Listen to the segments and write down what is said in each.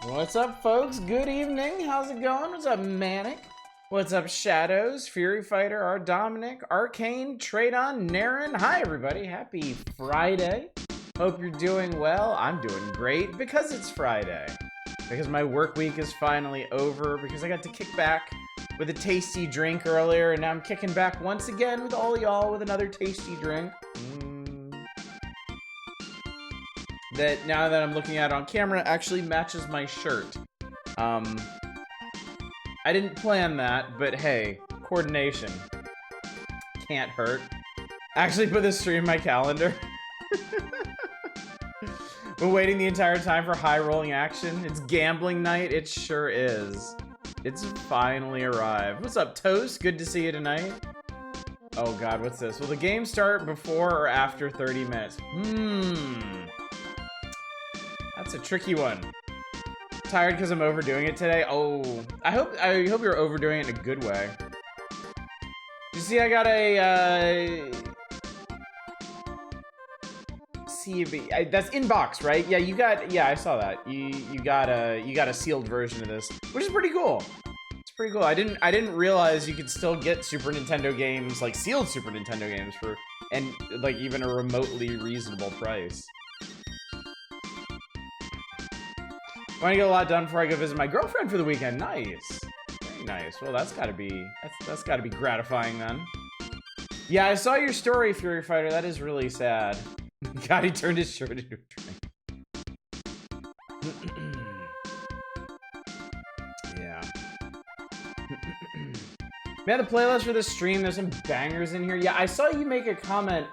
What's up, folks? Good evening. How's it going? What's up, Manic? What's up, Shadows, Fury Fighter, our Dominic, Arcane, Tradon, Naren. Hi, everybody. Happy Friday. Hope you're doing well. I'm doing great because it's Friday. Because my work week is finally over. Because I got to kick back with a tasty drink earlier. And now I'm kicking back once again with all y'all with another tasty drink. That now that I'm looking at on camera actually matches my shirt. I didn't plan that, but hey, coordination can't hurt. Actually put this stream in my calendar. Been waiting the entire time for high rolling action. It's gambling night. It sure is. It's finally arrived. What's up, Toast? Good to see you tonight. Oh god, what's this? Will the game start before or after 30 minutes? That's a tricky one. Tired because I'm overdoing it today. Oh, I hope you're overdoing it in a good way. You see, I got a CB. That's inbox, right? Yeah, you got. Yeah, I saw that. You got a sealed version of this, which is pretty cool. It's pretty cool. I didn't realize you could still get Super Nintendo games, like sealed Super Nintendo games, for and like even a remotely reasonable price. Want to get a lot done before I go visit my girlfriend for the weekend. Nice, very nice. Well, that's gotta be gratifying then. Yeah, I saw your story, Fury Fighter. That is really sad. God, he turned his shirt into a drink. Yeah. Man, the playlist for this stream, there's some bangers in here. Yeah, I saw you make a comment.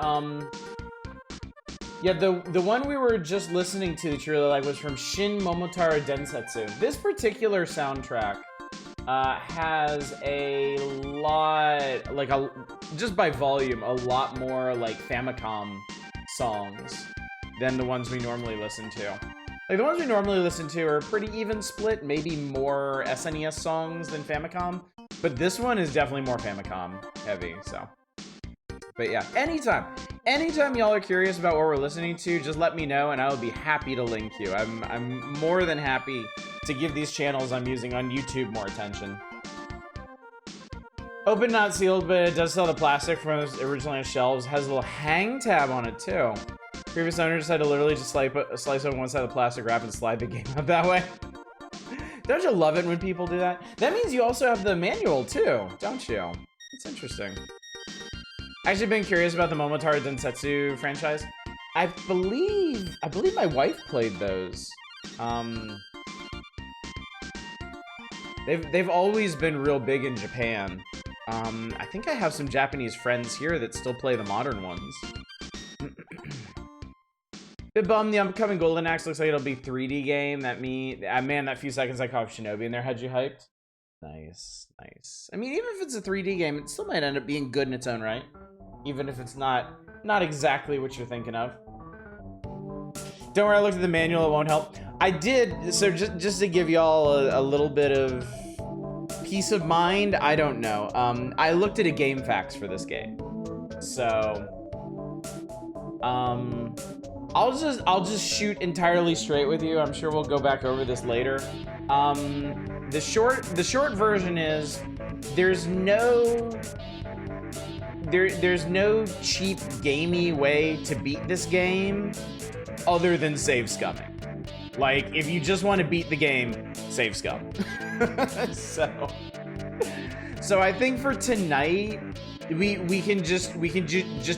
Yeah, the one we were just listening to that you really like was from Shin Momotaro Densetsu. This particular soundtrack has a lot, like just by volume, a lot more like Famicom songs than the ones we normally listen to. Like the ones we normally listen to are pretty even split, maybe more SNES songs than Famicom, but this one is definitely more Famicom heavy, so. But yeah, anytime y'all are curious about what we're listening to, just let me know and I will be happy to link you. I'm more than happy to give these channels I'm using on YouTube more attention. Open, not sealed, but it does sell the plastic from those originally on shelves. Has a little hang tab on it too. Previous owner just had to literally just slice open one side of the plastic wrap and slide the game out that way. Don't you love it when people do that? That means you also have the manual too, don't you? It's interesting. Actually been curious about the Momotaro Densetsu franchise. I believe my wife played those. They've always been real big in Japan. I think I have some Japanese friends here that still play the modern ones. Bit bummed the upcoming Golden Axe looks like it'll be 3D game. Man, that few seconds I caught Shinobi in there had you hyped. Nice, nice. I mean, even if it's a 3D game, it still might end up being good in its own right. Even if it's not exactly what you're thinking of. Don't worry, I looked at the manual, it won't help. I did, so just to give y'all a little bit of peace of mind, I don't know. I looked at a game facts for this game. So, I'll just shoot entirely straight with you. I'm sure we'll go back over this later. The short version is there's no cheap gamey way to beat this game other than save scumming. Like, if you just want to beat the game, save scum. So I think for tonight we can just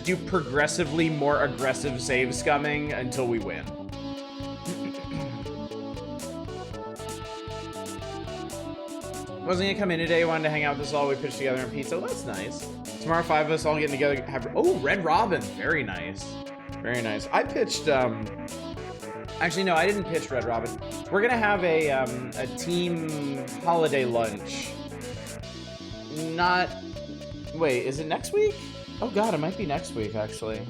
do progressively more aggressive save scumming until we win. Wasn't gonna come in today, wanted to hang out with us all, we pitched together on pizza. Oh, that's nice. Tomorrow 5 of us all getting together, Red Robin, very nice. Very nice. I pitched, actually no, I didn't pitch Red Robin. We're gonna have a team holiday lunch. Wait, is it next week? Oh god, it might be next week, actually.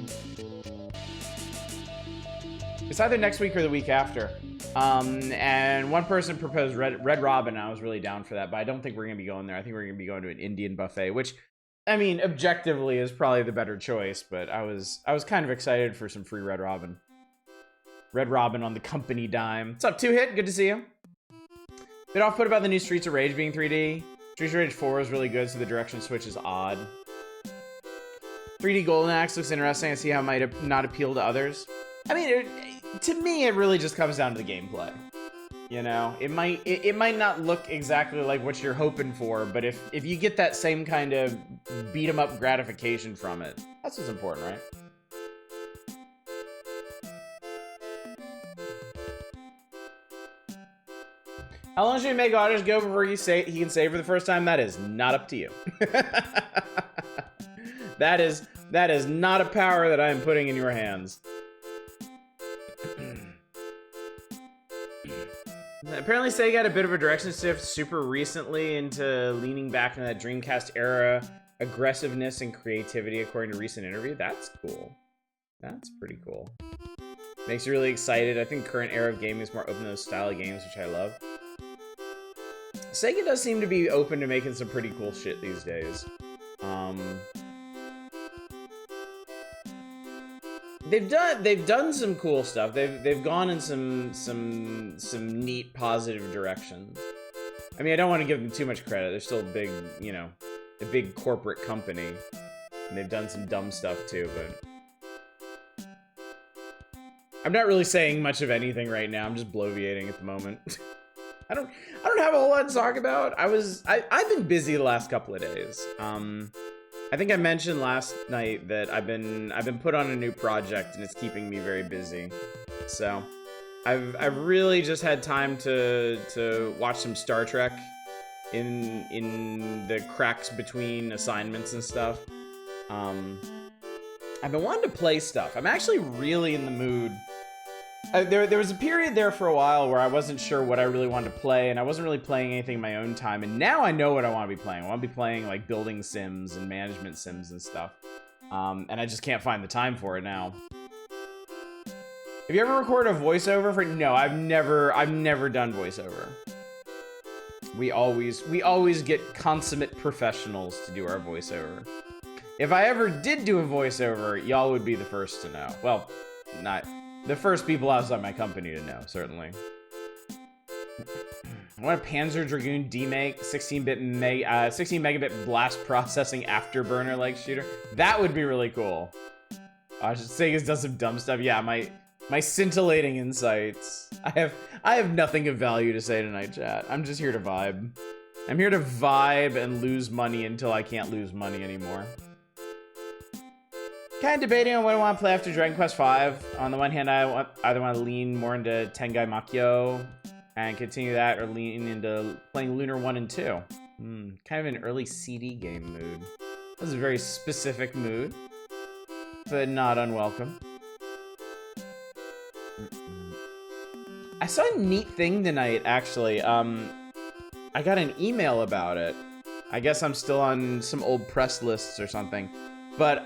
It's either next week or the week after. And one person proposed Red Robin, and I was really down for that, but I don't think we're gonna be going there. I think we're gonna be going to an Indian buffet, which, I mean, objectively is probably the better choice, but I was kind of excited for some free Red Robin. Red Robin on the company dime. What's up, Two Hit? Good to see you. Bit off put about the new Streets of Rage being 3D. Streets of Rage 4 is really good, so the direction switch is odd. 3D Golden Axe looks interesting. I see how it might not appeal to others. I mean, to me, it really just comes down to the gameplay. You know, it might not look exactly like what you're hoping for, but if you get that same kind of beat 'em up gratification from it, that's what's important, right? How long should you make Otters go before he can say for the first time? That is not up to you. That is not a power that I am putting in your hands. Apparently Sega had a bit of a direction shift super recently into leaning back into that Dreamcast era aggressiveness and creativity, according to a recent interview. That's cool. That's pretty cool. Makes you really excited. I think current era of gaming is more open to those style of games, which I love. Sega does seem to be open to making some pretty cool shit these days. They've done some cool stuff. They've gone in some neat positive directions. I mean, I don't want to give them too much credit. They're still a big, you know, a big corporate company, and they've done some dumb stuff too. But I'm not really saying much of anything right now. I'm just bloviating at the moment. I don't have a whole lot to talk about. I've been busy the last couple of days. I think I mentioned last night that I've been put on a new project and it's keeping me very busy. So I've really just had time to watch some Star Trek in the cracks between assignments and stuff. I've been wanting to play stuff. I'm actually really in the mood. There was a period there for a while where I wasn't sure what I really wanted to play, and I wasn't really playing anything in my own time, and now I know what I want to be playing. I want to be playing, like, building sims and management sims and stuff. And I just can't find the time for it now. Have you ever recorded a voiceover for... No, I've never done voiceover. We always get consummate professionals to do our voiceover. If I ever did do a voiceover, y'all would be the first to know. Well, not... the first people outside my company to know, certainly. I want a Panzer Dragoon demake, 16 megabit blast processing afterburner-like shooter. That would be really cool. I should say Sega's done some dumb stuff. Yeah, my scintillating insights. I have nothing of value to say tonight, chat. I'm just here to vibe. I'm here to vibe and lose money until I can't lose money anymore. Kind of debating on what I want to play after Dragon Quest V. On the one hand, I either want to lean more into Tengai Makyo and continue that, or lean into playing Lunar 1 and 2. Kind of an early CD game mood. This is a very specific mood, but not unwelcome. I saw a neat thing tonight, actually. I got an email about it. I guess I'm still on some old press lists or something. But,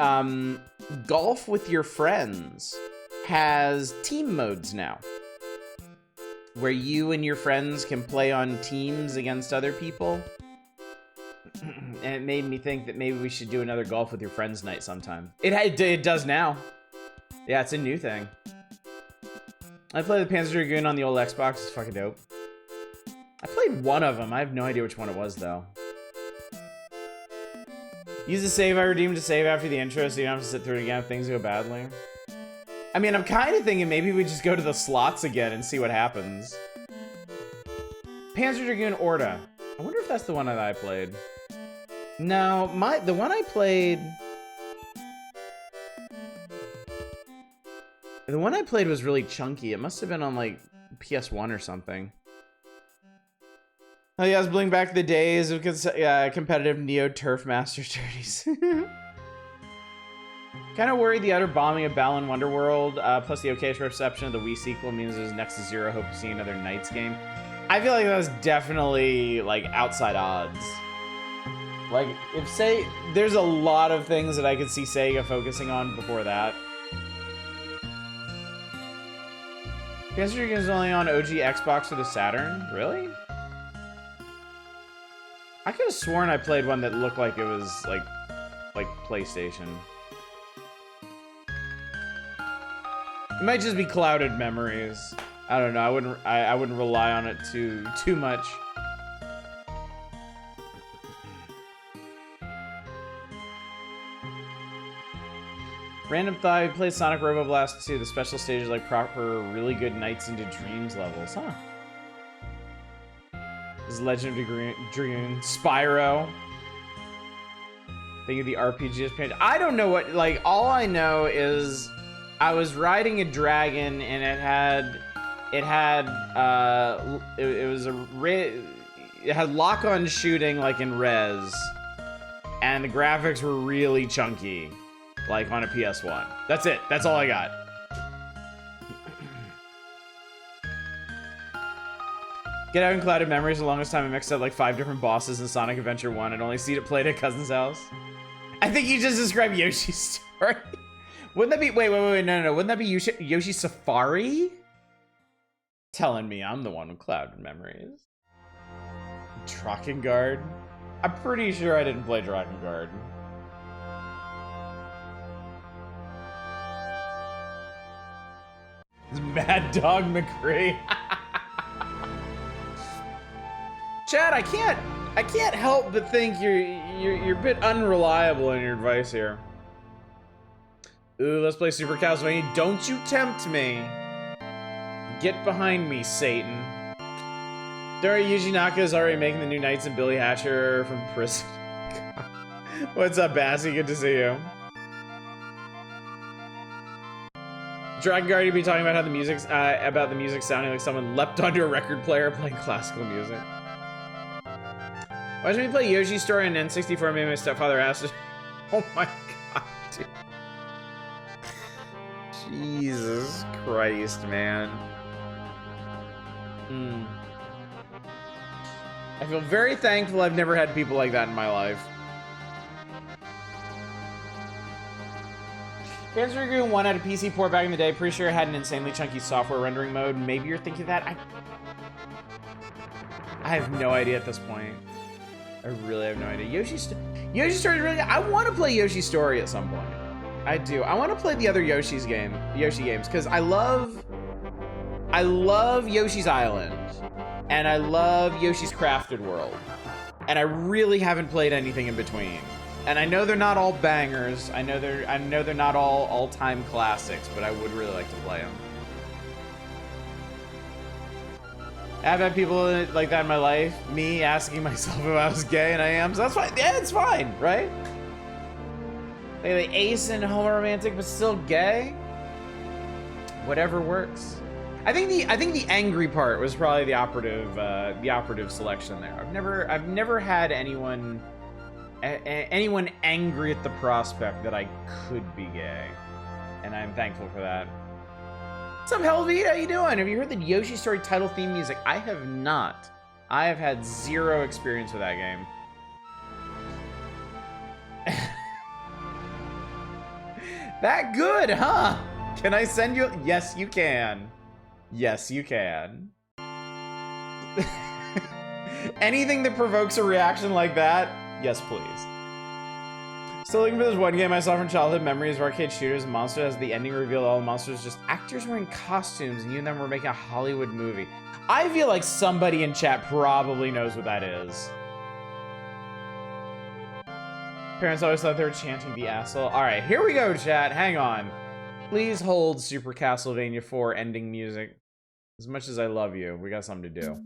Golf with Your Friends has team modes now, where you and your friends can play on teams against other people. And it made me think that maybe we should do another Golf with Your Friends night sometime. It does now. Yeah, it's a new thing. I played the Panzer Dragoon on the old Xbox. It's fucking dope. I played one of them. I have no idea which one it was, though. Use the save I redeemed to save after the intro so you don't have to sit through it again if things go badly. I mean, I'm kind of thinking maybe we just go to the slots again and see what happens. Panzer Dragoon Orta. I wonder if that's the one that I played. No, the one I played... the one I played was really chunky. It must have been on, like, PS1 or something. Oh yeah, I was bringing back the days of competitive Neo Turf Masters tourneys. Kind of worried the utter bombing of Balan Wonderworld, plus the okayish reception of the Wii sequel means there's next to zero hope of seeing another Knights game. I feel like that was definitely, like, outside odds. Like, there's a lot of things that I could see Sega focusing on before that. Panzer Dragoon is only on OG Xbox or the Saturn? Really? I could have sworn I played one that looked like it was like PlayStation. It might just be clouded memories. I don't know. I wouldn't rely on it too much. Random thought, we played Sonic Robo Blast 2. The special stages like proper, really good Nights into Dreams levels, huh? This is Legend of Dragoon, Spyro. Think of the RPG page. I don't know what, like, all I know is I was riding a dragon and it had lock-on shooting like in Rez, and the graphics were really chunky, like on a PS1. That's it. That's all I got. Get out in Clouded Memories. The longest time I mixed up like 5 different bosses in Sonic Adventure 1. I'd only see it played at cousin's house. I think you just described Yoshi's story. Wouldn't that be, wait, no. Wouldn't that be Yoshi Safari? Telling me I'm the one with Clouded Memories. Drakengard? I'm pretty sure I didn't play Drakengard. It's Mad Dog McCree. Chad, I can't help but think you're a bit unreliable in your advice here. Ooh, let's play Super Castlevania. Don't you tempt me. Get behind me, Satan. Dori Yuji Naka is already making the new Knights and Billy Hatcher from prison. What's up, Bassy? Good to see you. Drakengard, you'd be talking about how the music sounding like someone leapt onto a record player playing classical music. Watching me play Yoshi's Story on N64 made my stepfather ask. Oh my god, dude. Jesus Christ, man. I feel very thankful I've never had people like that in my life. Panzer Dragoon 1 had a PC port back in the day. Pretty sure it had an insanely chunky software rendering mode. Maybe you're thinking that. I have no idea at this point. I really have no idea. Yoshi Story is really good. I want to play Yoshi Story at some point. I do. I want to play the other Yoshi games, because I love Yoshi's Island, and I love Yoshi's Crafted World, and I really haven't played anything in between. And I know they're not all bangers. I know they're not all all-time classics, but I would really like to play them. I've had people like that in my life. Me asking myself if I was gay, and I am. So that's fine. Yeah, it's fine, right? Like ace and homo-romantic, but still gay. Whatever works. I think the angry part was probably the operative selection there. I've never had anyone angry at the prospect that I could be gay, and I'm thankful for that. What's up, Helveet? How you doing? Have you heard the Yoshi Story title theme music? I have not. I have had zero experience with that game. That good, huh? Can I send you? Yes, you can. Yes, you can. Anything that provokes a reaction like that, yes, please. Still looking for this one game I saw from childhood memories of arcade shooters and monsters. As the ending revealed all the monsters just actors wearing costumes, and you and them were making a Hollywood movie. I feel like somebody in chat probably knows what that is. Parents always thought they were chanting the asshole. All right, here we go, chat. Hang on. Please hold Super Castlevania 4 ending music. As much as I love you, we got something to do.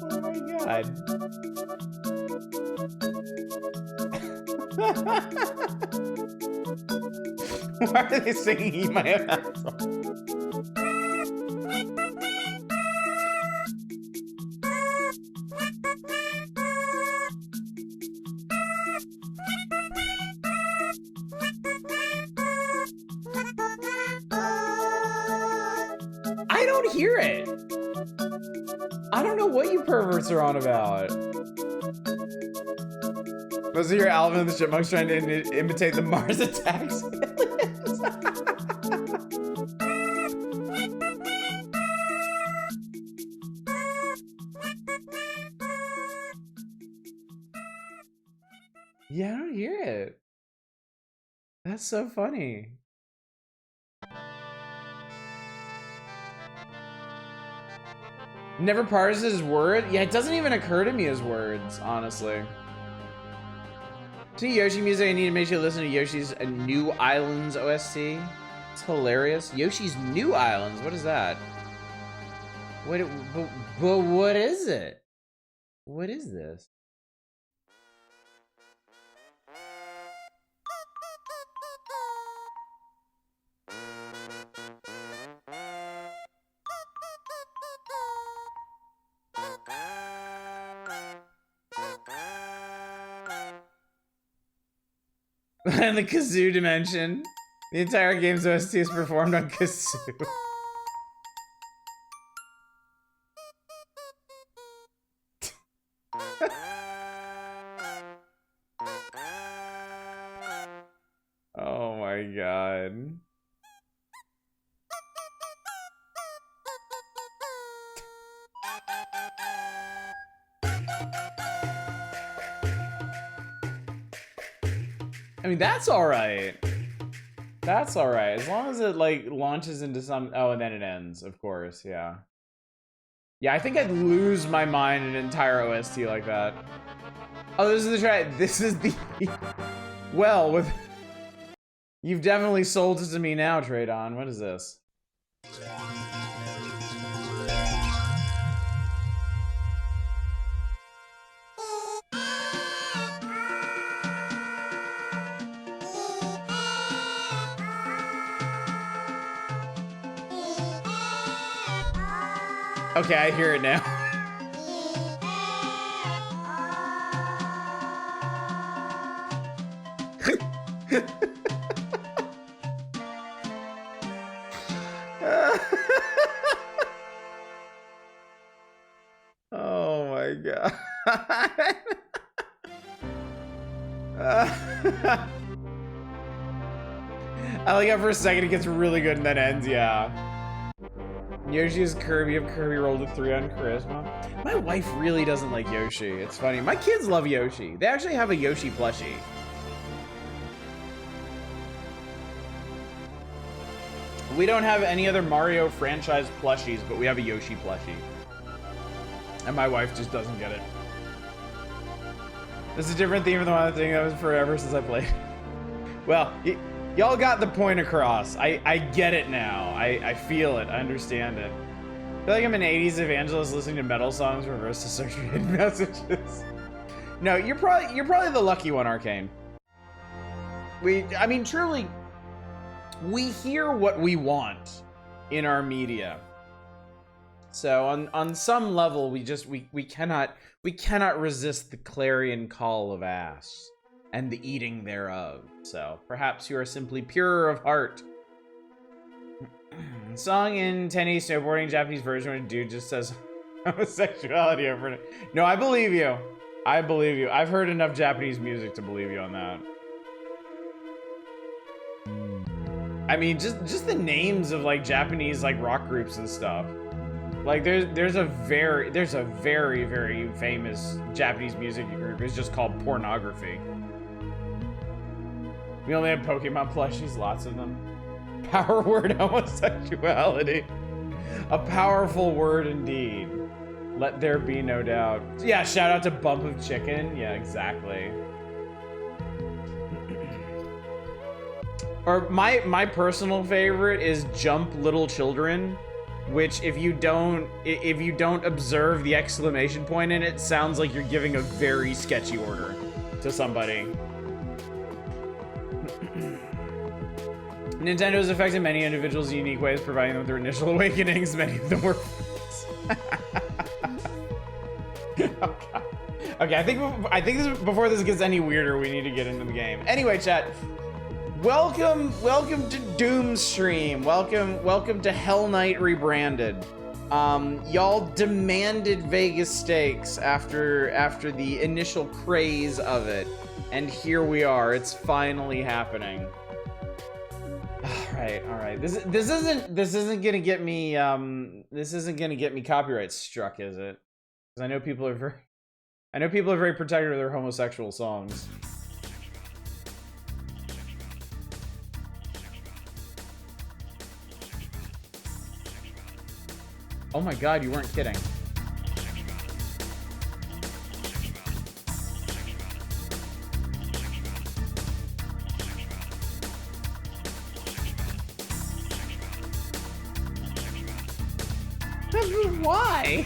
Oh my god. Why are they singing Eat My Asshole? I don't hear it. I don't know what you perverts are on about. Was it your Alvin and the Chipmunks trying to imitate the Mars attacks? That's so funny. Never parses his word? Yeah, it doesn't even occur to me as words, honestly. See Yoshi music, I need to make sure you listen to Yoshi's New Islands OST. It's hilarious. Yoshi's New Islands, what is that? But what is it? What is this? And the kazoo dimension. The entire game's OST is performed on kazoo. Oh my god. I mean, that's alright. That's alright. As long as it, like, launches into some... Oh, and then it ends, of course, yeah. Yeah, I think I'd lose my mind in an entire OST like that. Oh, this is the track. This is the... Well, with... You've definitely sold it to me now, Tradon. What is this? Okay, I hear it now. Oh my god. I like how for a second it gets really good and then ends, yeah. Yoshi is Kirby if Kirby rolled a 3 on Charisma. My wife really doesn't like Yoshi. It's funny. My kids love Yoshi. They actually have a Yoshi plushie. We don't have any other Mario franchise plushies, but we have a Yoshi plushie. And my wife just doesn't get it. This is a different theme from the one thing that was forever since I played. Well, y'all got the point across. I get it now. I feel it. I understand it. I feel like I'm an 80s evangelist listening to metal songs reverse associated messages. No, you're probably the lucky one, Arcane. I mean, truly, we hear what we want in our media. So on some level, we cannot resist the clarion call of ass and the eating thereof. So perhaps you are simply purer of heart. Song in 1080 snowboarding Japanese version when a dude just says homosexuality over it. No, I believe you. I believe you. I've heard enough Japanese music to believe you on that. I mean, just the names of like Japanese like rock groups and stuff. Like there's a very very famous Japanese music group. It's just called Pornography. We only have Pokemon plushies, lots of them. Power word homosexuality. A powerful word indeed. Let there be no doubt. Yeah, shout out to Bump of Chicken. Yeah, exactly. Or my personal favorite is Jump Little Children, which if you don't observe the exclamation point in it, sounds like you're giving a very sketchy order to somebody. Nintendo has affected many individuals in unique ways, providing them with their initial awakenings. Many of them were. Oh, God. Okay, I think this, before this gets any weirder, we need to get into the game. Anyway, chat. Welcome to Doomstream. Welcome to Hell Knight rebranded. Y'all demanded Vegas stakes after the initial craze of it, and here we are. It's finally happening. All right. This isn't gonna get me copyright struck, is it? Because I know people are very protective of their homosexual songs. Oh my god, you weren't kidding. Why?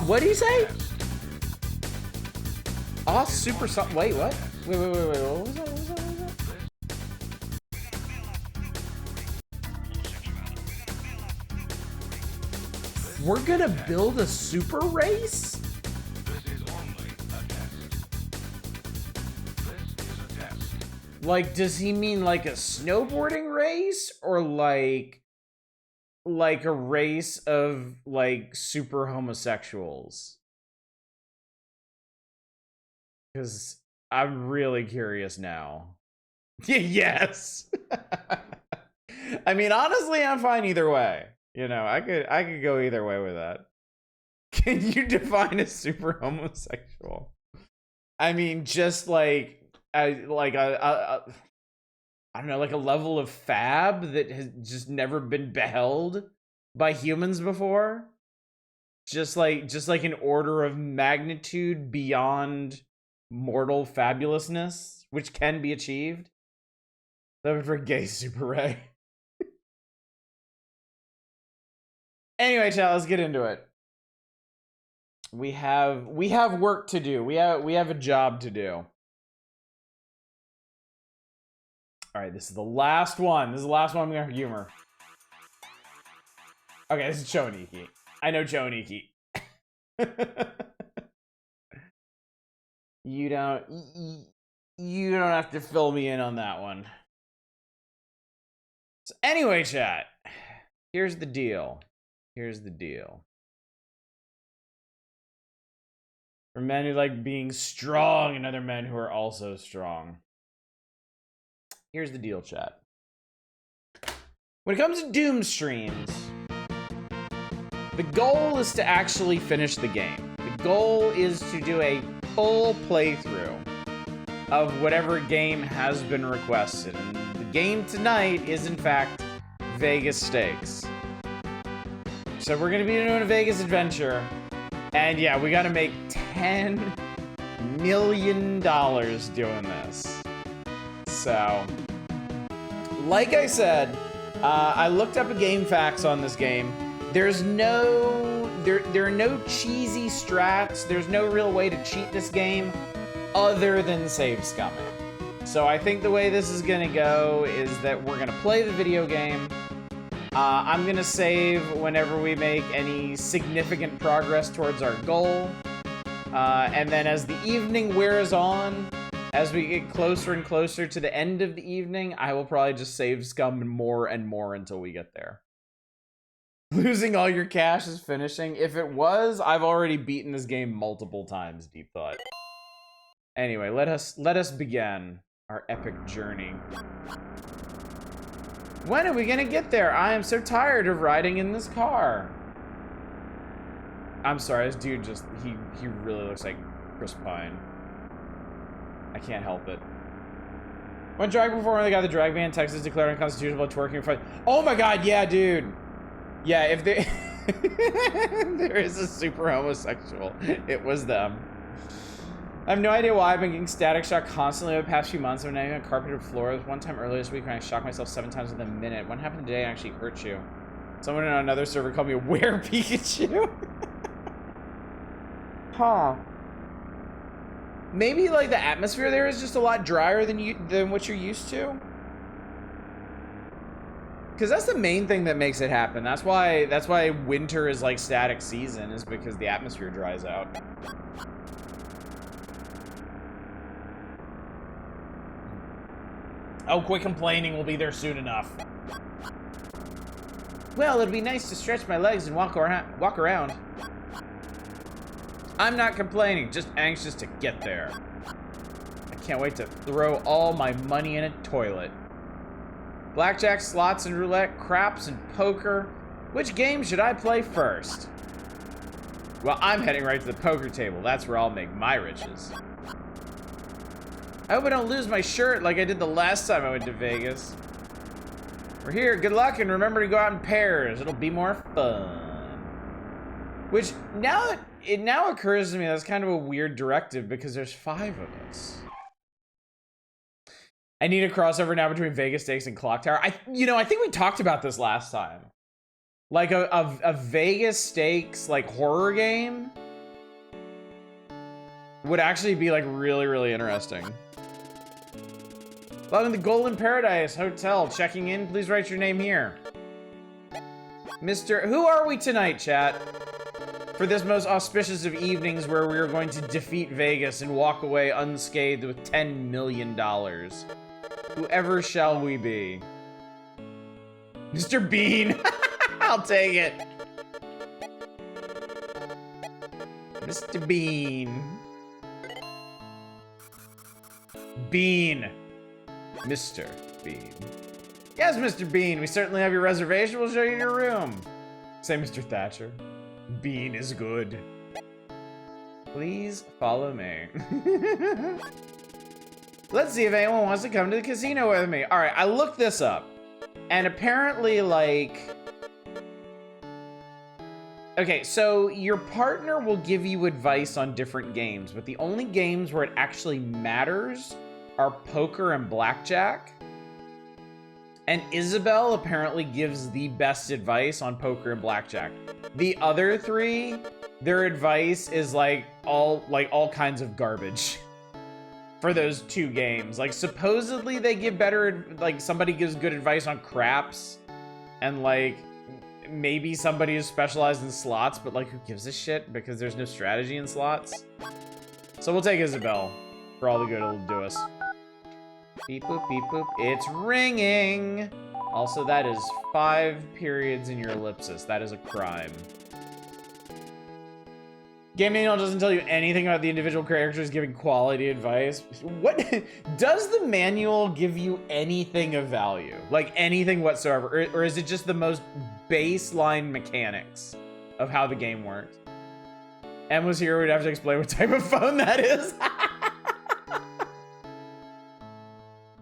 What did he say? Oh, super something. Wait, what? Wait. What was that? We're gonna build a super race? This is only a test. This is a test. Like, does he mean like a snowboarding race or like a race of like super homosexuals? Because I'm really curious now. Yes. I mean, honestly, I'm fine either way. You know, I could go either way with that. Can you define a super homosexual? I mean, just like I don't know, like a level of fab that has just never been beheld by humans before. Just like an order of magnitude beyond mortal fabulousness, which can be achieved. That would for gay Super Ray. Anyway, chat, let's get into it. We have work to do. We have a job to do. All right, this is the last one. This is the last one I'm gonna humor. Okay, this is Choniki. I know Choniki. You don't have to fill me in on that one. So anyway, chat, here's the deal. Here's the deal. For men who like being strong and other men who are also strong. Here's the deal, chat. When it comes to Doom streams, the goal is to actually finish the game. The goal is to do a full playthrough of whatever game has been requested. And the game tonight is, in fact, Vegas Stakes. So we're going to be doing a Vegas adventure. And yeah, we got to make $10 million doing this. So, like I said, I looked up a game facts on this game. There are no cheesy strats. There's no real way to cheat this game other than save scumming. So I think the way this is gonna go is that we're gonna play the video game. I'm gonna save whenever we make any significant progress towards our goal. And then as the evening wears on, as we get closer and closer to the end of the evening, I will probably just save scum more and more until we get there. Losing all your cash is finishing. If it was, I've already beaten this game multiple times, Deep Thought. Anyway, let us begin our epic journey. When are we gonna get there? I am so tired of riding in this car. I'm sorry, this dude just, he really looks like Chris Pine. I can't help it. When drag performer, they got the drag ban, Texas declared unconstitutional twerking in front. Oh my god, yeah, dude. Yeah, if they there is a super homosexual, it was them. I have no idea why I've been getting Static Shock constantly over the past few months. I'm not even on carpeted floors. One time earlier this week when I shocked myself 7 times within a minute. What happened today actually hurt you? Someone on another server called me a were Pikachu. Huh. Maybe like the atmosphere there is just a lot drier than what you're used to. Because that's the main thing that makes it happen. That's why winter is like static season, is because the atmosphere dries out. Oh, quit complaining. We'll be there soon enough. Well, it'd be nice to stretch my legs and walk around. I'm not complaining, just anxious to get there. I can't wait to throw all my money in a toilet. Blackjack, slots, and roulette, craps, and poker. Which game should I play first? Well, I'm heading right to the poker table. That's where I'll make my riches. I hope I don't lose my shirt like I did the last time I went to Vegas. We're here. Good luck, and remember to go out in pairs. It'll be more fun. Which, now it now occurs to me that's kind of a weird directive because there's 5 of us. I need a crossover now between Vegas Stakes and Clock Tower. I think we talked about this last time. Like a Vegas Stakes like horror game would actually be like really, really interesting. Welcome to Golden Paradise Hotel. Checking in. Please write your name here. Mr. Who are we tonight, chat? For this most auspicious of evenings where we are going to defeat Vegas and walk away unscathed with $10 million. Whoever shall we be? Mr. Bean! I'll take it! Mr. Bean. Bean. Mr. Bean. Yes, Mr. Bean, we certainly have your reservation. We'll show you your room. Say, Mr. Thatcher. Bean is good. Please follow me. Let's see if anyone wants to come to the casino with me. All right, I looked this up. And apparently, like... Okay, so your partner will give you advice on different games, but the only games where it actually matters are poker and blackjack. And Isabel apparently gives the best advice on poker and blackjack. The other 3, their advice is like all kinds of garbage for those 2 games. Like supposedly they give better, like somebody gives good advice on craps, and like maybe somebody is specialized in slots, but like who gives a shit because there's no strategy in slots. So we'll take Isabel for all the good it'll do us. Beep boop, beep boop. It's ringing. Also, that is 5 periods in your ellipsis. That is a crime. Game manual doesn't tell you anything about the individual characters giving quality advice. What does the manual give you anything of value? Like anything whatsoever? Or is it just the most baseline mechanics of how the game works? Em was here, we'd have to explain what type of phone that is.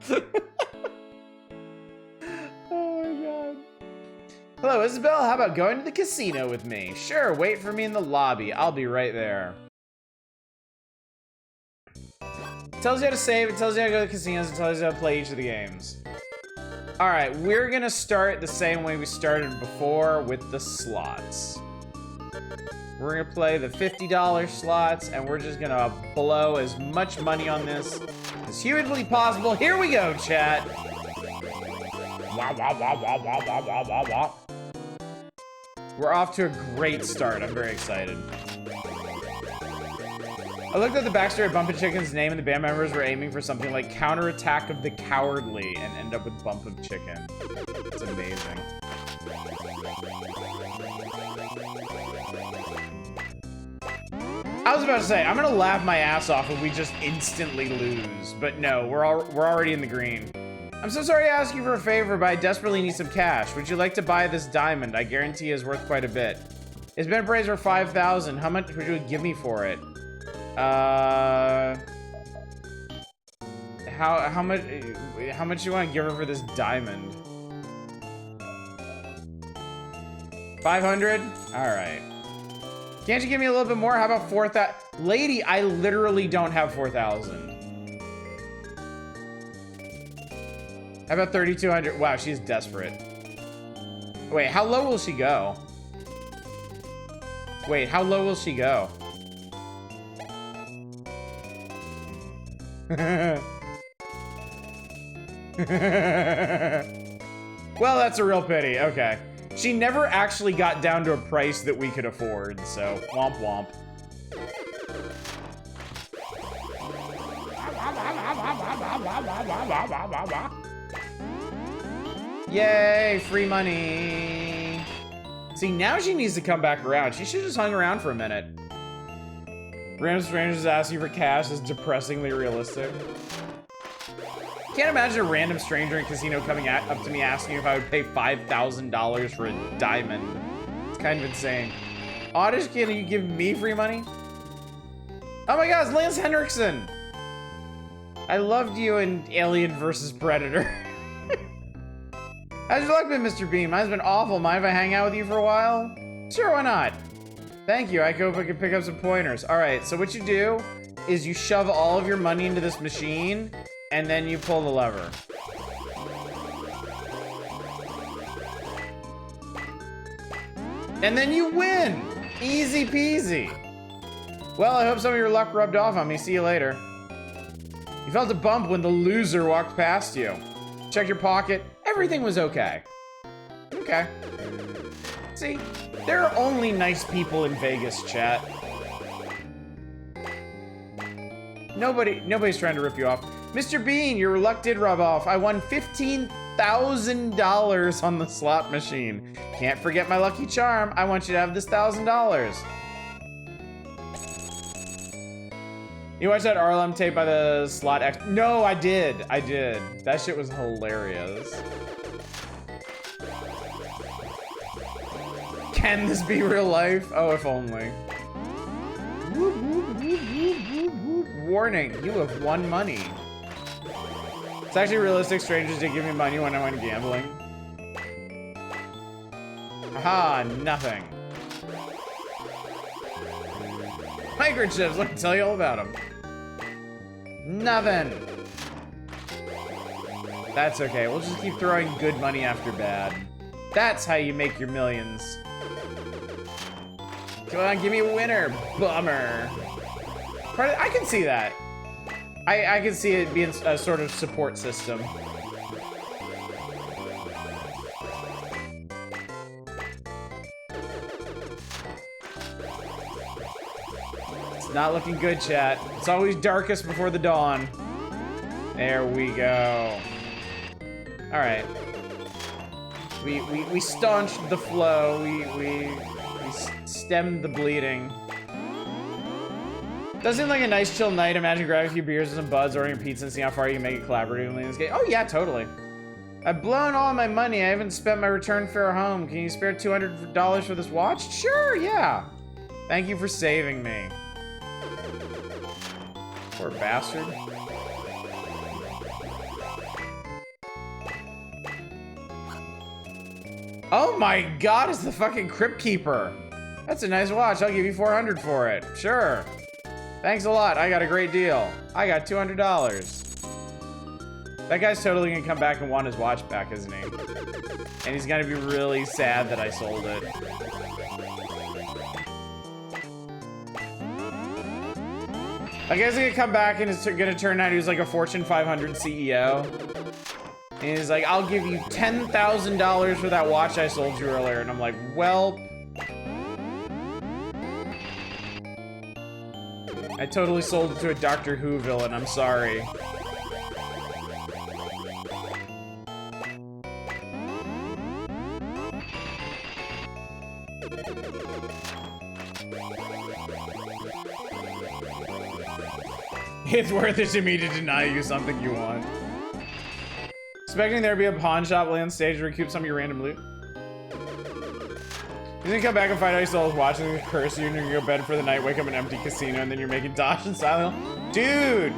Oh my god. Hello, Isabel. How about going to the casino with me? Sure, wait for me in the lobby. I'll be right there. It tells you how to save, it tells you how to go to the casinos, it tells you how to play each of the games. Alright, we're gonna start the same way we started before with the slots. We're gonna play the $50 slots, and we're just gonna blow as much money on this as humanly possible. Here we go, chat. Wah, wah, wah, wah, wah, wah, wah, wah, wah. We're off to a great start. I'm very excited. I looked at the backstory of Bump of Chicken's name, and the band members were aiming for something like Counterattack of the Cowardly and end up with Bump of Chicken. It's amazing. I was about to say, I'm gonna laugh my ass off if we just instantly lose, but no, we're already in the green. I'm so sorry to ask you for a favor, but I desperately need some cash. Would you like to buy this diamond? I guarantee it's worth quite a bit. It's been appraised for 5,000. How much would you give me for it? How much you want to give her for this diamond? 500? All right. Can't you give me a little bit more? How about 4,000? Lady, I literally don't have 4,000. How about 3,200? Wow, she's desperate. Wait, how low will she go? Wait, how low will she go? Well, that's a real pity. Okay. She never actually got down to a price that we could afford, so womp womp. Yay, free money. See, now she needs to come back around. She should have just hung around for a minute. Random strangers asking for cash is depressingly realistic. Can't imagine a random stranger in a casino coming up to me asking if I would pay $5,000 for a diamond. It's kind of insane. Oddish, can you give me free money? Oh my god, it's Lance Henriksen! I loved you in Alien vs. Predator. How's your luck been, Mr. Bean? Mine's been awful. Mind if I hang out with you for a while? Sure, why not? Thank you. I hope I can pick up some pointers. All right, so what you do is you shove all of your money into this machine, and then you pull the lever. And then you win! Easy peasy. Well, I hope some of your luck rubbed off on me. See you later. You felt a bump when the loser walked past you. Check your pocket. Everything was okay. Okay. See, there are only nice people in Vegas, chat. Nobody's trying to rip you off. Mr. Bean, your luck did rub off. I won $15,000 on the slot machine. Can't forget my lucky charm. I want you to have this $1,000. You watched that RLM tape by the slot X? No, I did. That shit was hilarious. Can this be real life? Oh, if only. Warning, you have won money. It's actually realistic. Strangers did give me money when I went gambling. Aha, nothing. Microchips, let me tell you all about them. Nothing. That's okay, we'll just keep throwing good money after bad. That's how you make your millions. Come on, give me a winner. Bummer. I can see that. I can see it being a sort of support system. It's not looking good, chat. It's always darkest before the dawn. There we go. All right. We staunched the flow. We stemmed the bleeding. Does seem like a nice chill night. Imagine grabbing a few beers and some buds, ordering pizza, and seeing how far you can make it collaboratively in this game. Oh yeah, totally. I've blown all my money. I haven't spent my return fare home. Can you spare $200 for this watch? Sure, yeah. Thank you for saving me. Poor bastard. Oh my god, it's the fucking Crypt Keeper. That's a nice watch. I'll give you $400 for it. Sure. Thanks a lot. I got a great deal. I got $200. That guy's totally gonna come back and want his watch back, isn't he? And he's gonna be really sad that I sold it. I guess he's gonna come back and it's gonna turn out he was like a Fortune 500 CEO. And he's like, I'll give you $10,000 for that watch I sold you earlier. And I'm like, well, I totally sold it to a Doctor Who villain, I'm sorry. It's worth it to me to deny you something you want. Expecting there to be a pawn shop land stage to recoup some of your random loot. He's gonna come back and find out he stole his watch and curse you and you're gonna go to bed for the night, wake up in an empty casino, and then you're making Dosh and Silent Hill. Dude!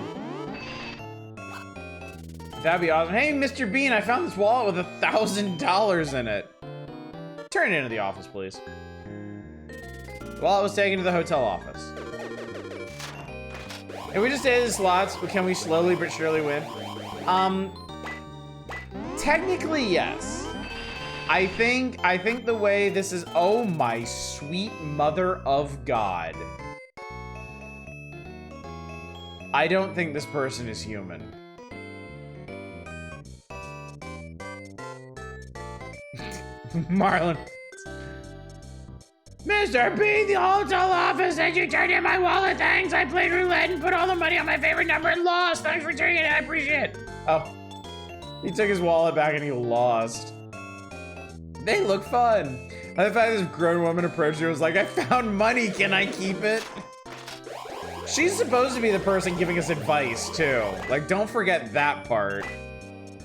That'd be awesome. Hey, Mr. Bean, I found this wallet with $1,000 in it. Turn it into the office, please. The wallet was taken to the hotel office. If we just stay in the slots, can we slowly but surely win? Technically, yes. I think the way this is, oh my sweet mother of God. I don't think this person is human. Marlon. Mr. Bean, the hotel office said you turned in my wallet. Thanks. I played roulette and put all the money on my favorite number and lost. Thanks for turning it. I appreciate it. Oh. He took his wallet back and he lost. They look fun. I the fact this grown woman approached her was like, I found money. Can I keep it? She's supposed to be the person giving us advice too. Like, don't forget that part.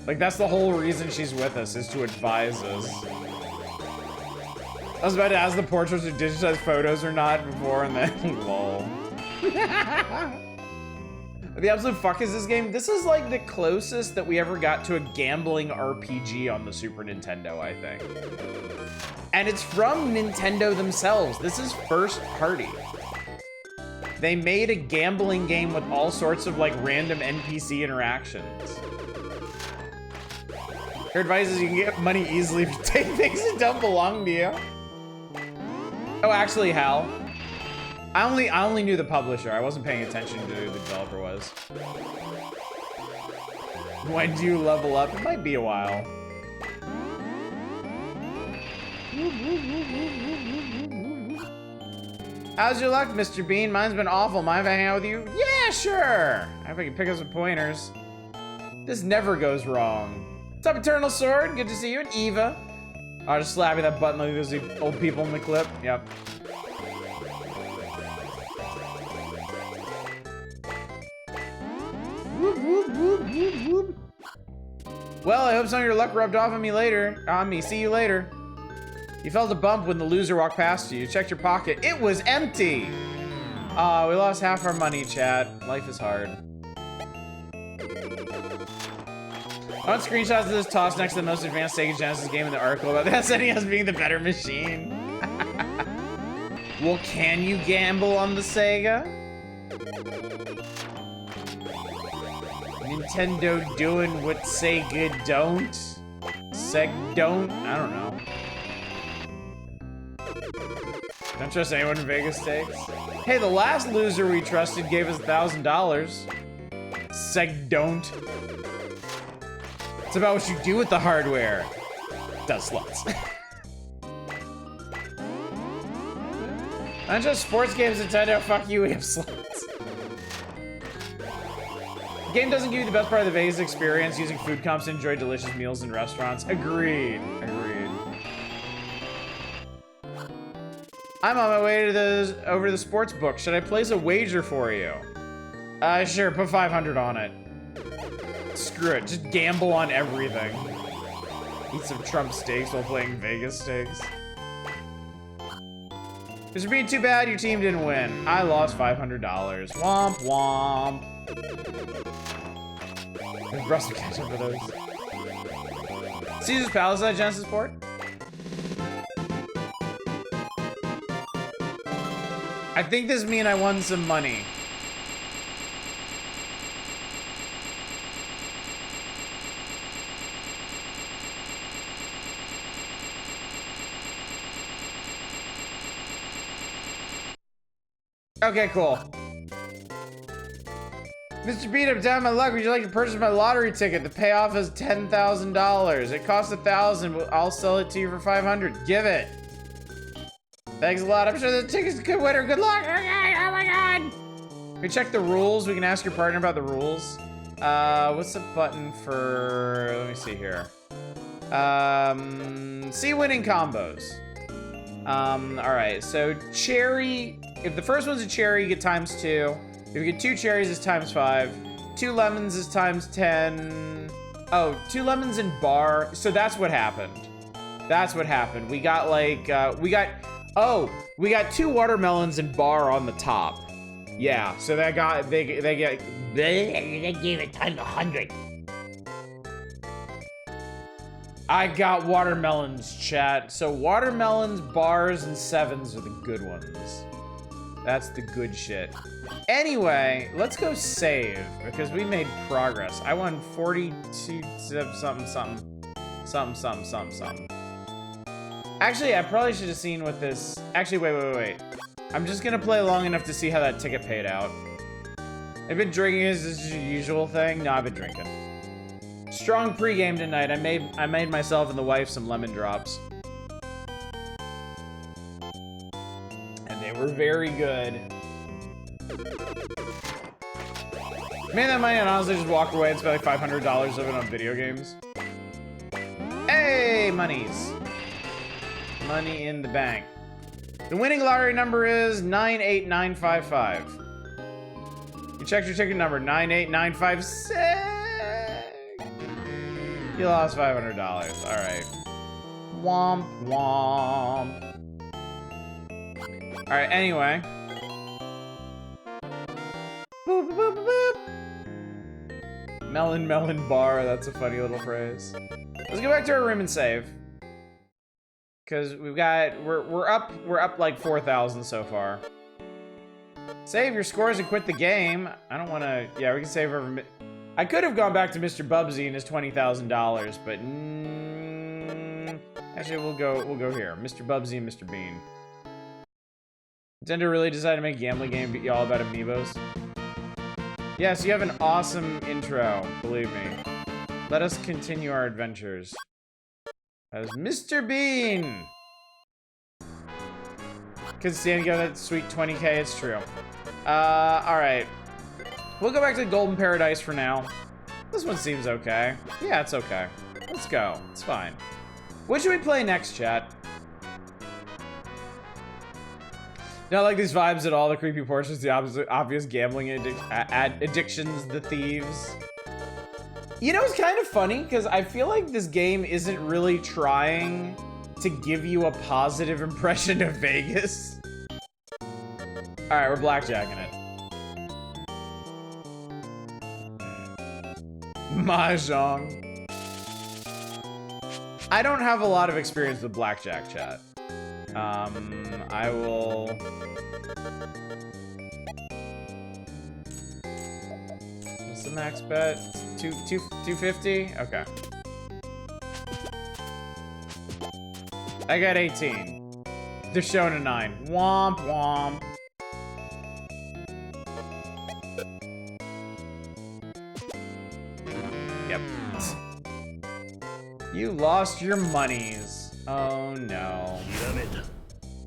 Like, that's the whole reason she's with us, is to advise us. I was about to ask the portraits are digitized photos or not before, and then lol. The absolute fuck is this game? This is like the closest that we ever got to a gambling RPG on the Super Nintendo, I think. And it's from Nintendo themselves. This is first party. They made a gambling game with all sorts of like random NPC interactions. Her advice is you can get money easily if you take things that don't belong to you. Oh, actually, Hal. I only knew the publisher. I wasn't paying attention to who the developer was. When do you level up? It might be a while. How's your luck, Mr. Bean? Mine's been awful. Mind if I hang out with you? Yeah, sure. I hope I can pick up some pointers. This never goes wrong. What's up, Eternal Sword? Good to see you. And Eva. Oh, just slapping that button like those old people in the clip. Yep. Whoop, whoop, whoop, whoop, whoop. Well, I hope some of your luck rubbed off on me. See you later. You felt a bump when the loser walked past you. You checked your pocket. It was empty. Aw, we lost half our money, chat. Life is hard. I want screenshots of this tossed next to the most advanced Sega Genesis game in the article about the SNES being the better machine. Well, can you gamble on the Sega? Nintendo doing what Sega don't? Seg don't? I don't know. Don't trust anyone in Vegas stakes. Hey, the last loser we trusted gave us $1,000. Seg don't. It's about what you do with the hardware. Does sluts. Not just sports games, Nintendo. Fuck you, we have sluts. The game doesn't give you the best part of the Vegas experience, using food comps to enjoy delicious meals in restaurants. Agreed. Agreed. I'm on my way to over to the sports book. Should I place a wager for you? Sure, put 500 on it. Screw it, just gamble on everything. Eat some Trump steaks while playing Vegas stakes. Mr. Bean, too bad your team didn't win. I lost $500. Womp womp. There's Brussels ketchup for those. Caesar's Palace at Genesis port? I think this means I won some money. Okay, cool. Mr. Beat, I'm down my luck. Would you like to purchase my lottery ticket? The payoff is $10,000. It costs $1,000, but I'll sell it to you for $500. Give it. Thanks a lot. I'm sure the ticket's a good winner. Good luck. Okay, oh my god. We check the rules. We can ask your partner about the rules. What's the button for? Let me see here. See winning combos. All right. So cherry. If the first one's a cherry, you get ×2. If you get 2 cherries, it's ×5. 2 lemons is ×10. Oh, 2 lemons in bar. So that's what happened. That's what happened. We got like, we got 2 watermelons in bar on the top. Yeah, so they gave it times 100. I got watermelons, chat. So watermelons, bars, and 7s are the good ones. That's the good shit. Anyway, let's go save, because we made progress. I won 42 something. Actually, I probably should have seen what this... Actually, wait. I'm just gonna play long enough to see how that ticket paid out. I've been drinking. Is this your usual thing? No, I've been drinking. Strong pregame tonight. I made myself and the wife some lemon drops. And they were very good. Made that money and honestly just walked away and spent like $500 of it on video games. Hey, monies. Money in the bank. The winning lottery number is 98955. You checked your ticket number, 98956. You lost $500. All right. Womp womp. All right. Anyway. Boop, boop, boop, boop. Melon melon bar, that's a funny little phrase. Let's go back to our room and save. Cause we're up like 4,000 so far. Save your scores and quit the game. I don't wanna, yeah, we can save over, I could have gone back to Mr. Bubsy and his $20,000, but actually we'll go here. Mr. Bubsy and Mr. Bean. Nintendo really decided to make a gambling game be all about amiibos? Yes, you have an awesome intro, believe me. Let us continue our adventures. As Mr. Bean! Could stand to get that sweet 20K, it's true. Alright. We'll go back to Golden Paradise for now. This one seems okay. Yeah, it's okay. Let's go. It's fine. What should we play next, chat? Not like these vibes at all. The creepy portraits, the obvious gambling addictions, the thieves. You know, it's kind of funny because I feel like this game isn't really trying to give you a positive impression of Vegas. All right, we're blackjacking it. Mahjong. I don't have a lot of experience with blackjack, chat. I will... What's the max bet? 250? Okay. I got 18. They're showing a 9. Womp womp. Yep. You lost your monies. Oh no.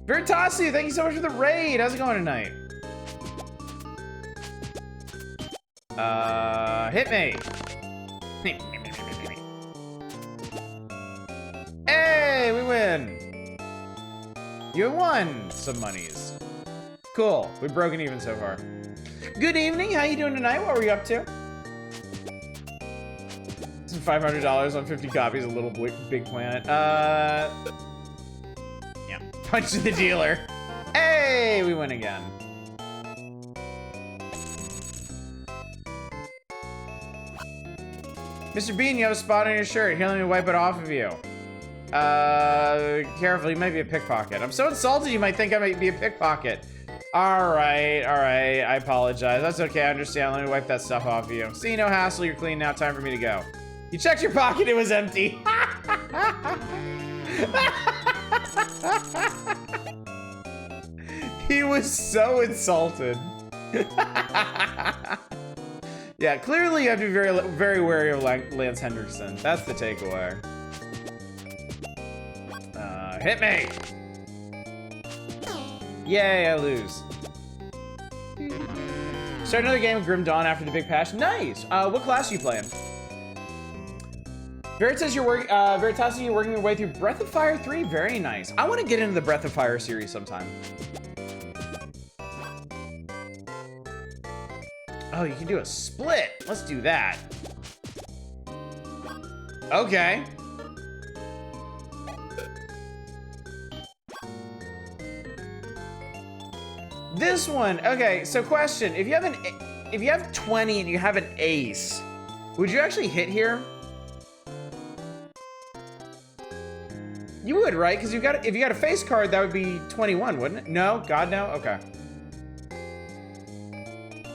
Veritasi, thank you so much for the raid. How's it going tonight? Hit me. Hey, we win. You won some monies. Cool. We've broken even so far. Good evening. How you doing tonight? What were you up to? Some $500 on 50 copies of Little Big Planet. Yeah. Punch the dealer. Hey, we win again. Mr. Bean, you have a spot on your shirt. Here, let me wipe it off of you. Careful, you might be a pickpocket. I'm so insulted you might think I might be a pickpocket. Alright, I apologize. That's okay, I understand. Let me wipe that stuff off of you. See, no hassle, you're clean now. Time for me to go. You checked your pocket, it was empty. He was so insulted. Yeah, clearly you have to be very, very wary of Lance Henriksen. That's the takeaway. Hit me! Yay, I lose. Start another game of Grim Dawn after the big patch. Nice! What class are you playing? Veritas, you're working your way through Breath of Fire 3? Very nice. I want to get into the Breath of Fire series sometime. Oh, you can do a split. Let's do that. Okay. This one, okay, so question. If you have 20 and you have an ace, would you actually hit here? You would, right? Because if you got a face card, that would be 21, wouldn't it? No? God, no? Okay.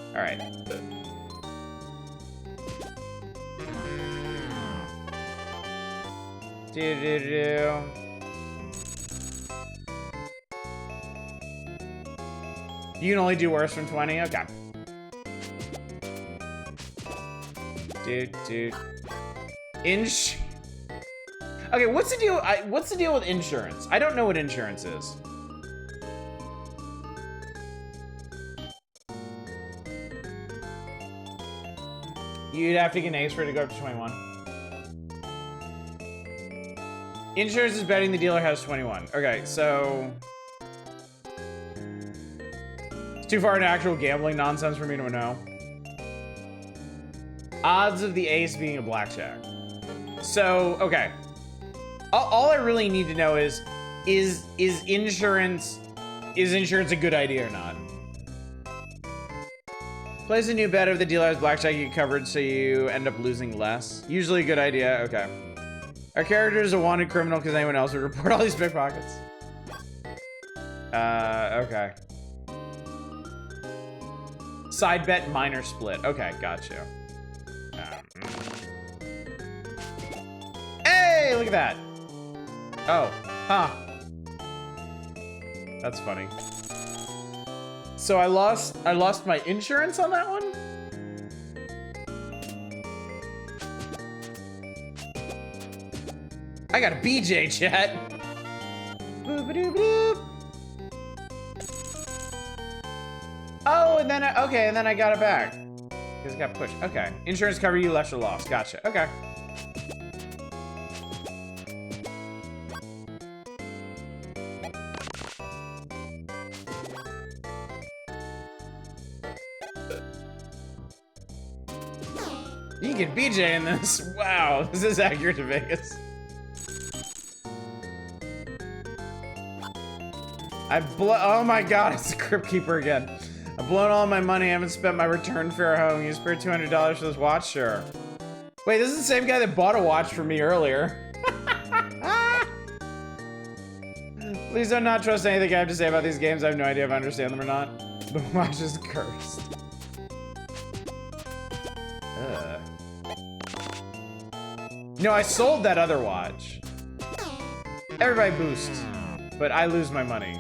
All right. You can only do worse from 20? Okay. Okay, what's the deal with insurance? I don't know what insurance is. You'd have to get an ace for it to go up to 21. Insurance is betting the dealer has 21. Okay, so... It's too far into actual gambling nonsense for me to know. Odds of the ace being a blackjack. So, okay. All I really need to know is insurance a good idea or not? Place a new bet if the dealer has blackjack you covered so you end up losing less. Usually a good idea. Okay. Our character is a wanted criminal because anyone else would report all these pickpockets. Okay. Side bet, minor split. Okay, gotcha. Hey, look at that. Oh, huh. That's funny. So I lost my insurance on that one? I got a BJ, chat. Boop-a-doop-doop. Oh, and then I got it back. Because it got pushed. Okay. Insurance cover you lesser loss. Gotcha. Okay. You can BJ in this. Wow, this is accurate to Vegas. Oh my god, it's the Crypt Keeper again. I've blown all my money, I haven't spent my return fare home. You spare $200 for this watch? Sure. Wait, this is the same guy that bought a watch for me earlier. Please do not trust anything I have to say about these games. I have no idea if I understand them or not. The watch is cursed. No, I sold that other watch. Everybody boosts, but I lose my money.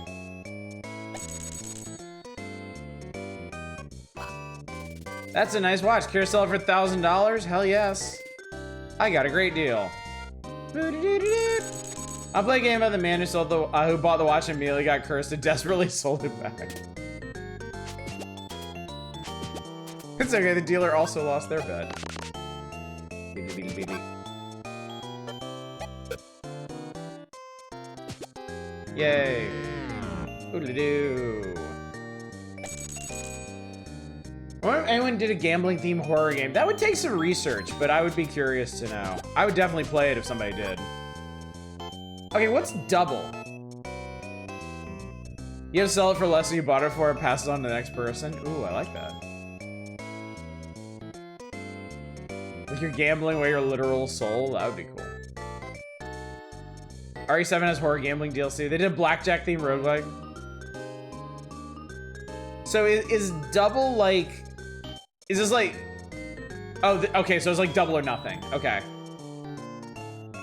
That's a nice watch. Care to sell it for $1,000? Hell yes. I got a great deal. I'll play a game about the man who who bought the watch and immediately got cursed and desperately sold it back. It's okay, the dealer also lost their bet. Yay. Oodly-doo. I wonder if anyone did a gambling themed horror game. That would take some research, but I would be curious to know. I would definitely play it if somebody did. Okay, what's double? You have to sell it for less than you bought it for, it passes on to the next person. Ooh, I like that. Like you're gambling away your literal soul, that would be cool. RE7 has horror gambling DLC. They did a blackjack themed roguelike. So is double like, is this like, oh, okay, so it's like double or nothing. Okay.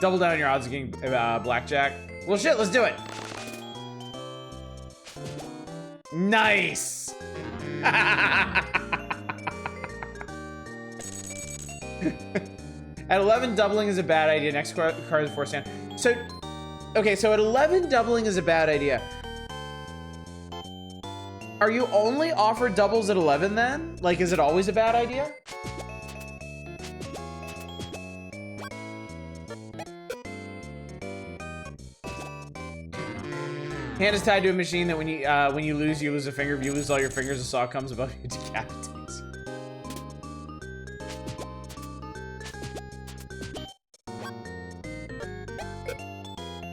Double down your odds of getting blackjack. Well, shit, let's do it. Nice. At 11, doubling is a bad idea. Next card is forced down. So, okay, so at 11, doubling is a bad idea. Are you only offered doubles at 11 then? Like, is it always a bad idea? Hand is tied to a machine that when you lose a finger. If you lose all your fingers, a saw comes above you, decapitates.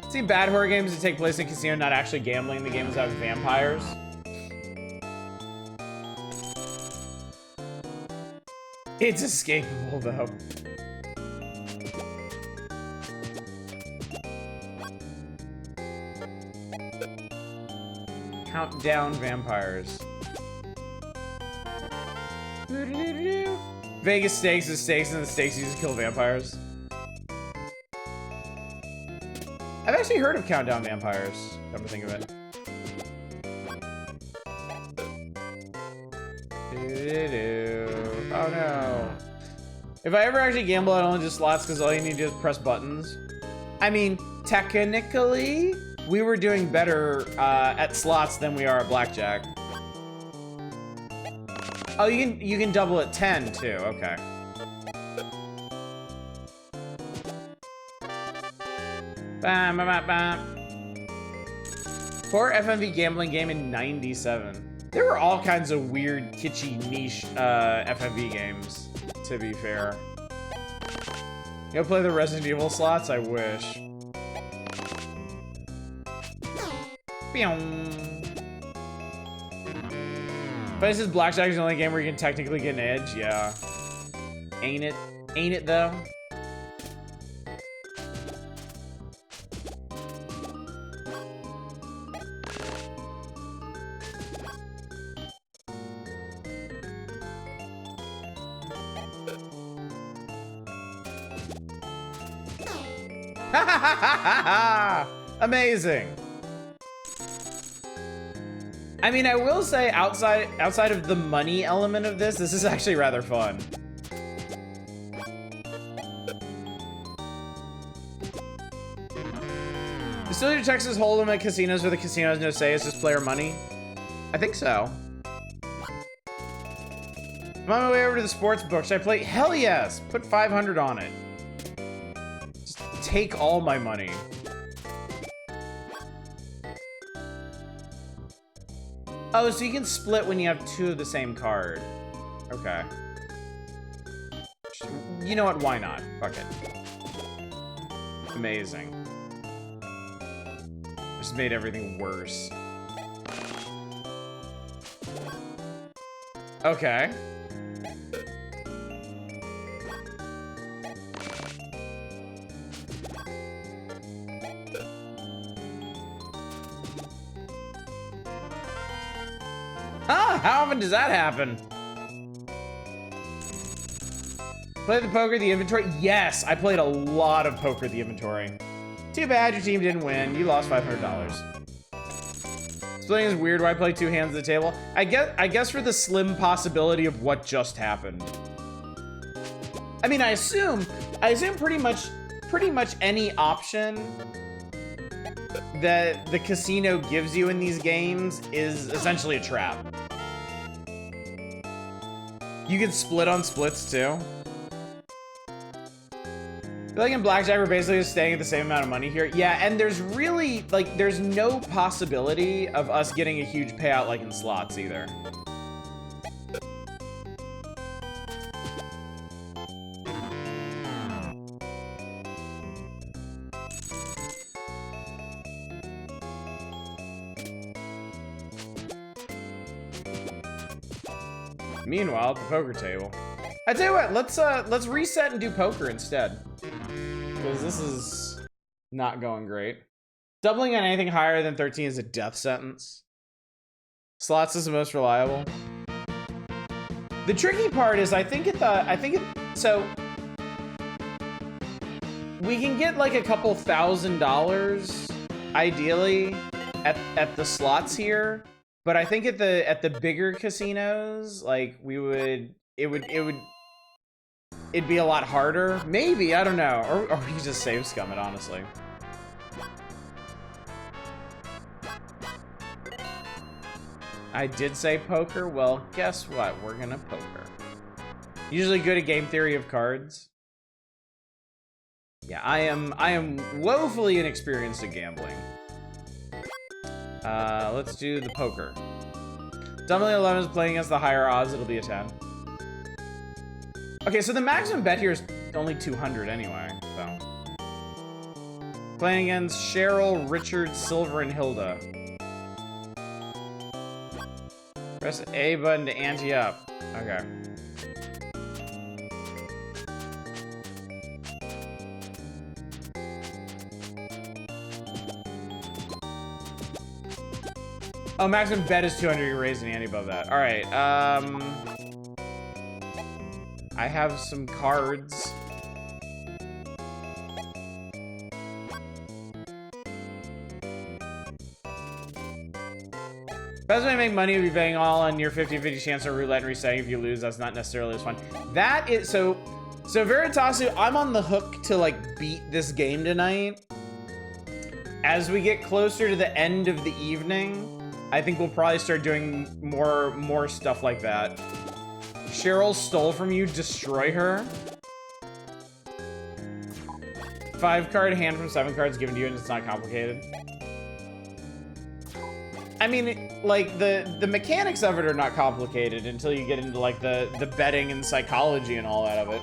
See, bad horror games that take place in a casino, not actually gambling. The game is about vampires. It's escapable, though. Countdown vampires. Vegas stakes is stakes, and the stakes you just kill vampires. I've actually heard of Countdown Vampires, come to think of it. Oh no. If I ever actually gamble, I only do slots because all you need to do is press buttons. I mean, technically, we were doing better at slots than we are at blackjack. Oh, you can double at 10 too. Okay. Bam, bam, bam, bam. Poor FMV gambling game in 97. There were all kinds of weird, kitschy, niche FMV games, to be fair. You play the Resident Evil slots? I wish. But this is Blackjack is the only game where you can technically get an edge. Yeah. Ain't it? Ain't it though? Amazing. I mean, I will say outside of the money element of this is actually rather fun. You still do Texas Hold'em at casinos where the casino has no say, it's just player money? I think so. I'm on my way over to the sports book. Should I play? Hell yes! Put 500 on it. Just take all my money. Oh, so you can split when you have two of the same card. Okay. You know what? Why not? Fuck it. Amazing. Just made everything worse. Okay. Ah, how often does that happen? Play the poker, the inventory? Yes, I played a lot of poker, the inventory. Too bad your team didn't win. You lost $500. Splitting is weird. Why play two hands at the table? I guess for the slim possibility of what just happened. I mean, I assume pretty much any option that the casino gives you in these games is essentially a trap. You can split on splits too. I feel like in Blackjack, we're basically just staying at the same amount of money here. Yeah, and there's really, like, there's no possibility of us getting a huge payout like in slots either. Meanwhile, at the poker table. I tell you what, let's reset and do poker instead. Because this is not going great. Doubling on anything higher than 13 is a death sentence. Slots is the most reliable. The tricky part is so we can get like a couple $1,000 ideally at the slots here. But I think at the bigger casinos, like it'd be a lot harder. Maybe, I don't know. Or we just save scum it, honestly. I did say poker. Well, guess what? We're gonna poker. Usually good at game theory of cards. Yeah, I am woefully inexperienced at gambling. Let's do the poker. Doubling 11 is playing against the higher odds. It'll be a 10. Okay, so the maximum bet here is only 200 anyway, so. Playing against Cheryl, Richard, Silver, and Hilda. Press A button to ante up. Okay. Oh, maximum bet is 200. You're raising the ante above that. All right. I have some cards. Best way to make money would be betting all on your 50-50 chance on roulette and resetting. If you lose, that's not necessarily as fun. That is so Veritasu, I'm on the hook to like beat this game tonight. As we get closer to the end of the evening, I think we'll probably start doing more stuff like that. Cheryl stole from you, destroy her. 5-card hand from 7 cards given to you and it's not complicated. I mean, like, the mechanics of it are not complicated until you get into, like, the betting and psychology and all that of it.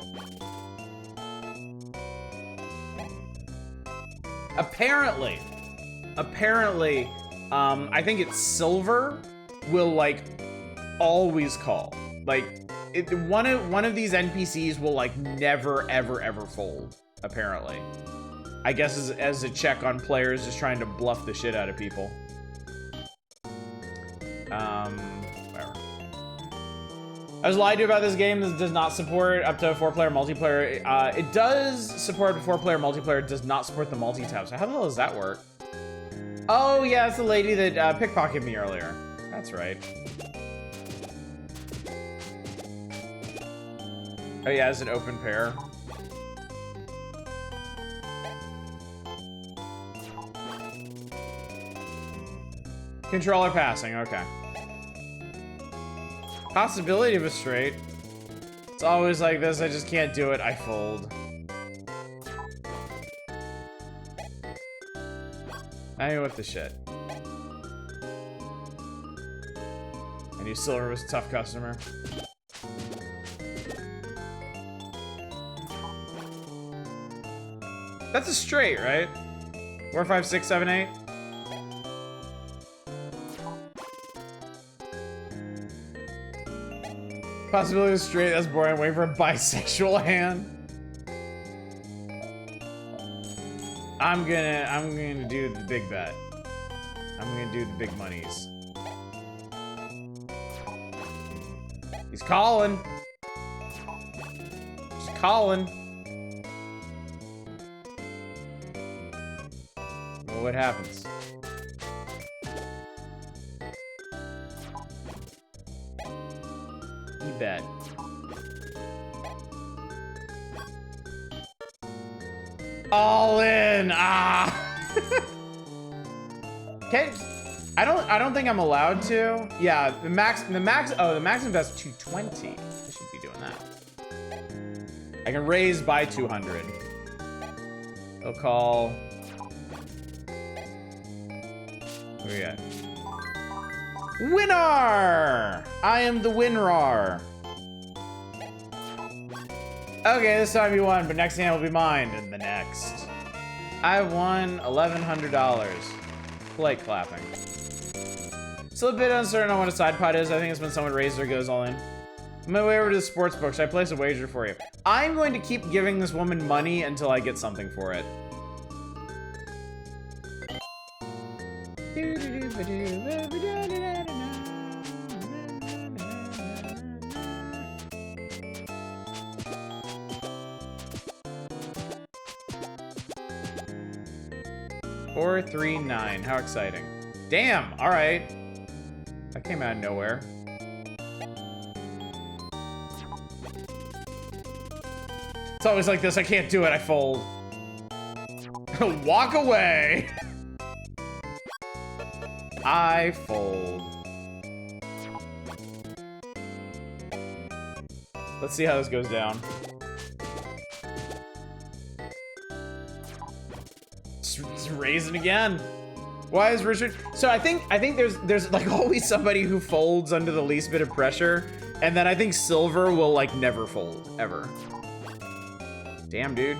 Apparently, I think it's Silver will, like, always call. Like, one of these NPCs will like never, ever, ever fold, apparently. I guess as a check on players just trying to bluff the shit out of people. Whatever. I was lied to about this game. This does not support up to 4-player multiplayer. It does support 4-player multiplayer. It does not support the multi-tap. So how the hell does that work? Oh yeah, it's the lady that pickpocketed me earlier. That's right. Oh yeah, it's an open pair. Controller passing, okay. Possibility of a straight. It's always like this, I just can't do it, I fold. I mean, what the shit. I knew Silver was a tough customer. That's a straight, right? 4, 5, 6, 7, 8. Possibility of straight, that's boring. Wait for a bisexual hand. I'm gonna do the big bet. I'm gonna do the big monies. He's calling. He's calling. Well, what happens? He bet. All in. Ah. Okay. I don't think I'm allowed to. Yeah, the max invest 220. I should be doing that. I can raise by 200. He'll call. What do we got? Winner! I am the winner. Okay, this time you won, but next hand will be mine, and the next. I won $1,100. Polite clapping. Still a bit uncertain on what a side pot is. I think it's when someone raises or goes all in. On my way over to the sports book. Should I place a wager for you? I'm going to keep giving this woman money until I get something for it. Four, 3, 9. How exciting. Damn, alright. That came out of nowhere. It's always like this, I can't do it, I fold. Walk away! I fold. Let's see how this goes down. It's raising again. Why is Richard? So I think there's like always somebody who folds under the least bit of pressure, and then I think Silver will like never fold ever. Damn, dude.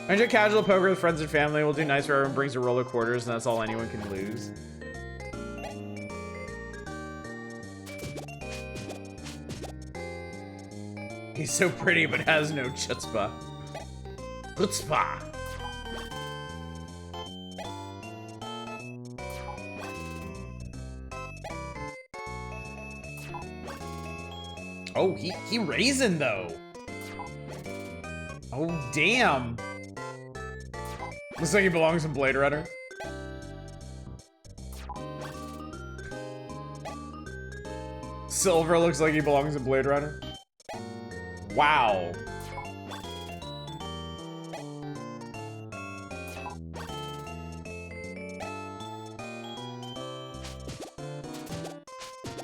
I enjoy casual poker with friends and family. We'll do nice where everyone brings a roll of quarters, and that's all anyone can lose. He's so pretty, but has no chutzpah. Chutzpah. Oh, he raising though. Oh, damn. Looks like he belongs in Blade Runner. Silver looks like he belongs in Blade Runner. Wow.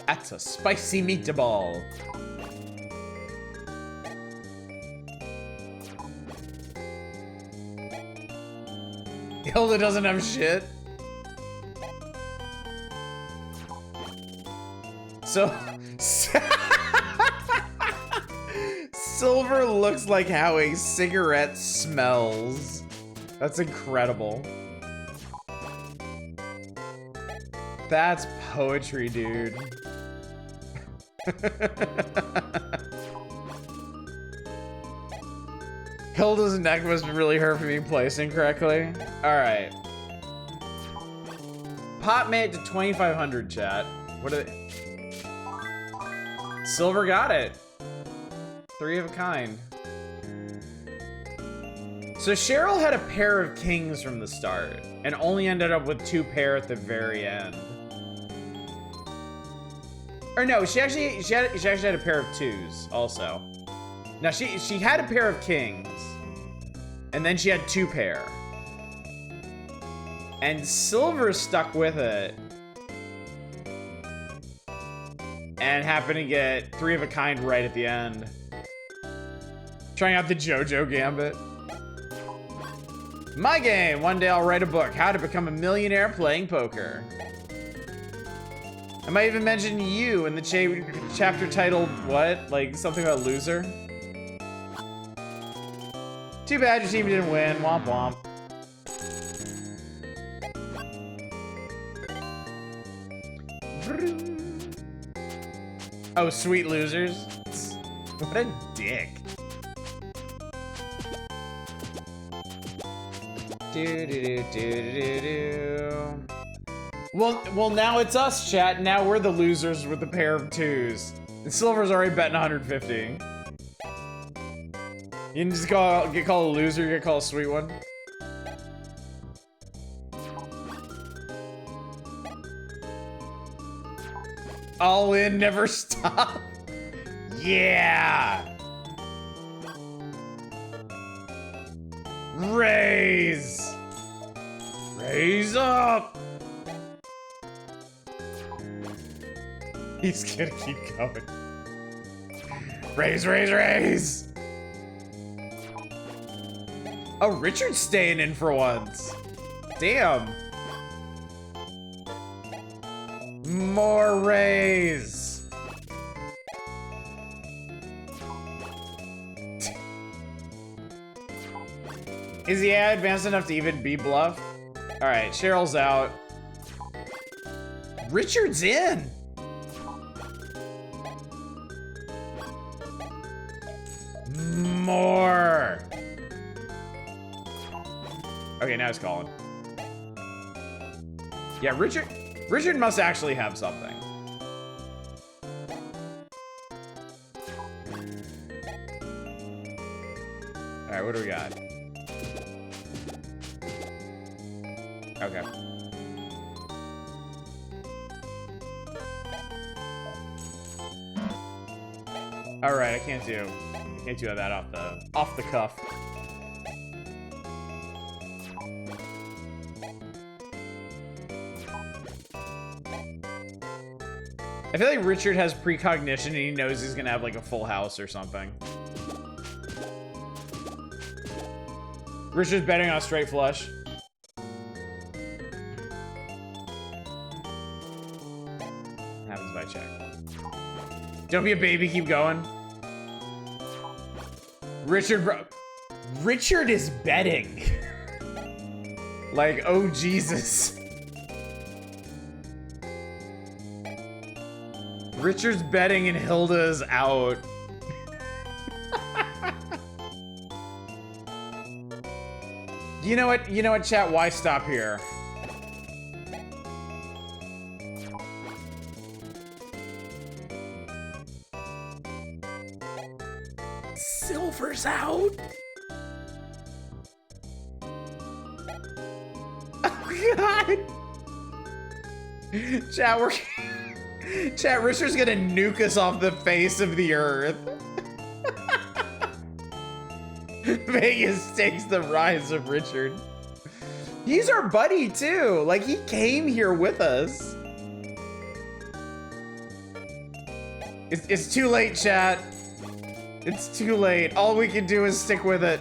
That's a spicy meatball. Hilda doesn't have shit. So Silver looks like how a cigarette smells. That's incredible. That's poetry, dude. Hilda's neck must really hurt from me placing correctly. Alright. Pot made it to 2,500, chat. What are they? Silver got it. 3 of a kind. So Cheryl had a pair of kings from the start and only ended up with 2 pair at the very end. Or no, she actually had a pair of 2s also. Now she had a pair of kings and then she had 2 pair. And Silver stuck with it and happened to get 3 of a kind right at the end. Trying out the JoJo Gambit. My game. One day I'll write a book. How to become a millionaire playing poker. I might even mention you in the chapter titled what? Like something about loser? Too bad your team didn't win. Womp womp. Oh, sweet losers. What a dick. Well, now it's us, chat. Now we're the losers with the pair of 2s. And Silver's already betting 150. You can just get called a loser, you get called a sweet one. All in, never stop. Yeah. Raise. Raise up. He's gonna keep going. Raise, raise, raise. Oh, Richard's staying in for once. Damn. More raise. Is he advanced enough to even be bluff? All right, Cheryl's out. Richard's in. More. Okay, now he's calling. Yeah, Richard must actually have something. All right, what do we got? Okay. All right, I can't do that off the cuff. I feel like Richard has precognition and he knows he's gonna have like a full house or something. Richard's betting on a straight flush. Happens by check. Don't be a baby, keep going. Richard is betting. Like, oh Jesus. Richard's betting and Hilda is out. You know what, chat? Why stop here? Silver's out. Oh God. Chat, Richard's gonna nuke us off the face of the earth. Vegas takes the rise of Richard. He's our buddy too. Like, he came here with us. It's too late, chat. It's too late. All we can do is stick with it.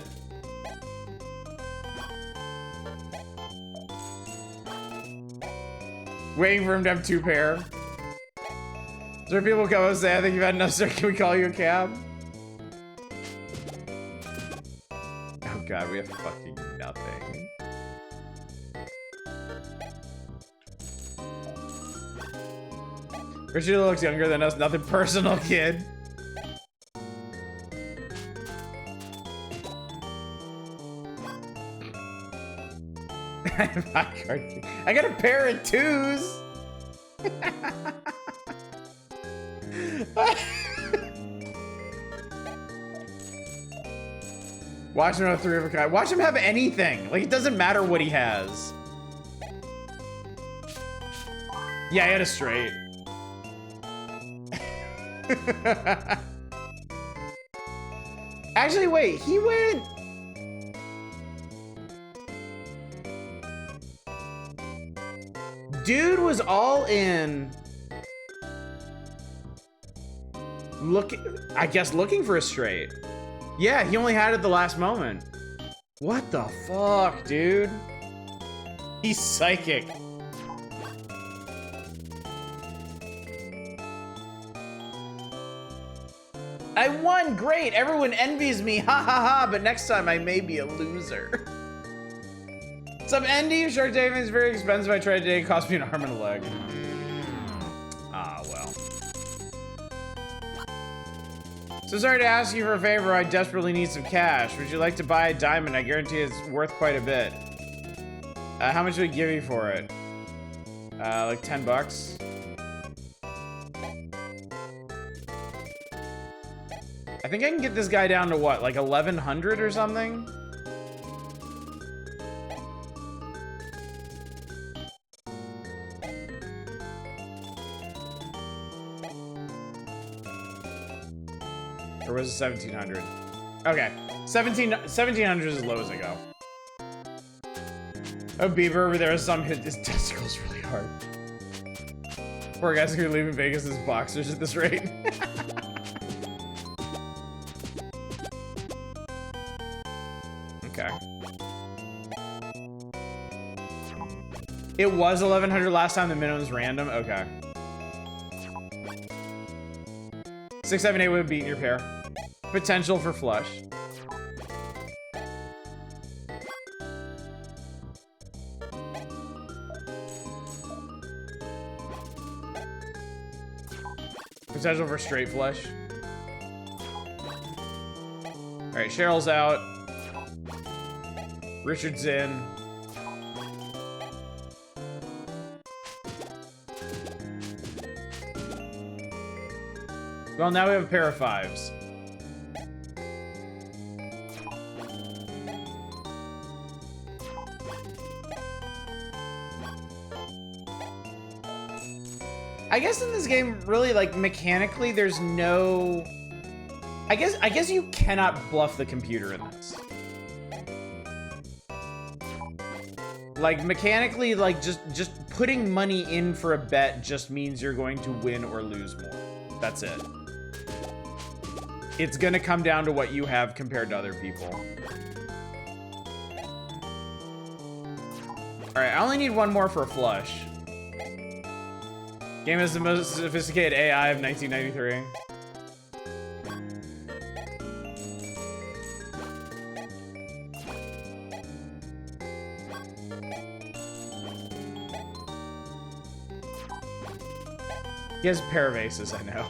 Waiting for him to have 2 pair. Is there people come and say, I think you've had enough, sir. Can we call you a cab? Oh God, we have fucking nothing. Richard looks younger than us. Nothing personal, kid. I got a pair of twos. Watch him have 3 of a kind. Watch him have anything. Like, it doesn't matter what he has. Yeah, he had a straight. Actually, wait, he went... Dude was all in... I guess looking for a straight. Yeah, he only had it the last moment. What the fuck, dude? He's psychic. I won, great. Everyone envies me, ha ha ha, but next time I may be a loser. Some Andy, Shark Daving is very expensive. I tried today, it cost me an arm and a leg. Ah, well. So sorry to ask you for a favor, I desperately need some cash. Would you like to buy a diamond? I guarantee it's worth quite a bit. How much would I give you for it? Like 10 bucks. I think I can get this guy down to what, like 1100 or something? Or was it 1700? Okay, 1700 is as low as I go. Oh, Beaver over there has some hit his testicles really hard. Poor guys who are leaving Vegas as boxers at this rate. Okay. It was 1100 last time, the minimum was random? Okay. 6, 7, 8 would beat in your pair. Potential for flush. Potential for straight flush. Alright, Cheryl's out. Richard's in. Well, now we have a pair of 5s. I guess in this game, really, like, mechanically, there's no... I guess you cannot bluff the computer in this. Like, mechanically, like, just putting money in for a bet just means you're going to win or lose more. That's it. It's gonna come down to what you have compared to other people. Alright, I only need one more for a flush. Game is the most sophisticated AI of 1993. He has a pair of aces, I know.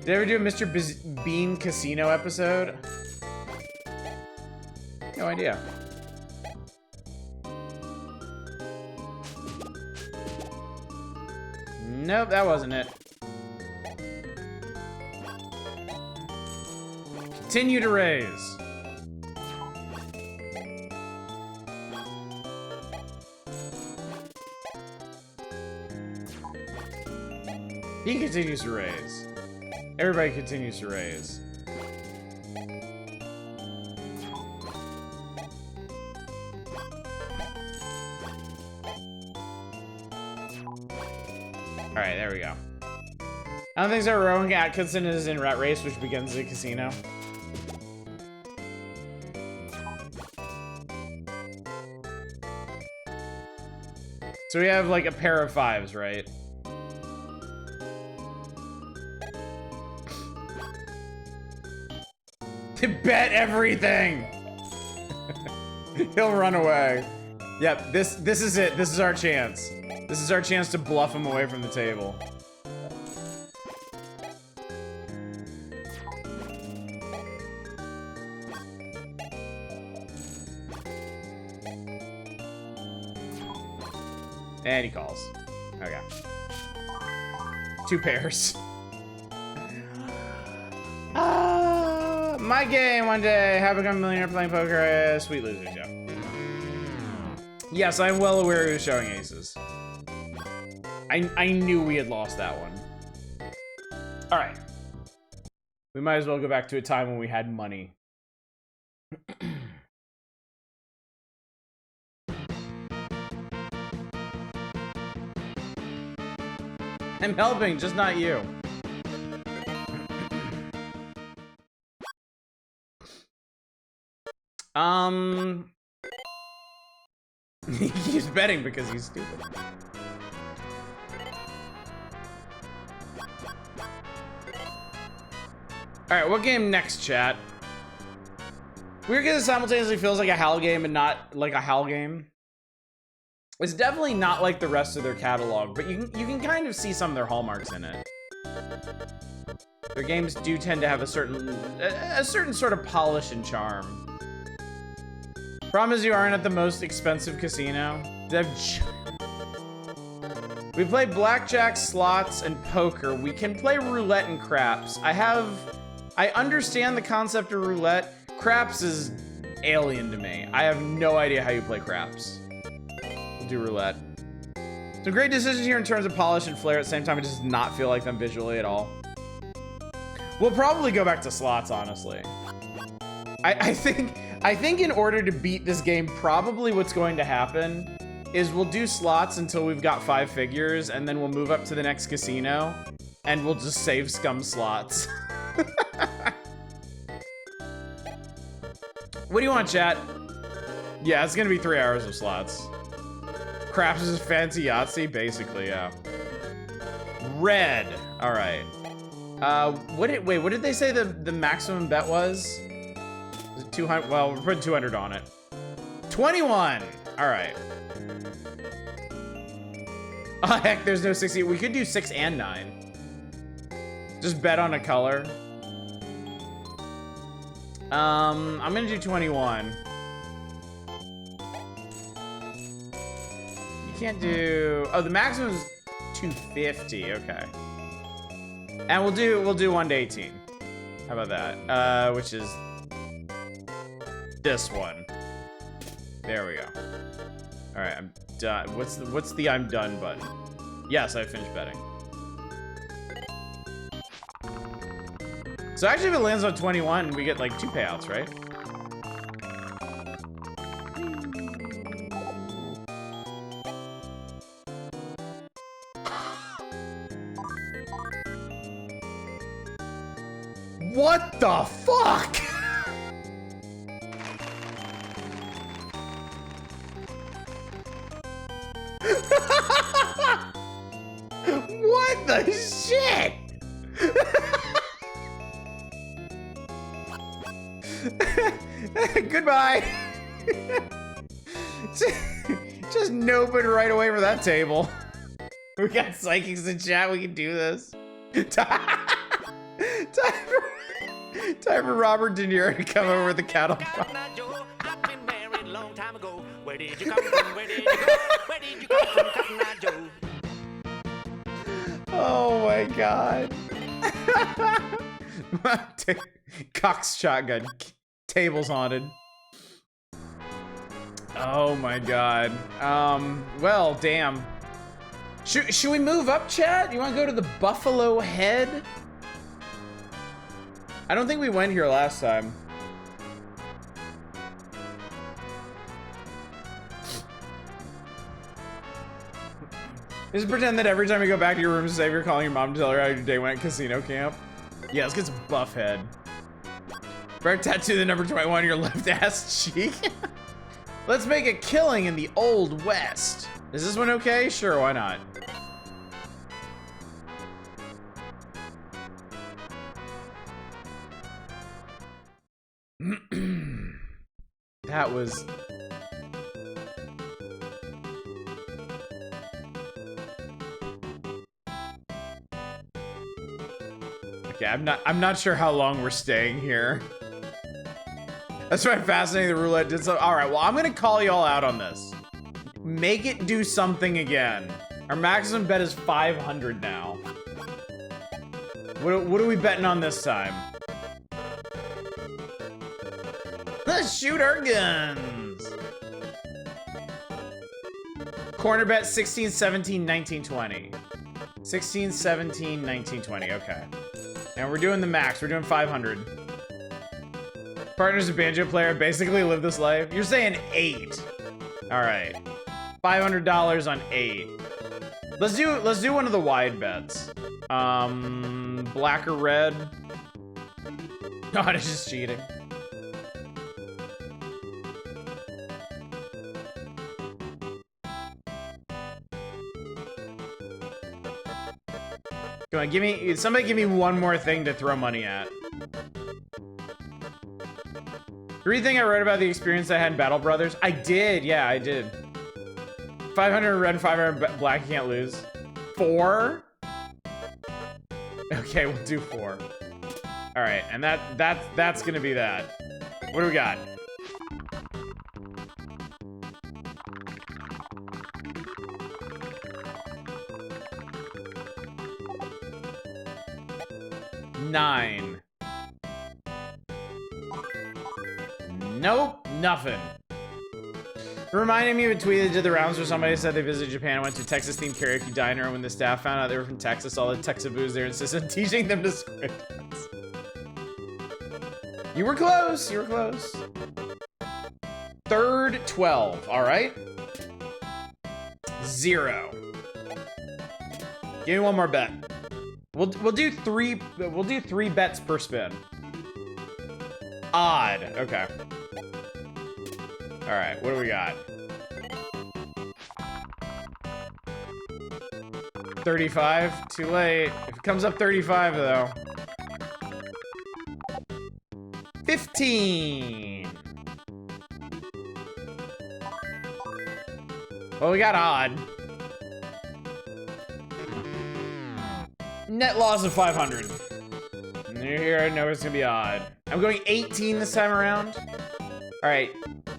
Did I ever do a Mr. Bean Casino episode? No idea. Nope, that wasn't it. Continue to raise. He continues to raise. Everybody continues to raise. Alright, there we go. I don't think so. Rowan Atkinson is in Rat Race, which begins at casino. So we have like a pair of 5s, right? Bet everything. He'll run away. Yep, this is it. This is our chance. This is our chance to bluff him away from the table. And he calls. Okay. 2 pairs. My game one day. Have become a millionaire playing poker. Sweet losers, yeah. Yes, I'm well aware he was showing aces. I knew we had lost that one. All right. We might as well go back to a time when we had money. I'm helping, just not you. He's betting because he's stupid. Alright, what game next, chat? Weird because it simultaneously feels like a HAL game and not like a HAL game. It's definitely not like the rest of their catalog, but you can kind of see some of their hallmarks in it. Their games do tend to have a certain sort of polish and charm. Problem is you aren't at the most expensive casino. We play blackjack, slots, and poker. We can play roulette and craps. I understand the concept of roulette. Craps is alien to me. I have no idea how you play craps. We'll do roulette. Some great decisions here in terms of polish and flair. At the same time, it does not feel like them visually at all. We'll probably go back to slots, honestly. I think in order to beat this game, probably what's going to happen is we'll do slots until we've got 5 figures, and then we'll move up to the next casino, and we'll just save scum slots. What do you want, chat? Yeah, it's gonna be 3 hours of slots. Craps is fancy Yahtzee, basically, yeah. Red. All right. Wait, what did they say the maximum bet was? Was it 200? Well, we're putting 200 on it. 21. All right. Oh heck, there's no 60. We could do 6 and 9. Just bet on a color. I'm gonna do 21. You can't do. Oh, the maximum is 250. Okay. And we'll do 1 to 18. How about that? Which is this one. There we go. All right, I'm done. What's the I'm done button? Yes, I finished betting. So actually, if it lands on 21, we get like 2 payouts, right? What the fuck? What the shit? Goodbye. Just noping right away for that table. We got psychics in chat. We can do this. Time for Robert De Niro to come over with the cattle prod. I've been married a long time ago. Where did you come from? Where did you go? Where did you come from, Cotton Eye Joe? Oh my god. Cox shotgun. Table's haunted. Oh my god. Well, damn. Should we move up, chat? You want to go to the Buffalo Head? I don't think we went here last time. Just pretend that every time you go back to your room to save, you're calling your mom to tell her how your day went at casino camp. Yeah, let's get some buff head. Brett, tattoo the number 21 on your left ass cheek. Let's make a killing in the Old West. Is this one okay? Sure, why not? That was... Okay, I'm not sure how long we're staying here. That's why fascinating the roulette did so. All right, well, I'm gonna call y'all out on this. Make it do something again. Our maximum bet is 500 now. What are we betting on this time? Let's shoot our guns. Corner bet 16, 17, 19, 20. 16, 17, 19, 20. Okay. And we're doing the max. We're doing 500. Partner's a banjo player. Basically live this life. You're saying 8. All right. $500 on 8. Let's do one of the wide bets. Black or red? God, it's just cheating. Come on, somebody give me one more thing to throw money at. Read thing I wrote about the experience I had in Battle Brothers. I did, yeah, I did. 500 red, 500 black, you can't lose. 4? Okay, we'll do 4. All right, and that's gonna be that. What do we got? $9. Nope, nothing. Reminded me of a tweet that did the rounds where somebody said they visited Japan and went to a Texas-themed karaoke diner, and when the staff found out they were from Texas, all the Texaboos there insisted on teaching them to square dance. You were close, you were close. Third, 12, all right? 0. Give me one more bet. We'll do 3 bets per spin. Odd, okay. All right, what do we got? 35, too late. If it comes up 35 though. 15. Well, we got odd. Net loss of 500. And here I know it's gonna be odd. I'm going 18 this time around. All right,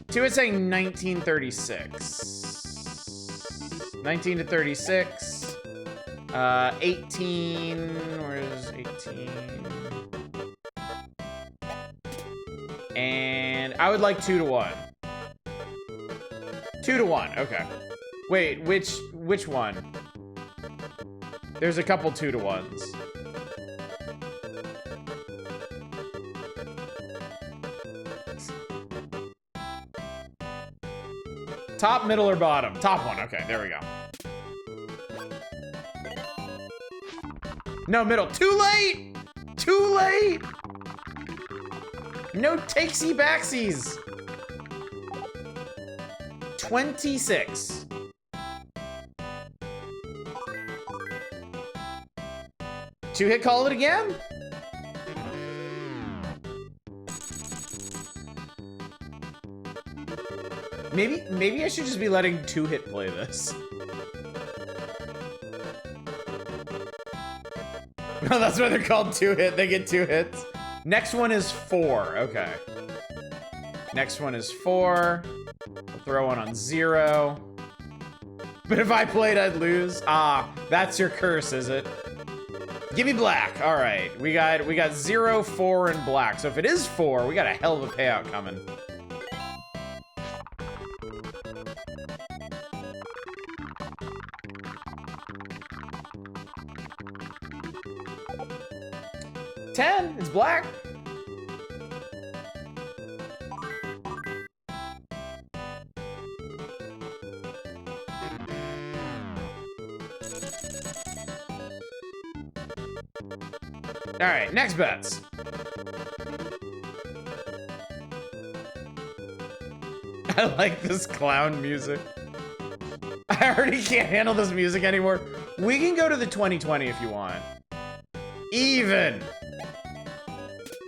two is saying 1936. 19 to 36. 18, where's 18? And I would like 2 to 1. 2 to 1, okay. Wait, which one? There's a couple 2 to 1s. Top, middle, or bottom? Top one, okay, there we go. No, middle, too late! Too late! No takesy backsies! 26. Two-hit call it again? Maybe I should just be letting two-hit play this. No, that's why they're called two-hit. They get 2 hits. Next one is 4. Okay. Next one is 4. We'll throw one on 0. But if I played, I'd lose. Ah, that's your curse, is it? Give me black. All right. We got 0, 4, and black. So if it is 4, we got a hell of a payout coming. $10. It's black. All right, next bets. I like this clown music. I already can't handle this music anymore. We can go to the 2020 if you want. Even.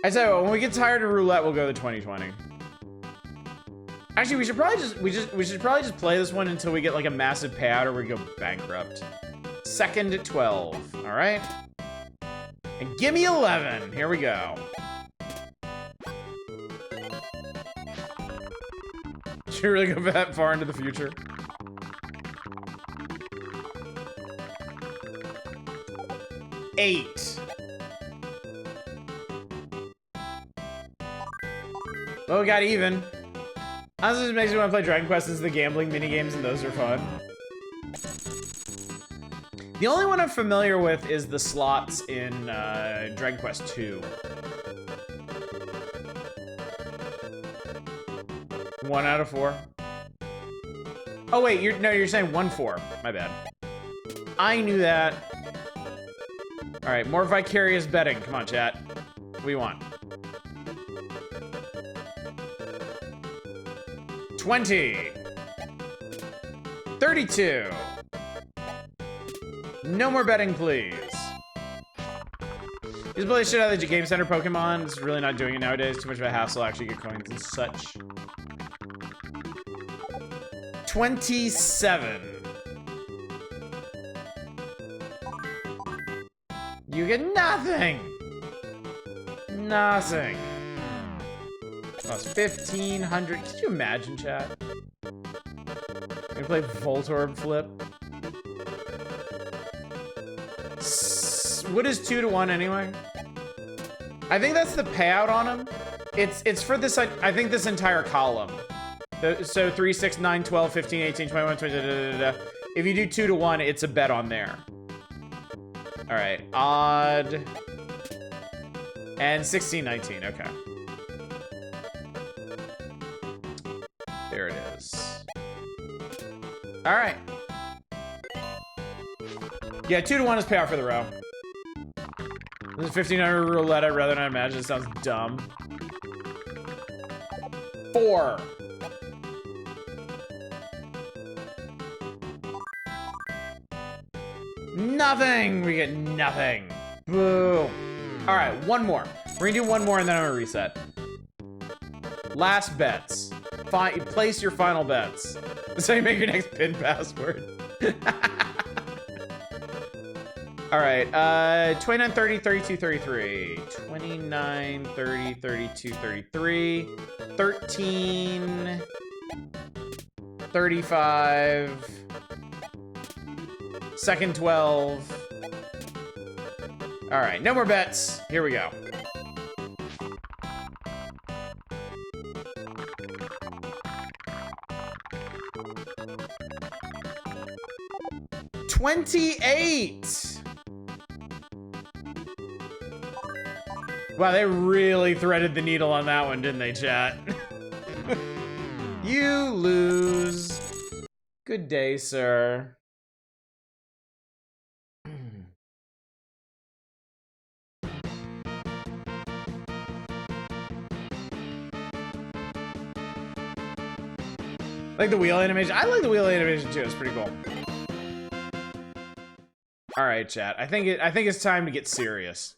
I tell you what, when we get tired of roulette, we'll go to 2020. Actually, we should probably just play this one until we get like a massive payout or we go bankrupt. Second at 12. All right. And give me 11. Here we go. Should we really go that far into the future? Eight. Well, we got even. Honestly, it makes me want to play Dragon Quest as the gambling minigames, and those are fun. The only one I'm familiar with is the slots in Dragon Quest 2. 1 out of 4. Oh wait, you're saying 1-4. My bad. I knew that. All right, more vicarious betting. Come on, chat. What do you want? 20. 32. No more betting, please. Just play shit out of the Game Center Pokemon. It's really not doing it nowadays. Too much of a hassle to actually get coins and such. 27. You get nothing. Nothing. That's 1,500. Could you imagine, chat? We play Voltorb Flip. What is 2 to 1 anyway? I think that's the payout on him. It's for this, I think this entire column. So 3, 6, 9, 12, 15, 18, 21, 20, If you do 2 to 1, it's a bet on there. All right, odd. And 16, 19, okay. There it is. All right. Yeah, 2 to 1 is payout for the row. This is 1,500 roulette. I'd rather not imagine. It sounds dumb. 4. Nothing. We get nothing. Boo. All right, one more. We're gonna do one more and then I'm gonna reset. Last bets. Place your final bets. This is how you make your next PIN password. All right, 29, 30, 32, 33. 29, 30, 32, 33. 13. 35. Second 12. All right, no more bets. Here we go. $28. Wow, they really threaded the needle on that one, didn't they, chat? You lose. Good day, sir. Like the wheel animation. I like the wheel animation too. It's pretty cool. All right, chat. I think it's time to get serious.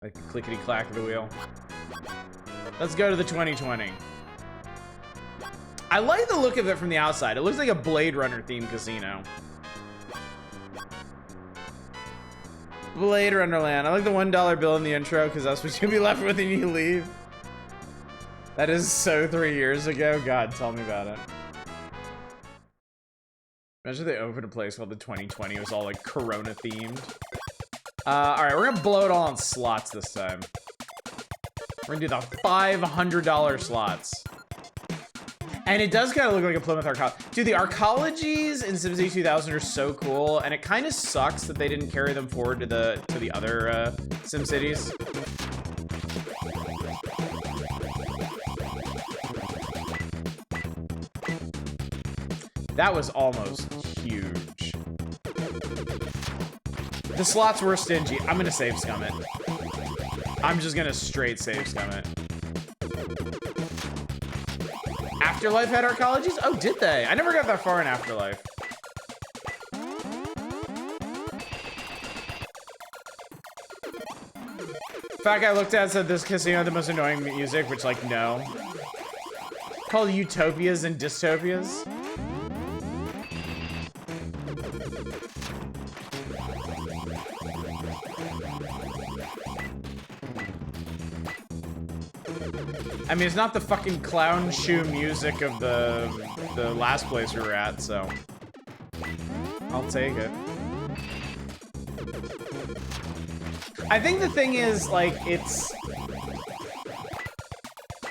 Like the clickety clack of the wheel. Let's go to the 2020. I like the look of it from the outside. It looks like a Blade Runner themed casino. Blade Runner Land. I like the $1 bill in the intro because that's what you'll be left with when you leave. That is so 3 years ago. God, tell me about it. Imagine they opened a place called the 2020. It was all like Corona themed. All right, we're gonna blow it all on slots this time. We're gonna do the $500 slots. And it does kind of look like a Plymouth Arcology. Dude, the Arcologies in SimCity 2000 are so cool, and it kind of sucks that they didn't carry them forward to the other SimCities. That was almost huge. The slots were stingy. I'm gonna save scum it. I'm just gonna straight save scum it. Afterlife had Arcologies? Oh, did they? I never got that far in Afterlife. Fat guy looked at it and said this casino had the most annoying music, which like no. Called utopias and dystopias. I mean, it's not the fucking clown shoe music of the last place we were at, so I'll take it. I think the thing is, like, it's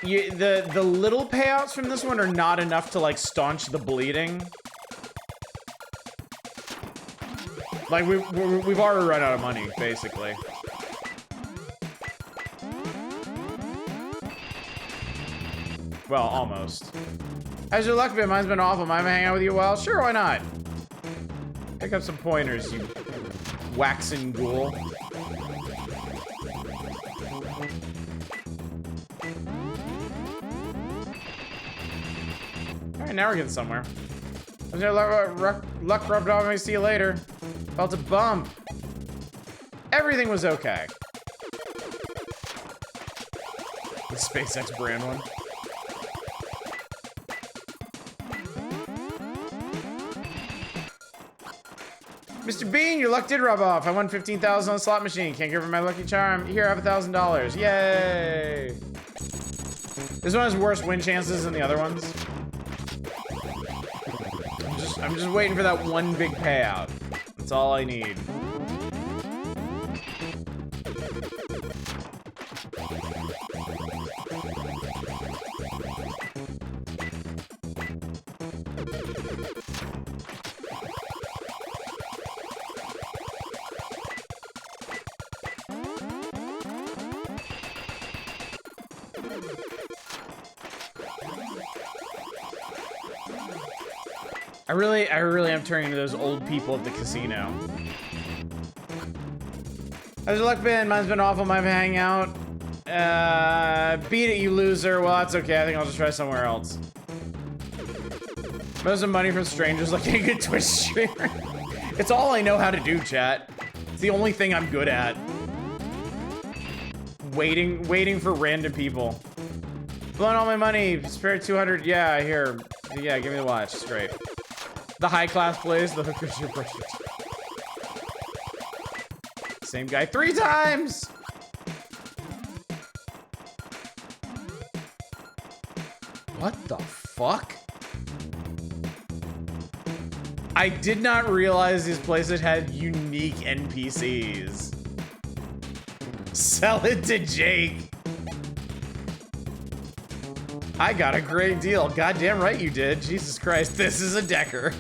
the little payouts from this one are not enough to like staunch the bleeding. Like we've already run out of money, basically. Well, almost. How's your luck been? Mine's been awful. Mind if I hang out with you a while? Sure, why not? Pick up some pointers, you waxen ghoul. Alright, now we're getting somewhere. There's no luck rubbed off me. See you later. Felt a bump. Everything was okay. The SpaceX brand one. Mr. Bean, your luck did rub off. I won 15,000 on the slot machine. Can't give her my lucky charm. Here, I have $1,000. Yay! This one has worse win chances than the other ones. I'm just waiting for that one big payout. That's all I need. I really am turning to those old people at the casino. How's your luck been? Mine's been awful. Mine's been hanging out. Beat it, you loser. Well, that's okay. I think I'll just try somewhere else. Most of the money from strangers like a good Twitch streamer. It's all I know how to do, chat. It's the only thing I'm good at. Waiting for random people. Blowing all my money. Spare 200. Yeah, here. Yeah, give me the watch. It's great. The high class plays, the hookers are precious. Same guy 3 times! What the fuck? I did not realize these places had unique NPCs. Sell it to Jake. I got a great deal. Goddamn right you did. Jesus Christ, this is a Decker.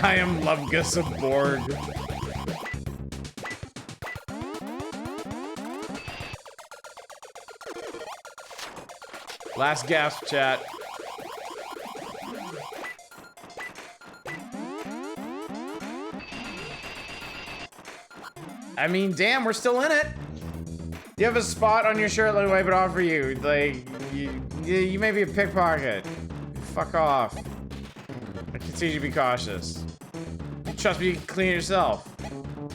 I am Luvgus of Borg. Last gasp, chat. I mean, damn, we're still in it. You have a spot on your shirt, let me wipe it off for you. Like, you may be a pickpocket. Fuck off. I can see you be cautious. Trust me, you can clean it yourself.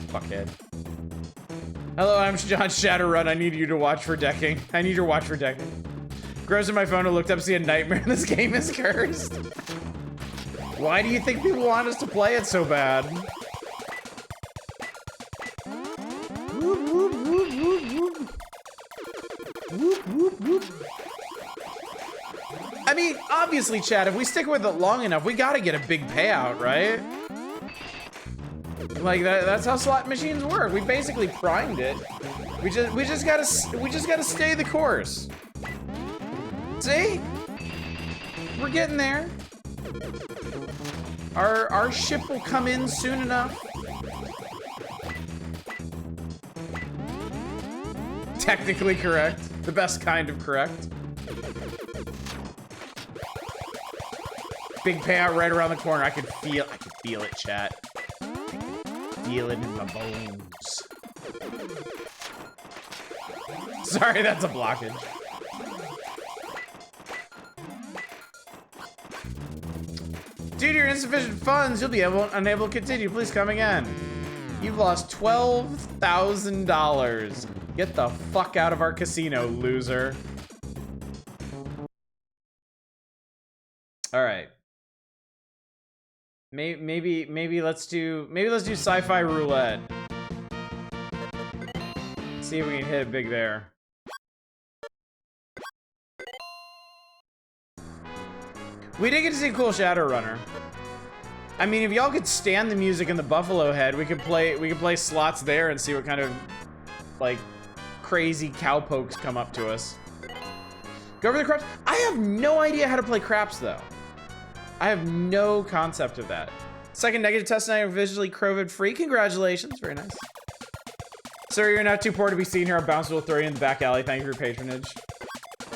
Fuckhead. Hello, I'm John Shadowrun. I need you to watch for decking. I need your watch for decking. Grows in my phone and looked up, see a nightmare. This game is cursed. Why do you think people want us to play it so bad? Whoop, whoop, whoop, whoop, whoop. Whoop, whoop, whoop. I mean, obviously, Chad, if we stick with it long enough, we gotta get a big payout, right? Like that's how slot machines work. We basically primed it. We just gotta stay the course. See? We're getting there. Our ship will come in soon enough. Technically correct. The best kind of correct. Big payout right around the corner. I can feel it, chat. Feel it in my bones. Sorry, that's a blockage. Due to your insufficient funds, you'll be unable to continue. Please come again. You've lost $12,000. Get the fuck out of our casino, loser. All right. Maybe let's do sci-fi roulette. See if we can hit it big there. We did get to see a cool Shadowrunner. I mean, if y'all could stand the music in the Buffalo Head, we could play slots there and see what kind of like crazy cowpokes come up to us. Go over the craps. I have no idea how to play craps though. I have no concept of that. Second negative test and I are visually COVID free. Congratulations, very nice. Sir, you're not too poor to be seen here. Our bouncer will throw you in the back alley. Thank you for your patronage.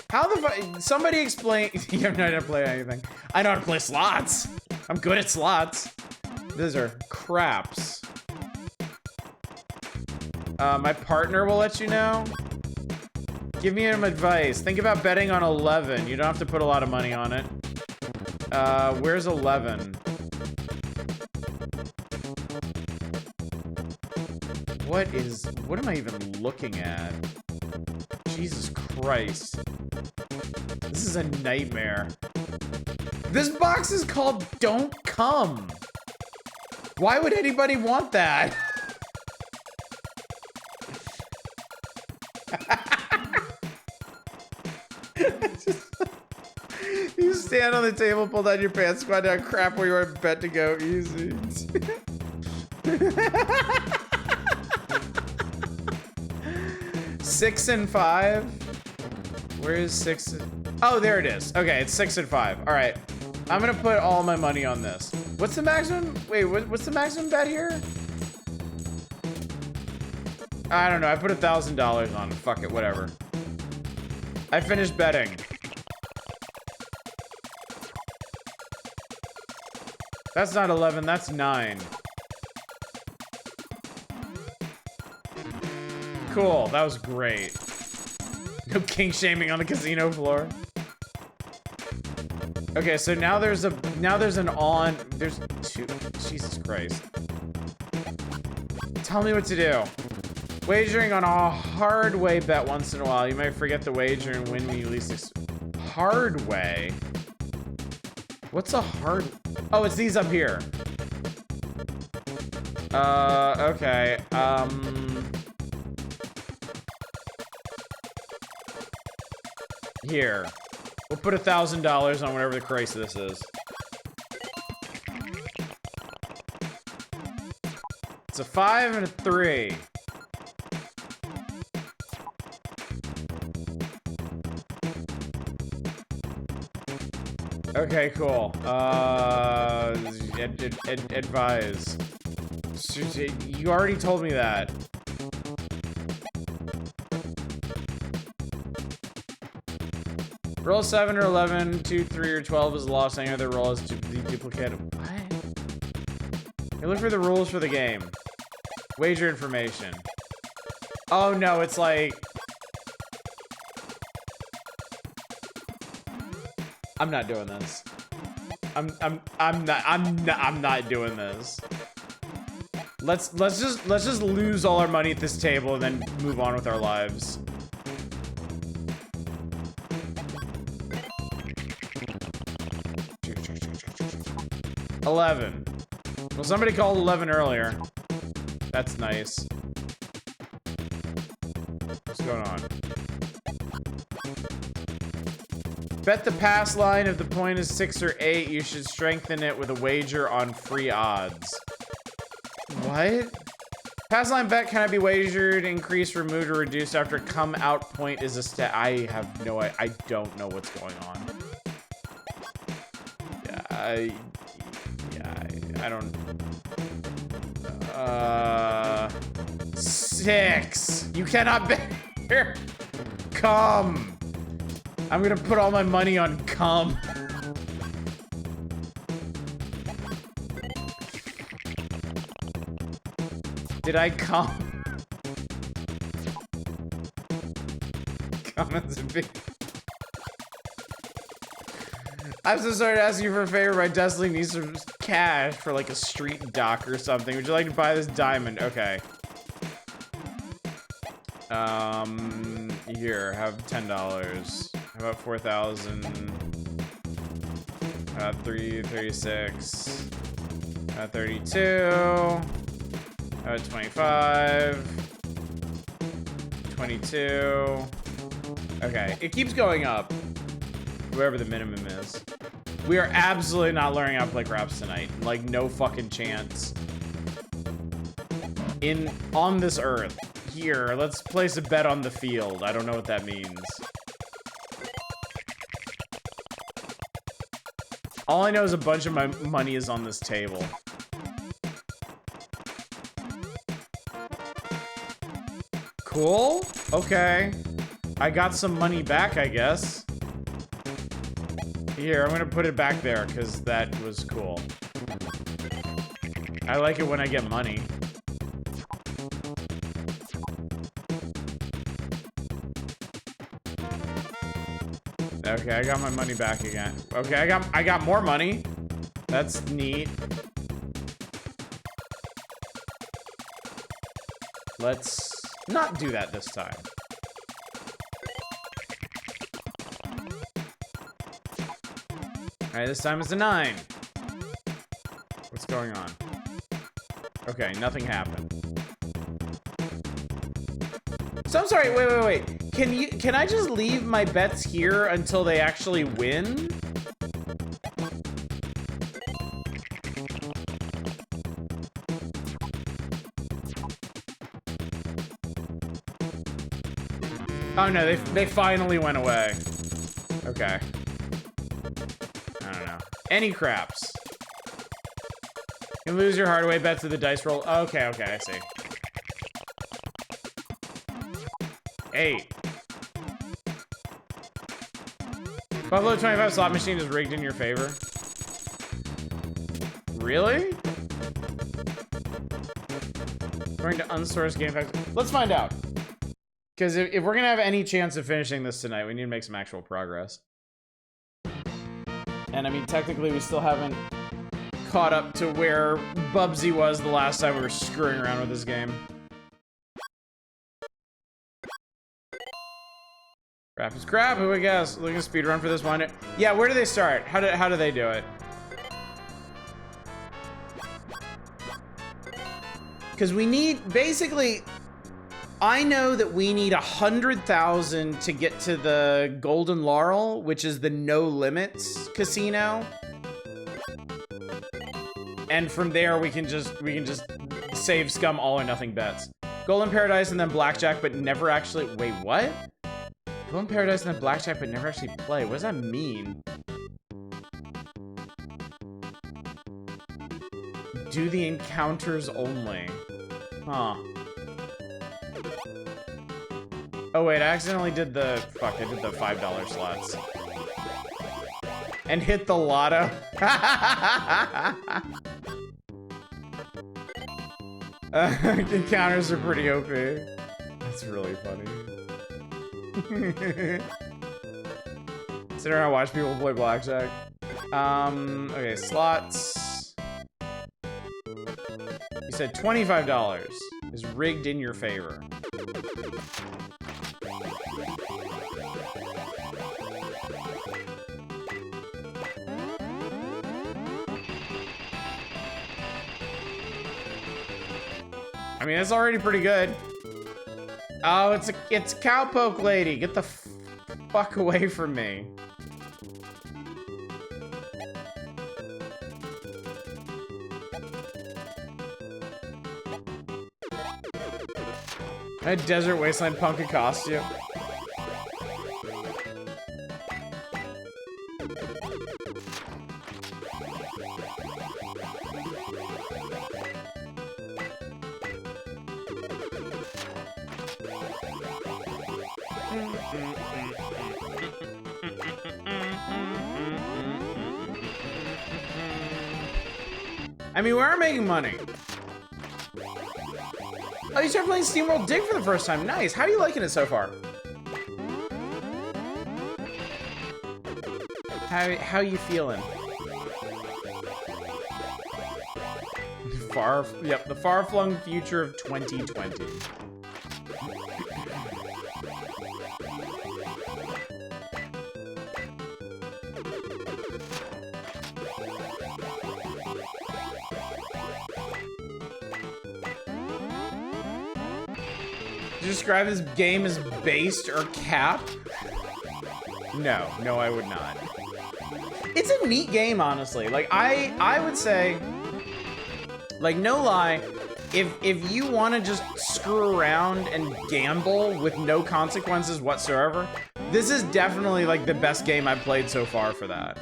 How the fuck? Somebody explain. You have no idea how to play anything. I know how to play slots. I'm good at slots. Those are craps. My partner will let you know. Give me some advice. Think about betting on 11. You don't have to put a lot of money on it. Where's 11? What am I even looking at? Jesus Christ. This is a nightmare. This box is called Don't Come. Why would anybody want that? You stand on the table, pull down your pants, squat down, crap where you are, bet to go easy. 6 and 5. Where is 6? Oh, there it is. Okay, it's 6 and 5. All right, I'm gonna put all my money on this. What's the maximum? Wait, what's the maximum bet here? I don't know. I put $1,000 on it. Fuck it, whatever. I finished betting. That's not 11. That's 9. Cool. That was great. No king shaming on the casino floor. Okay, so now there's two. Jesus Christ. Tell me what to do. Wagering on a hard way bet once in a while. You might forget the wager and win when you least hard way. What's a hard? Oh, it's these up here. Okay. Here. We'll put $1,000 on whatever the Christ this is. It's a 5 and a 3. Okay, cool. Advise. You already told me that. Roll 7 or 11, 2, 3, or 12 is lost. Any other roll is duplicated. What? You look for the rules for the game. Wager information. Oh no, it's like... I'm not doing this. I'm not doing this. Let's just lose all our money at this table and then move on with our lives. $11. Well, somebody called 11 earlier. That's nice. What's going on? Bet the pass line. If the point is 6 or 8, you should strengthen it with a wager on free odds. What? Pass line bet cannot be wagered, increased, removed, or reduced after come out point is a stat. I have no idea. I don't know what's going on. I don't. 6. You cannot bet here. Come. I'm gonna put all my money on come. Did I come? Come is a big. I'm so sorry to ask you for a favor. My Destiny needs some cash for like a street dock or something. Would you like to buy this diamond? Okay. Here, have $10. How about 4,000? 336. 32. 25. 22. Okay, it keeps going up. Wherever the minimum is. We are absolutely not learning how to play craps tonight. Like, no fucking chance. On this earth. Here, let's place a bet on the field. I don't know what that means. All I know is a bunch of my money is on this table. Cool. Okay. I got some money back, I guess. Here, I'm gonna put it back there, because that was cool. I like it when I get money. Okay, I got my money back again. Okay, I got more money. That's neat. Let's not do that this time. Alright, this time it's a 9. What's going on? Okay, nothing happened. So I'm sorry, wait. Can I just leave my bets here until they actually win? Oh no, they finally went away. Okay. I don't know. Any craps. You can lose your hardway bets to the dice roll. Okay, I see. 8. Buffalo 25 slot machine is rigged in your favor. Really? According to unsourced game facts. Let's find out. Because if we're gonna have any chance of finishing this tonight, we need to make some actual progress. And I mean, technically, we still haven't caught up to where Bubsy was the last time we were screwing around with this game. Crap is crap, who I guess? Looking at speedrun for this one. Yeah, where do they start? How do they do it? Because we need, basically, I know that we need 100,000 to get to the Golden Laurel, which is the no limits casino. And from there we can just save scum all or nothing bets. Golden Paradise and then Blackjack, but never actually, wait, what? Golden Paradise and then Blackjack, but never actually play. What does that mean? Do the encounters only. Huh. Oh wait, I accidentally did the, fuck, I did the $5 slots. And hit the lotto. Encounters are pretty OP. That's really funny. Consider how I watch people play blackjack. Okay, slots. You said $25 is rigged in your favor. I mean, it's already pretty good. Oh, it's a cowpoke lady. Get the fuck away from me. A Desert Wasteland pumpkin costume. I mean, we are making money. Oh, you started playing SteamWorld Dig for the first time. Nice. How are you liking it so far? how you feeling? The far-flung future of 2020. Did you describe this game as based or cap? No, I would not. It's a neat game, honestly. Like, I would say, like, no lie, if you want to just screw around and gamble with no consequences whatsoever, this is definitely, like, the best game I've played so far for that.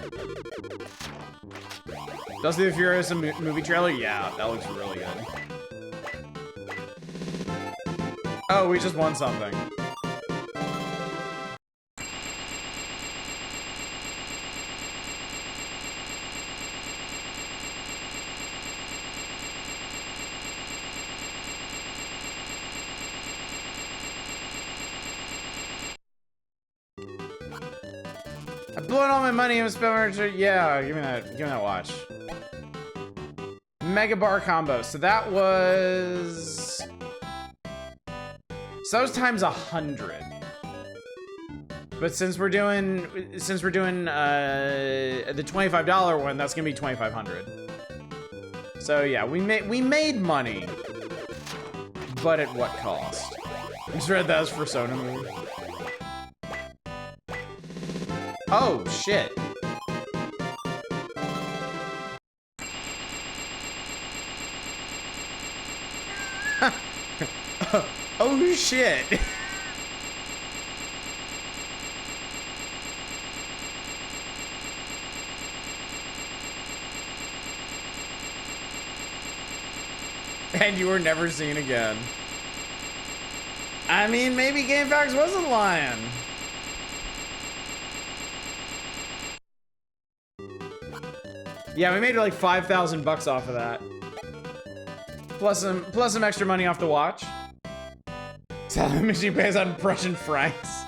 Dusty the Furious movie trailer? Yeah, that looks really good. Oh, we just won something. I'm blowing all my money in spelling. Yeah, give me that watch. Mega bar combo. So that was times 100. But since we're doing the $25 one, that's gonna be 2,500. So yeah, we made money, but at what cost? I just read that was for Persona movie. Oh shit. Oh shit. And you were never seen again. I mean, maybe GameFAQs wasn't lying. Yeah, we made like 5,000 bucks off of that. Plus some extra money off the watch. Selling machine pays on Prussian francs.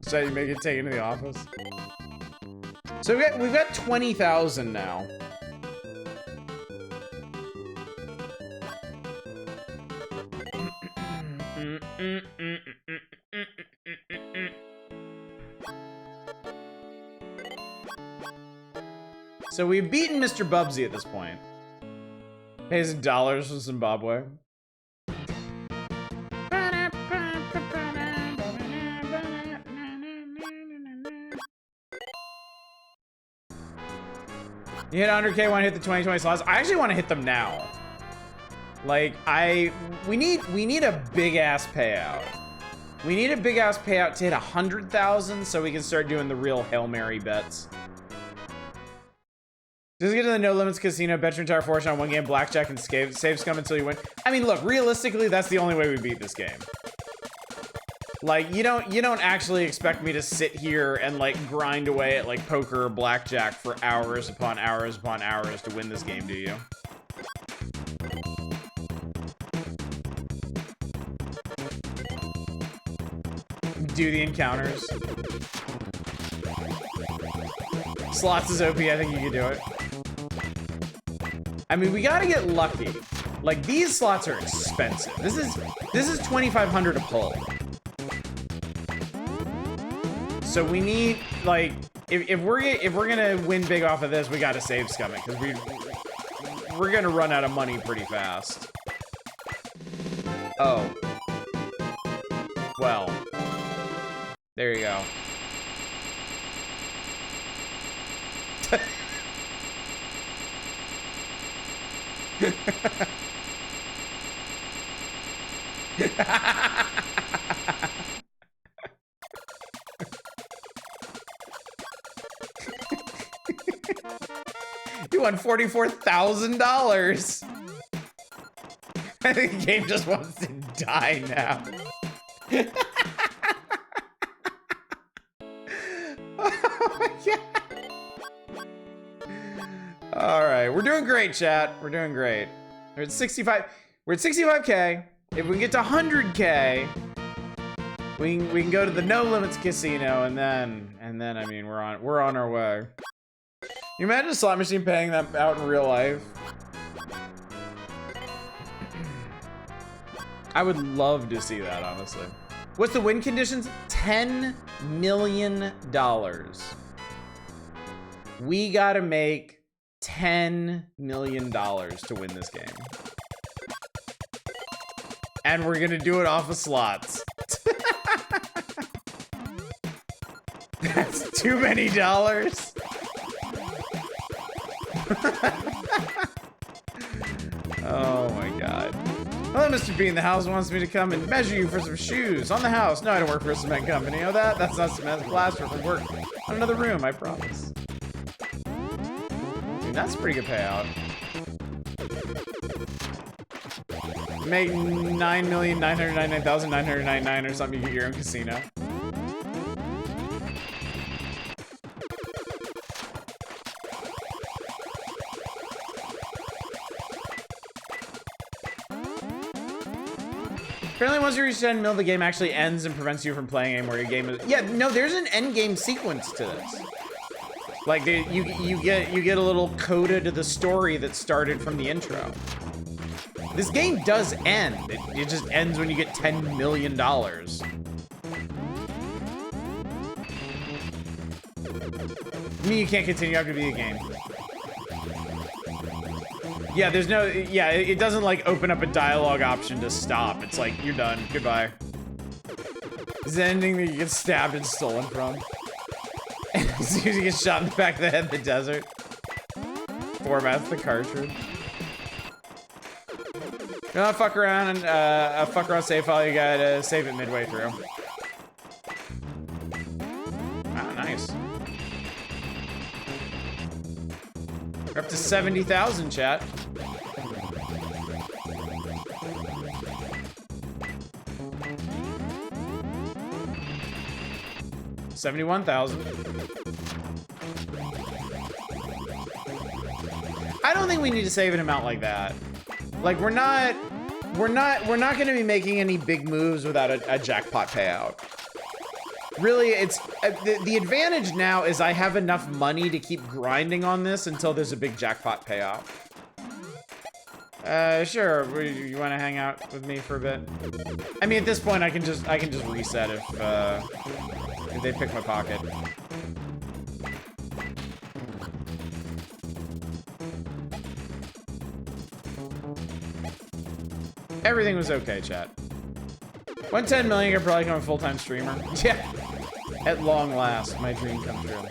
So you make it take into the office. So we've got 20,000 now. So we've beaten Mr. Bubsy at this point. Pays in dollars from Zimbabwe. You hit 100K, want to hit the 2020 slots? I actually want to hit them now. Like, we need a big ass payout. We need a big ass payout to hit 100,000 so we can start doing the real Hail Mary bets. Just get to the No Limits Casino, bet your entire fortune on one game blackjack and save scum until you win. I mean, look, realistically, that's the only way we beat this game. Like, you don't actually expect me to sit here and like grind away at like poker or blackjack for hours upon hours upon hours to win this game, do you? Do the encounters. Slots is OP, I think you can do it. I mean, we gotta get lucky. Like, these slots are expensive. This is 2,500 a pull. So we need, like, if we're gonna win big off of this, we gotta save scum it, because we're gonna run out of money pretty fast. Oh. Well. There you go. You won $44,000. I think the game just wants to die now. Oh my God. All right, we're doing great, chat. We're doing great. We're at 65. We're at 65K. If we can get to 100K, We can go to the No Limits Casino, and then I mean we're on our way. You imagine a slot machine paying that out in real life? I would love to see that, honestly. What's the win conditions? $10 million. We gotta make $10 million to win this game. And we're gonna do it off of slots. That's too many dollars. Oh my god. Hello, Mr. Bean. The house wants me to come and measure you for some shoes. On the house. No, I don't work for a cement company. Oh, that's not cement. It's plaster from work. On another room, I promise. Dude, that's a pretty good payout. Make 9,999,999 or something. You get your own casino. Apparently, once you reach 10 mil, the game actually ends and prevents you from playing anymore. Your game is... Yeah, no, there's an end game sequence to this. Like, you get a little coda to the story that started from the intro. This game does end. It just ends when you get $10 million. I mean, you can't continue. You have to beat the game. Yeah, there's no, yeah, it doesn't like open up a dialogue option to stop. It's like, you're done, goodbye. This is the ending that you get stabbed and stolen from. And as soon as you get shot in the back of the head in the desert. Formats the cartridge. You know, fuck around and fuck around save file, you gotta save it midway through. Ah, nice. We're up to 70,000, chat. $71,000. I don't think we need to save an amount like that. Like, we're not gonna be making any big moves without a jackpot payout. Really, it's the advantage now is I have enough money to keep grinding on this until there's a big jackpot payout. Sure. You want to hang out with me for a bit? I mean, at this point, I can just reset if they pick my pocket. Everything was okay, chat. 110 million, you're probably become a full-time streamer. Yeah. At long last, my dream come true.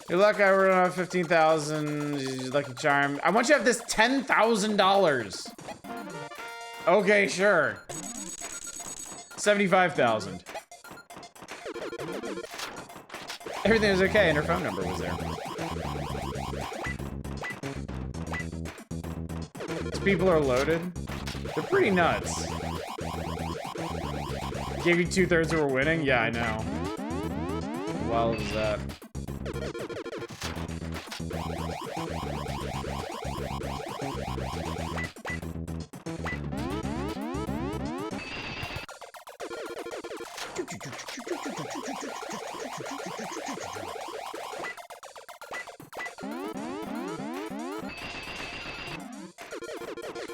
Good luck, I wrote on 15,000. Lucky charm. I want you to have this $10,000. Okay, sure. 75,000. Everything was okay, and her phone number was there. These people are loaded. They're pretty nuts. Gave you 2/3 that were winning? Yeah, I know. How wild is that?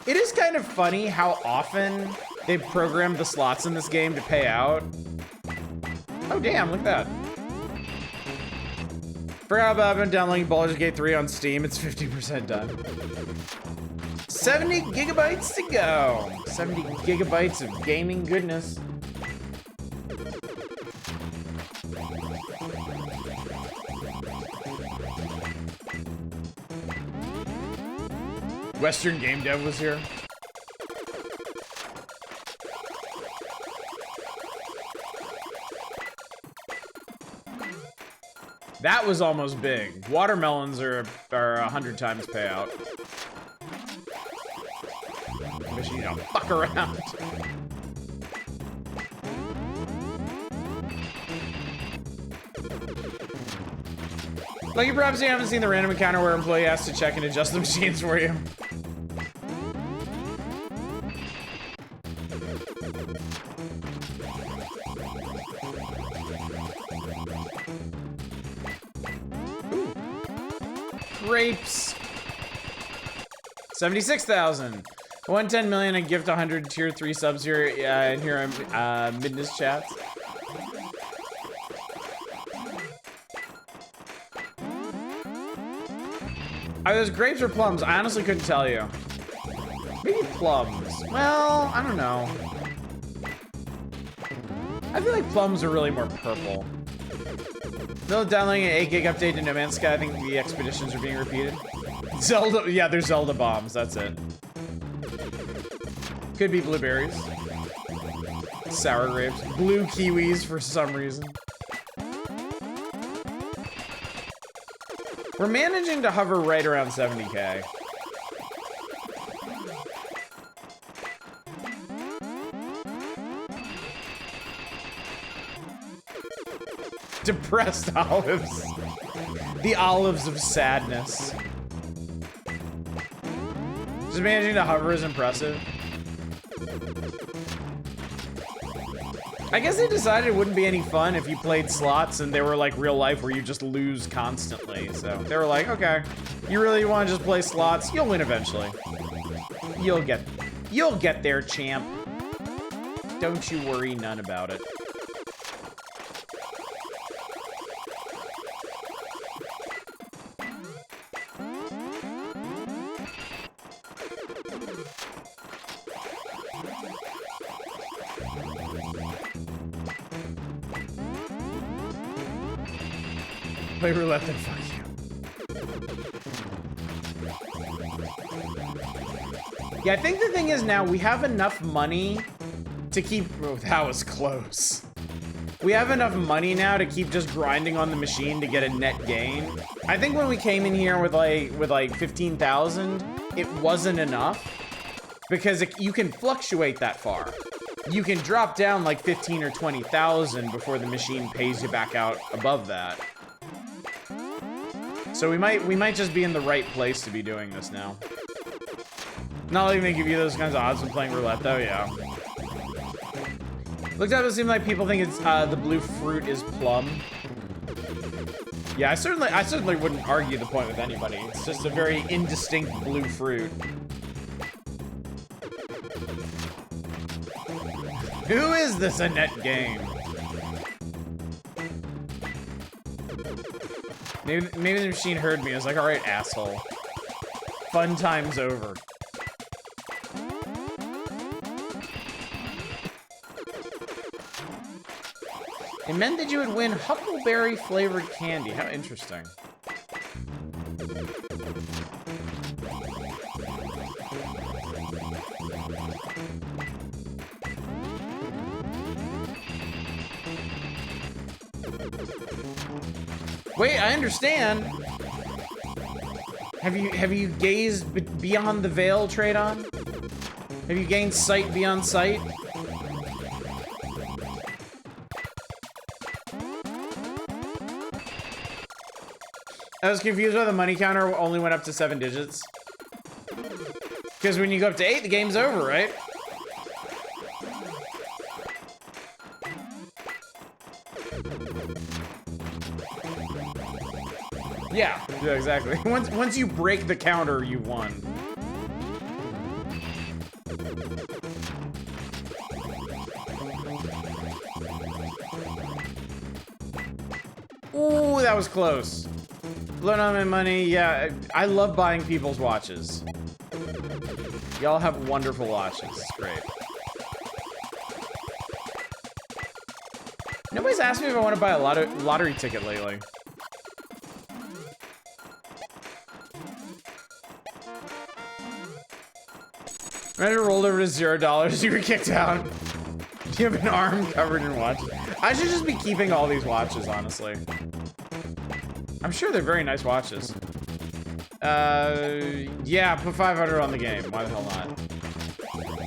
It is kind of funny how often they've programmed the slots in this game to pay out. Oh damn, look at that. Forgot about it, I've been downloading Baldur's Gate 3 on Steam. It's 50% done. 70 gigabytes to go. 70 gigabytes of gaming goodness. Western Game Dev was here. That was almost big. Watermelons are 100 times payout. Wish you don't fuck around. Lucky, perhaps you haven't seen the random encounter where an employee has to check and adjust the machines for you. Grapes. 76,000. 110 million and gift 100 tier 3 subs here. And here I'm Midness chats. Are those grapes or plums? I honestly couldn't tell you. Maybe plums. Well, I don't know. I feel like plums are really more purple. Still downloading an 8 gig update to No Man's Sky. I think the expeditions are being repeated. Zelda, yeah, they're Zelda bombs. That's it. Could be blueberries. Sour grapes. Blue kiwis for some reason. We're managing to hover right around 70K. Depressed olives. The olives of sadness. Just managing to hover is impressive. I guess they decided it wouldn't be any fun if you played slots and they were like real life where you just lose constantly. So they were like, okay, you really want to just play slots? You'll win eventually. You'll get there, champ. Don't you worry none about it. Play roulette, then fuck you. Yeah, I think the thing is now we have enough money to keep. Oh, that was close. We have enough money now to keep just grinding on the machine to get a net gain. I think when we came in here with like 15,000, it wasn't enough because you can fluctuate that far. You can drop down like 15 or 20,000 before the machine pays you back out above that. So we might just be in the right place to be doing this now. Not like they give you those kinds of odds when playing roulette though, yeah. Looked up, it seemed like people think it's the blue fruit is plum. Yeah, I certainly wouldn't argue the point with anybody. It's just a very indistinct blue fruit. Who is this Annette game? Maybe the machine heard me. I was like, all right, asshole. Fun time's over. It meant that you would win huckleberry flavored candy. How interesting. Wait, I understand. Have you gazed beyond the veil, Tradon? Have you gained sight beyond sight? I was confused why the money counter only went up to 7 digits. Because when you go up to 8, the game's over, right? Yeah, exactly. Once you break the counter, you won. Ooh, that was close. Blown on my money. Yeah, I love buying people's watches. Y'all have wonderful watches. It's great. Nobody's asked me if I want to buy a lottery ticket lately. Imagine I rolled over to $0, you were kicked out. You have an arm covered in watches. I should just be keeping all these watches, honestly. I'm sure they're very nice watches. Yeah, put 500 on the game. Why the hell not?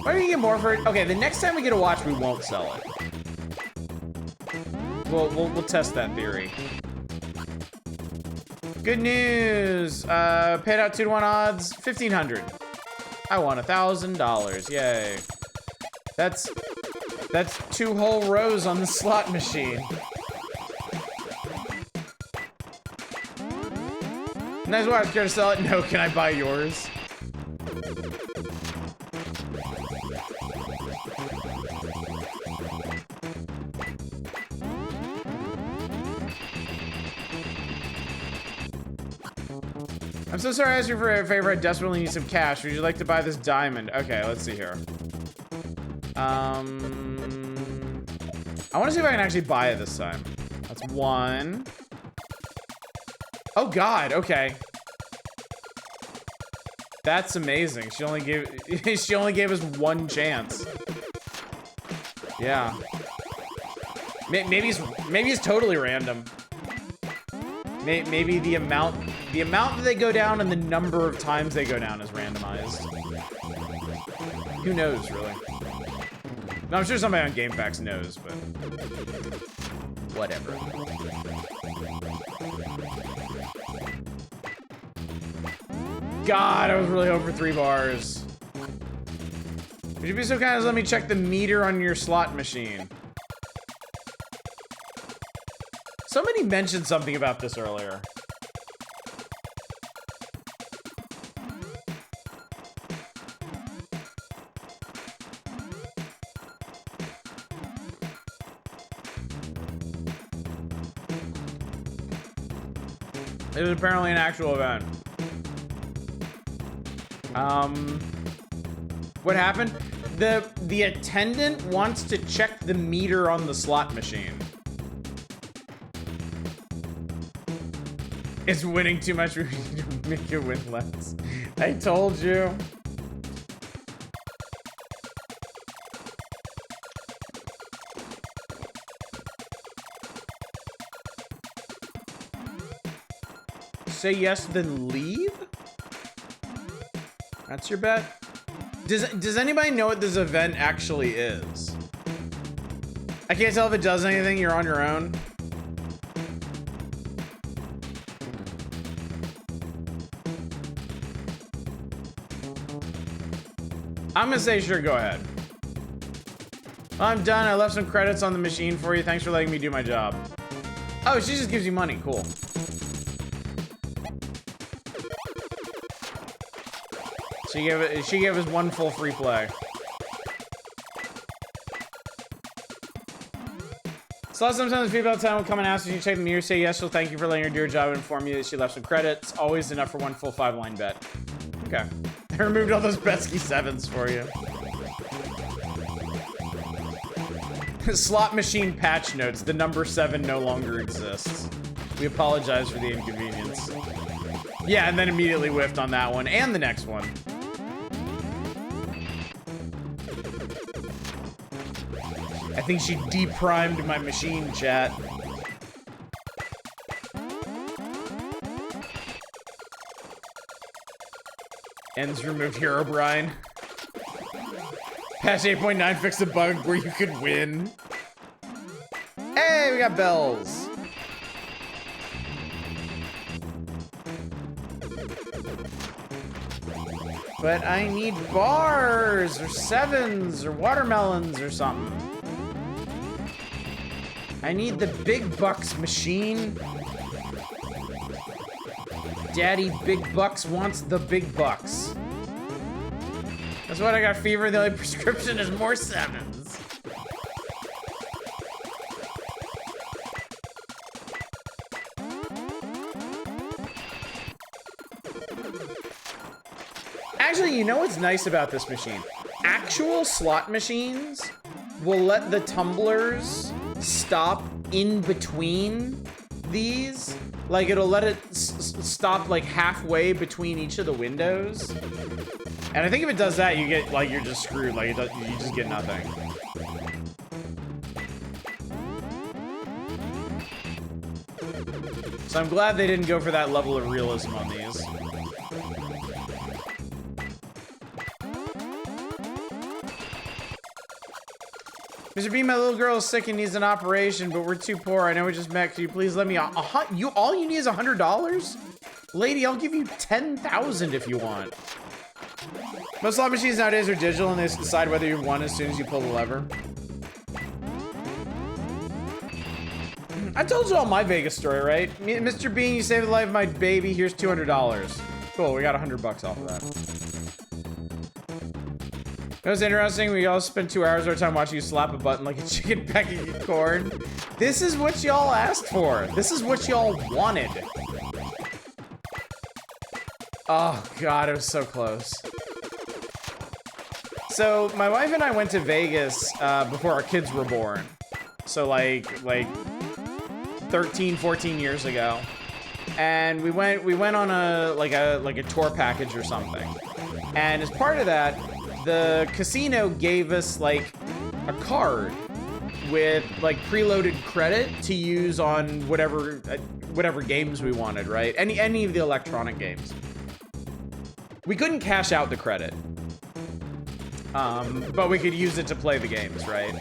Why don't you get more for it? Okay, the next time we get a watch, we won't sell it. We'll test that theory. Good news. Paid out 2-to-1 odds, 1,500. I won $1,000. Yay. That's 2 whole rows on the slot machine. Nice watch. Care to sell it? No. Can I buy yours? I'm so sorry I asked you for a favor. I desperately need some cash. Would you like to buy this diamond? Okay, let's see here. I want to see if I can actually buy it this time. That's one. Oh God, okay. That's amazing. She only gave us one chance. Yeah. Maybe it's totally random. Maybe the amount that they go down and the number of times they go down is randomized. Who knows, really? No, I'm sure somebody on GameFAQs knows, but whatever. God, I was really hoping for 3 bars. Would you be so kind as let me check the meter on your slot machine? Somebody mentioned something about this earlier. It was apparently an actual event. What happened? The attendant wants to check the meter on the slot machine. It's winning too much. We need to make it win less. I told you. Say yes, then leave? That's your bet? Does anybody know what this event actually is? I can't tell if it does anything. You're on your own. I'm gonna say sure, go ahead. I'm done. I left some credits on the machine for you. Thanks for letting me do my job. Oh, she just gives you money. Cool. She gave us one full free play. So sometimes people out of town will come and ask if you check the meter, say yes, so thank you for letting her do her job and inform you that she left some credits. Always enough for one full 5-line bet. Okay. I removed all those pesky 7s for you. Slot machine patch notes. The number 7 no longer exists. We apologize for the inconvenience. Yeah, and then immediately whiffed on that one and the next one. I think she deprimed my machine, chat. Ends removed Herobrine. Patch 8.9 fixed a bug where you could win. Hey, we got bells. But I need bars or 7s or watermelons or something. I need the big bucks machine. Daddy Big Bucks wants the big bucks. That's what I got fever. The only prescription is more 7s. Actually, you know what's nice about this machine? Actual slot machines will let the tumblers stop in between these. Like, it'll let it stop like halfway between each of the windows. And I think if it does that, you get like, you're just screwed. Like, you just get nothing. So I'm glad they didn't go for that level of realism on these. Mr. B, my little girl is sick and needs an operation, but we're too poor. I know we just met. Can you please let me all you need is $100? Lady, I'll give you 10,000 if you want. Most slot machines nowadays are digital and they decide whether you won as soon as you pull the lever. I told you all my Vegas story, right? Mr. Bean, you saved the life of my baby. Here's $200. Cool, we got $100 off of that. It was interesting. We all spent 2 hours of our time watching you slap a button like a chicken pecking corn. This is what y'all asked for. This is what y'all wanted. Oh God, it was so close. So my wife and I went to Vegas before our kids were born. So like 13, 14 years ago. And we went on a tour package or something. And as part of that, the casino gave us like a card with like preloaded credit to use on whatever games we wanted, right? Any of the electronic games. We couldn't cash out the credit. But we could use it to play the games, right?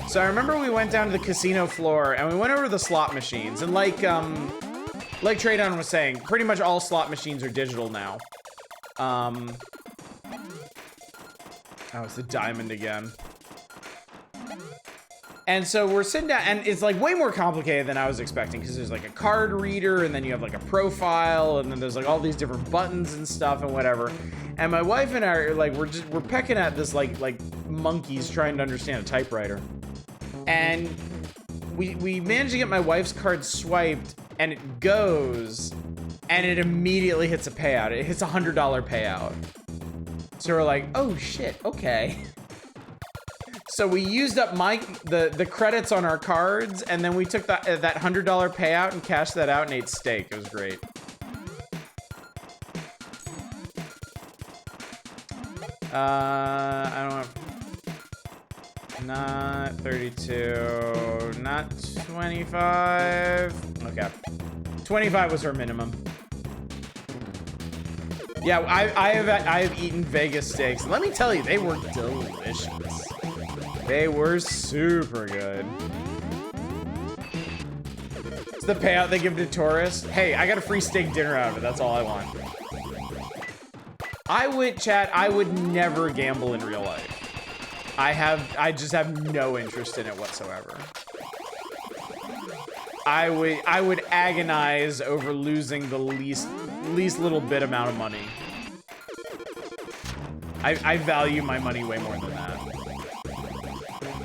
So I remember we went down to the casino floor and we went over to the slot machines, and like Traydon was saying, pretty much all slot machines are digital now. Oh, it's the diamond again. And so we're sitting down, and it's like way more complicated than I was expecting, because there's like a card reader, and then you have like a profile, and then there's like all these different buttons and stuff and whatever. And my wife and I are like, we're pecking at this like monkeys trying to understand a typewriter. And we managed to get my wife's card swiped, and it goes, and it immediately hits a payout. It hits $100 payout. So we're like, oh shit, okay. So we used up the credits on our cards, and then we took that $100 payout and cashed that out and ate steak. It was great. I don't know. Not 32, not 25. Okay. 25 was her minimum. Yeah, I have eaten Vegas steaks. Let me tell you, they were delicious. They were super good. It's the payout they give to tourists. Hey, I got a free steak dinner out of it. That's all I want. I would never gamble in real life. I just have no interest in it whatsoever. I would agonize over losing the least little bit amount of money. I value my money way more than that.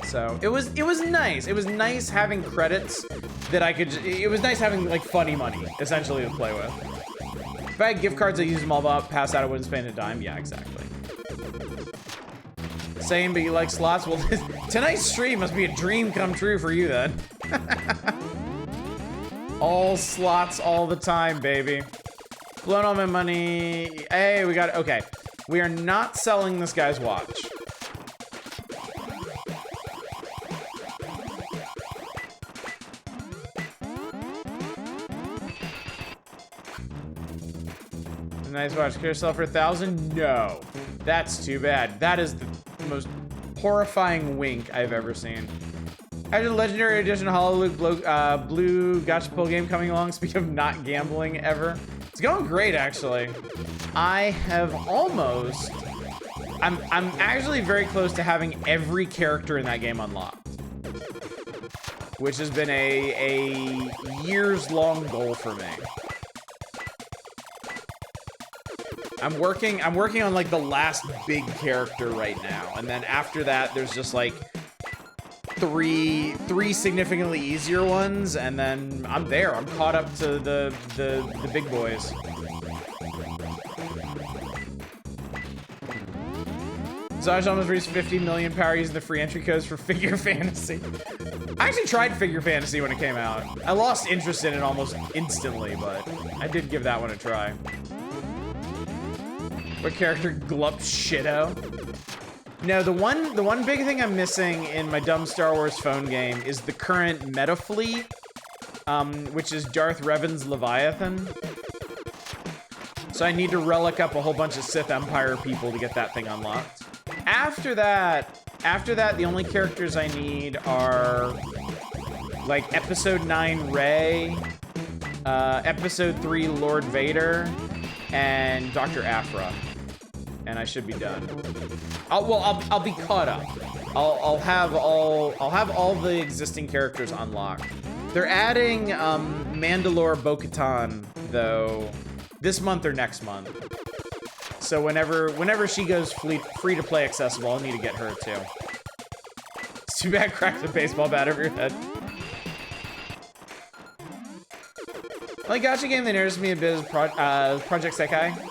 So it was nice. It was nice having credits that I could. It was nice having like funny money essentially to play with. If I had gift cards, I use them all up, pass out, I wouldn't spend a dime. Yeah, exactly. Same, but you like slots? Well, tonight's stream must be a dream come true for you then. All slots all the time, baby. Blown all my money. Hey, we got it. Okay. We are not selling this guy's watch. Nice watch. Kill yourself for 1,000? No. That's too bad. That is the most horrifying wink I've ever seen. How's the Legendary Edition Hololug Blue Gotcha Pull game coming along? Speaking of not gambling ever. It's going great, actually. I have almost... I'm actually very close to having every character in that game unlocked. Which has been a years-long goal for me. I'm working on like the last big character right now, and then after that there's just like three significantly easier ones, and then I'm there. I'm caught up to the big boys. Zaj almost reached 50 million power using the free entry codes for Figure Fantasy. I actually tried Figure Fantasy when it came out. I lost interest in it almost instantly, but I did give that one a try. What character glup shitto? No, the one big thing I'm missing in my dumb Star Wars phone game is the current meta fleet, which is Darth Revan's Leviathan. So I need to relic up a whole bunch of Sith Empire people to get that thing unlocked. After that, the only characters I need are like Episode 9 Rey, Episode 3 Lord Vader, and Dr. Aphra. And I should be done. I'll be caught up. I'll have all the existing characters unlocked. They're adding Mandalore Bo-Katan, though, this month or next month. So whenever she goes free to play accessible, I'll need to get her too. It's too bad crack the baseball bat over your head. Only gacha game that interests me a bit is Project Sekai.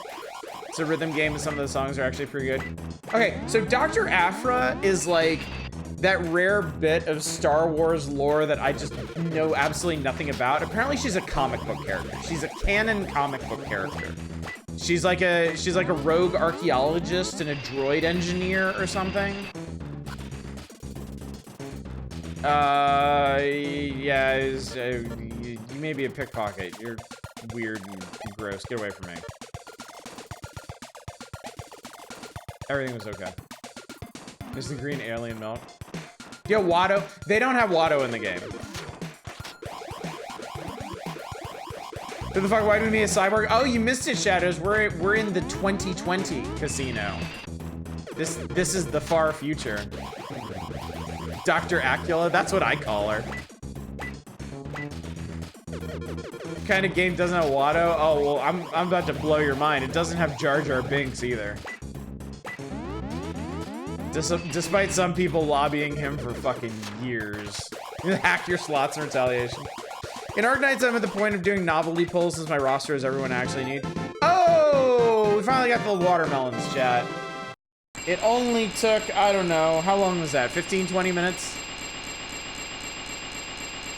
It's a rhythm game and some of the songs are actually pretty good. Okay, so Dr. Aphra is like that rare bit of Star Wars lore that I just know absolutely nothing about. Apparently she's a comic book character. She's a canon comic book character. She's like a rogue archaeologist and a droid engineer or something. Yeah, you may be a pickpocket. You're weird and gross. Get away from me. Everything was okay. There's the green alien milk. Yo, Watto. They don't have Watto in the game. Who the fuck, why do we need a cyborg? Oh, you missed it, Shadows. We're in the 2020 casino. This is the far future. Dr. Acula, that's what I call her. What kind of game doesn't have Watto? Oh, well, I'm about to blow your mind. It doesn't have Jar Jar Binks either. Despite some people lobbying him for fucking years. Hack your slots in retaliation. In Arknights, I'm at the point of doing novelty polls since my roster is everyone I actually need. Oh, we finally got the watermelons, chat. It only took, I don't know, how long was that? 15, 20 minutes?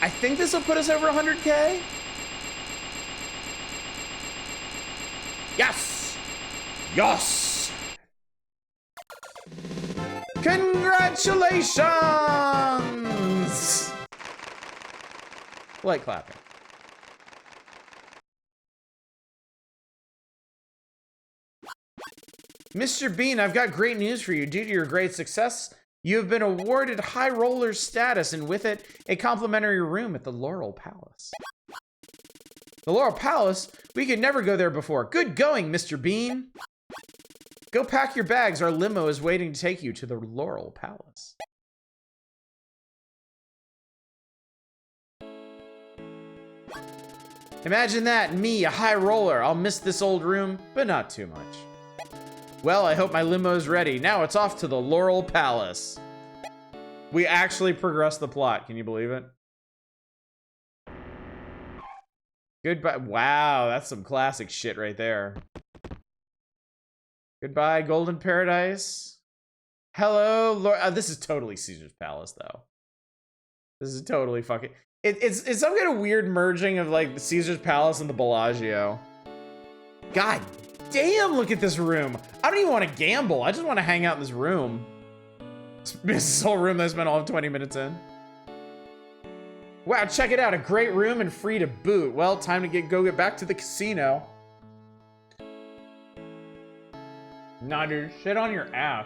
I think this will put us over 100K. Yes! Yes! Congratulations! Light clapping. Mr. Bean, I've got great news for you. Due to your great success, you have been awarded High Roller status, and with it, a complimentary room at the Laurel Palace. The Laurel Palace? We could never go there before. Good going, Mr. Bean. Go pack your bags. Our limo is waiting to take you to the Laurel Palace. Imagine that, me, a high roller. I'll miss this old room, but not too much. Well, I hope my limo's ready. Now it's off to the Laurel Palace. We actually progressed the plot. Can you believe it? Goodbye. Wow, that's some classic shit right there. Goodbye, Golden Paradise. Hello, this is totally Caesar's Palace, though. This is totally fucking... It's some kind of weird merging of, like, Caesar's Palace and the Bellagio. God damn, look at this room. I don't even want to gamble. I just want to hang out in this room. This whole room that I spent all of 20 minutes in. Wow, check it out. A great room and free to boot. Well, time to go get back to the casino. Nah, dude. Shit on your ass.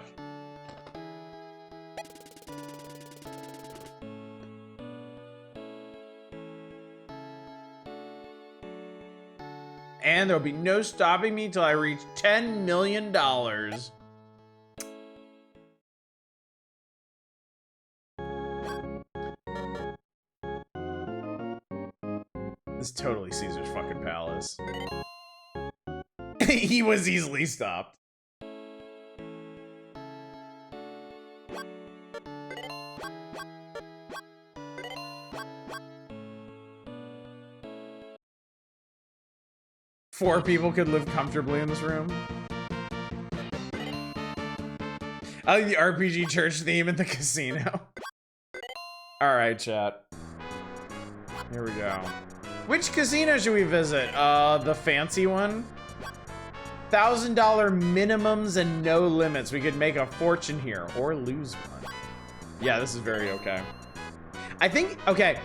And there'll be no stopping me till I reach $10 million. This is totally Caesar's fucking palace. He was easily stopped. Four people could live comfortably in this room. I like the RPG church theme in the casino. Alright, chat. Here we go. Which casino should we visit? The fancy one? $1,000 minimums and no limits. We could make a fortune here or lose one. Yeah, this is very okay. I think, okay.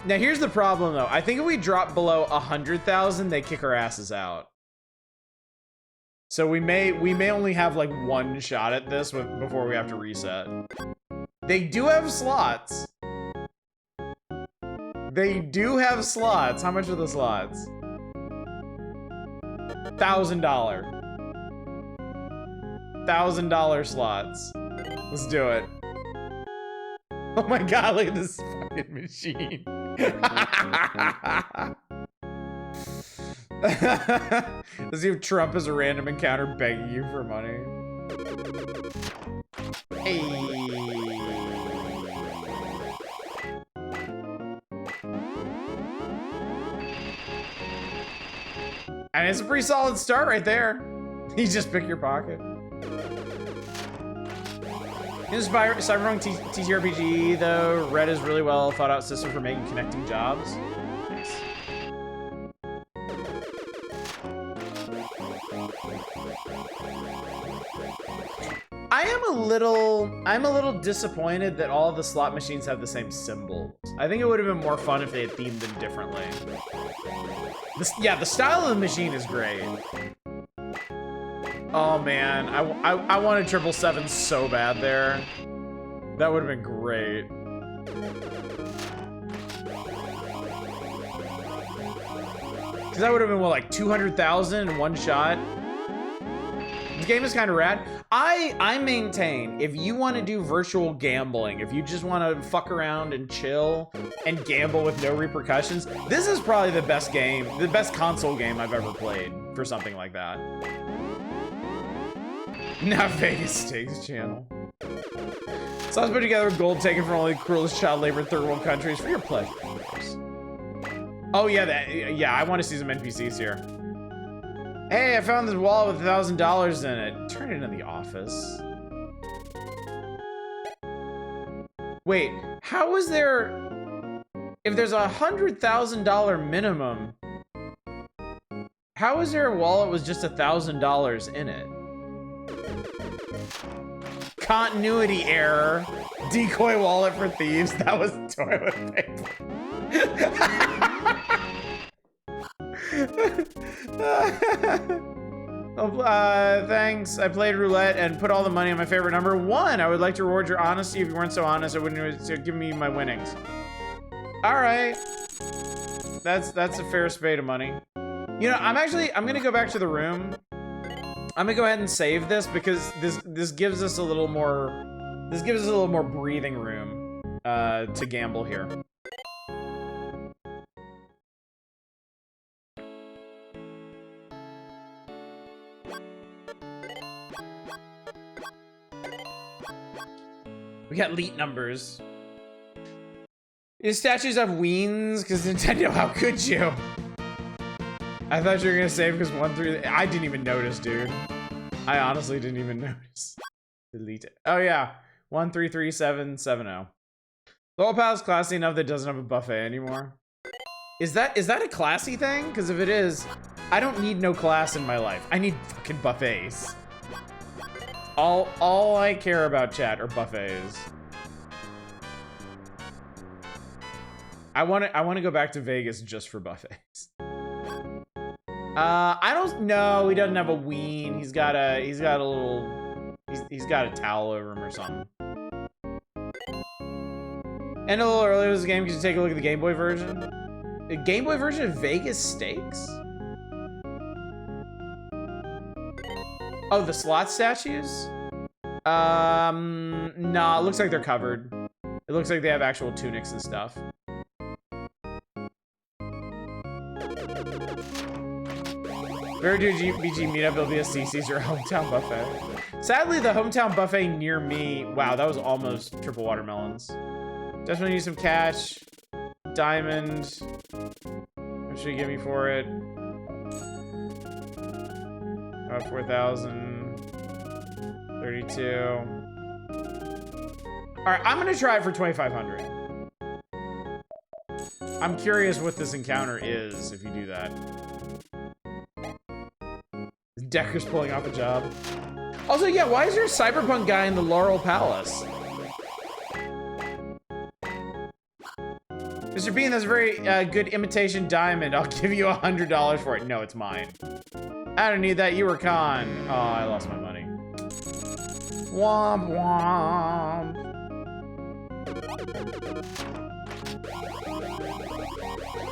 Now here's the problem though. I think if we drop below 100,000, they kick our asses out. So we may only have like one shot at this before we have to reset. They do have slots. They do have slots. How much are the slots? $1,000. $1,000 slots. Let's do it. Oh my god, look at this fucking machine. Let's see if Trump is a random encounter begging you for money. Hey. And it's a pretty solid start right there. You just pick your pocket. In Cyberpunk TTRPG, though, Red is really well thought out system for making connecting jobs. Nice. I'm a little disappointed that all the slot machines have the same symbols. I think it would have been more fun if they had themed them differently. Yeah, the style of the machine is great. Oh man, I wanted 777 so bad there. That would have been great. Because that would have been, what, like 200,000 in one shot? This game is kind of rad. I maintain, if you want to do virtual gambling, if you just want to fuck around and chill and gamble with no repercussions, this is probably the best game, the best console game I've ever played for something like that. Not Vegas Stakes channel. So I was put together with gold taken from only the cruelest child labor in third world countries for your pleasure. Oh yeah, yeah, I want to see some NPCs here. Hey, I found this wallet with $1,000 in it. Turn it in the office. Wait, how is there... If there's a $100,000 minimum, how is there a wallet with just $1,000 in it? Continuity error. Decoy wallet for thieves. That was toilet paper. Thanks. I played roulette and put all the money on my favorite number 1. I would like to reward your honesty. If you weren't so honest, I wouldn't give me my winnings. All right. That's a fair spade of money. You know, I'm gonna go back to the room. I'm gonna go ahead and save this because this gives us a little more breathing room to gamble here. We got elite numbers. These statues have weens because Nintendo, how could you? I thought you were gonna save because 1 through. I didn't even notice, dude. I honestly didn't even notice. Delete it. Oh yeah, 133770. The whole palace classy enough that doesn't have a buffet anymore. Is that a classy thing? Because if it is, I don't need no class in my life. I need fucking buffets. All I care about, chat, are buffets. I want to go back to Vegas just for buffets. I don't know. He doesn't have a ween. He's got a towel over him or something. And a little earlier this game, could you take a look at the Game Boy version? The Game Boy version of Vegas Stakes? Oh, the slot statues? Nah, it looks like they're covered. It looks like they have actual tunics and stuff. Very BG meetup, it'll be a CC's or a hometown buffet. Sadly, the hometown buffet near me, wow, that was almost triple watermelons. Definitely need some cash. Diamond. What should you give me for it? About 4,000. 32. Alright, I'm gonna try it for 2,500. I'm curious what this encounter is if you do that. Decker's pulling off a job. Also, yeah, why is there a cyberpunk guy in the Laurel Palace? Mr. Bean, that's a very good imitation diamond. I'll give you $100 for it. No, it's mine. I don't need that. You were con. Oh, I lost my money. Womp womp.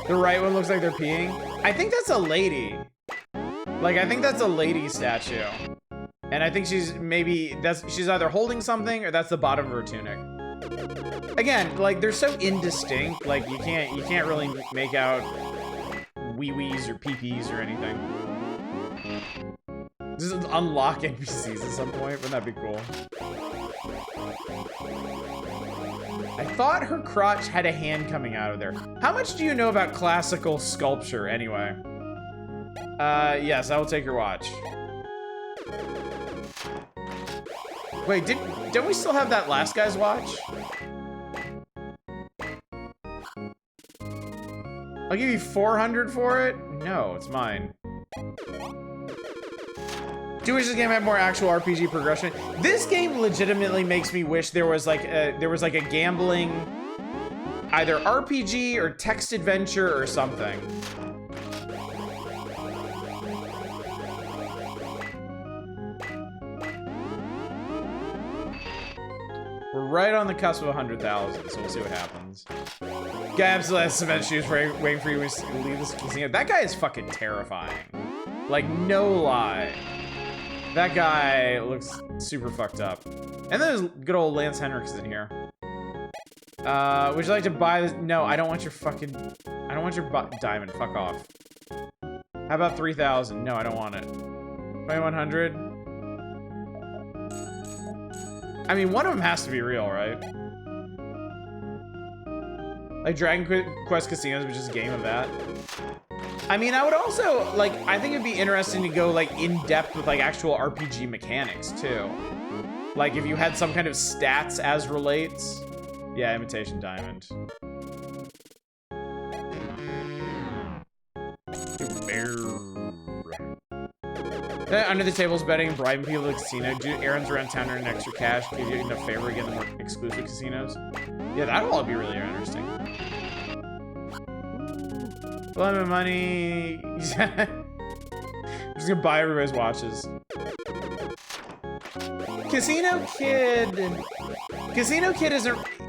The right one looks like they're peeing. I think that's a lady. Like, I think that's a lady statue. And I think she's either holding something or that's the bottom of her tunic. Again, like they're so indistinct, like you can't really make out wee-wees or pee-pees or anything. Just unlock NPCs at some point, wouldn't that be cool? I thought her crotch had a hand coming out of there. How much do you know about classical sculpture, anyway? Yes, I will take your watch. Wait, don't we still have that last guy's watch? I'll give you 400 for it? No, it's mine. Do you wish this game had more actual RPG progression? This game legitimately makes me wish there was like a gambling either RPG or text adventure or something. We're right on the cusp of 100,000, so we'll see what happens. Gabs last cement shoes waiting for you to leave this casino. That guy is fucking terrifying. Like, no lie. That guy looks super fucked up. And then there's good old Lance Henriksen here. Would you like to buy this? No, I don't want your fucking... I don't want your diamond. Fuck off. How about 3,000? No, I don't want it. 2,100? I mean, one of them has to be real, right? Like Dragon Quest Casinos, which is a game of that. I mean, I would also, like, I think it'd be interesting to go, like, in-depth with, like, actual RPG mechanics, too. Like, if you had some kind of stats as relates. Yeah, Imitation Diamond. Under the tables betting, bribing people at the casino. Do errands around town earn extra cash. Give you enough favor again the more exclusive casinos. Yeah, that'll all be really interesting. Lemon money. I'm just gonna buy everybody's watches. Casino Kid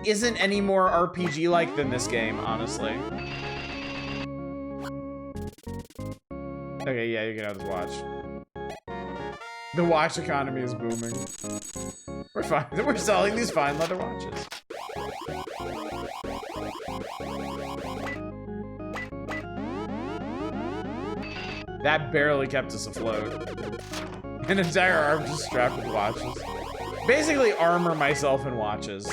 isn't any more RPG-like than this game, honestly. Okay, yeah, you can have this watch. The watch economy is booming. We're fine. We're selling these fine leather watches. That barely kept us afloat. An entire arm just strapped with watches. Basically armor myself in watches.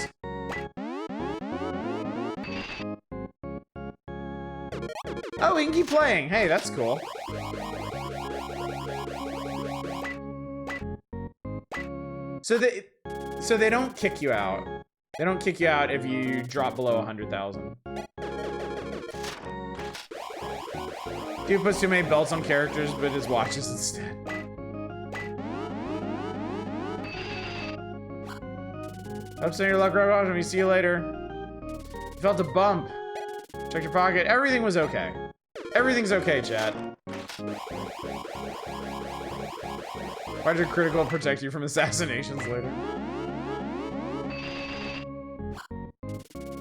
Oh, we can keep playing. Hey, that's cool. So they don't kick you out. They don't kick you out if you drop below 100,000. Dude puts too many belts on characters, but his watches instead. Upsend your luck, Rob. Let me see you later. You felt a bump. Check your pocket. Everything was okay. Everything's okay, chat. Why'd your critical protect you from assassinations later?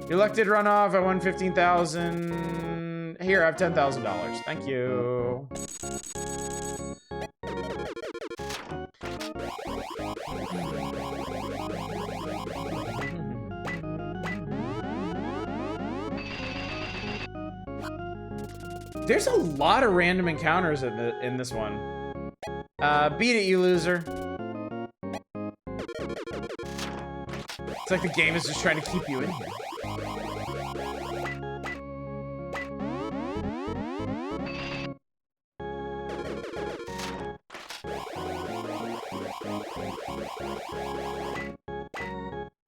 Your luck did run off. I won 15,000. Here, I have $10,000. Thank you. There's a lot of random encounters in this one. Beat it, you loser. It's like the game is just trying to keep you in here.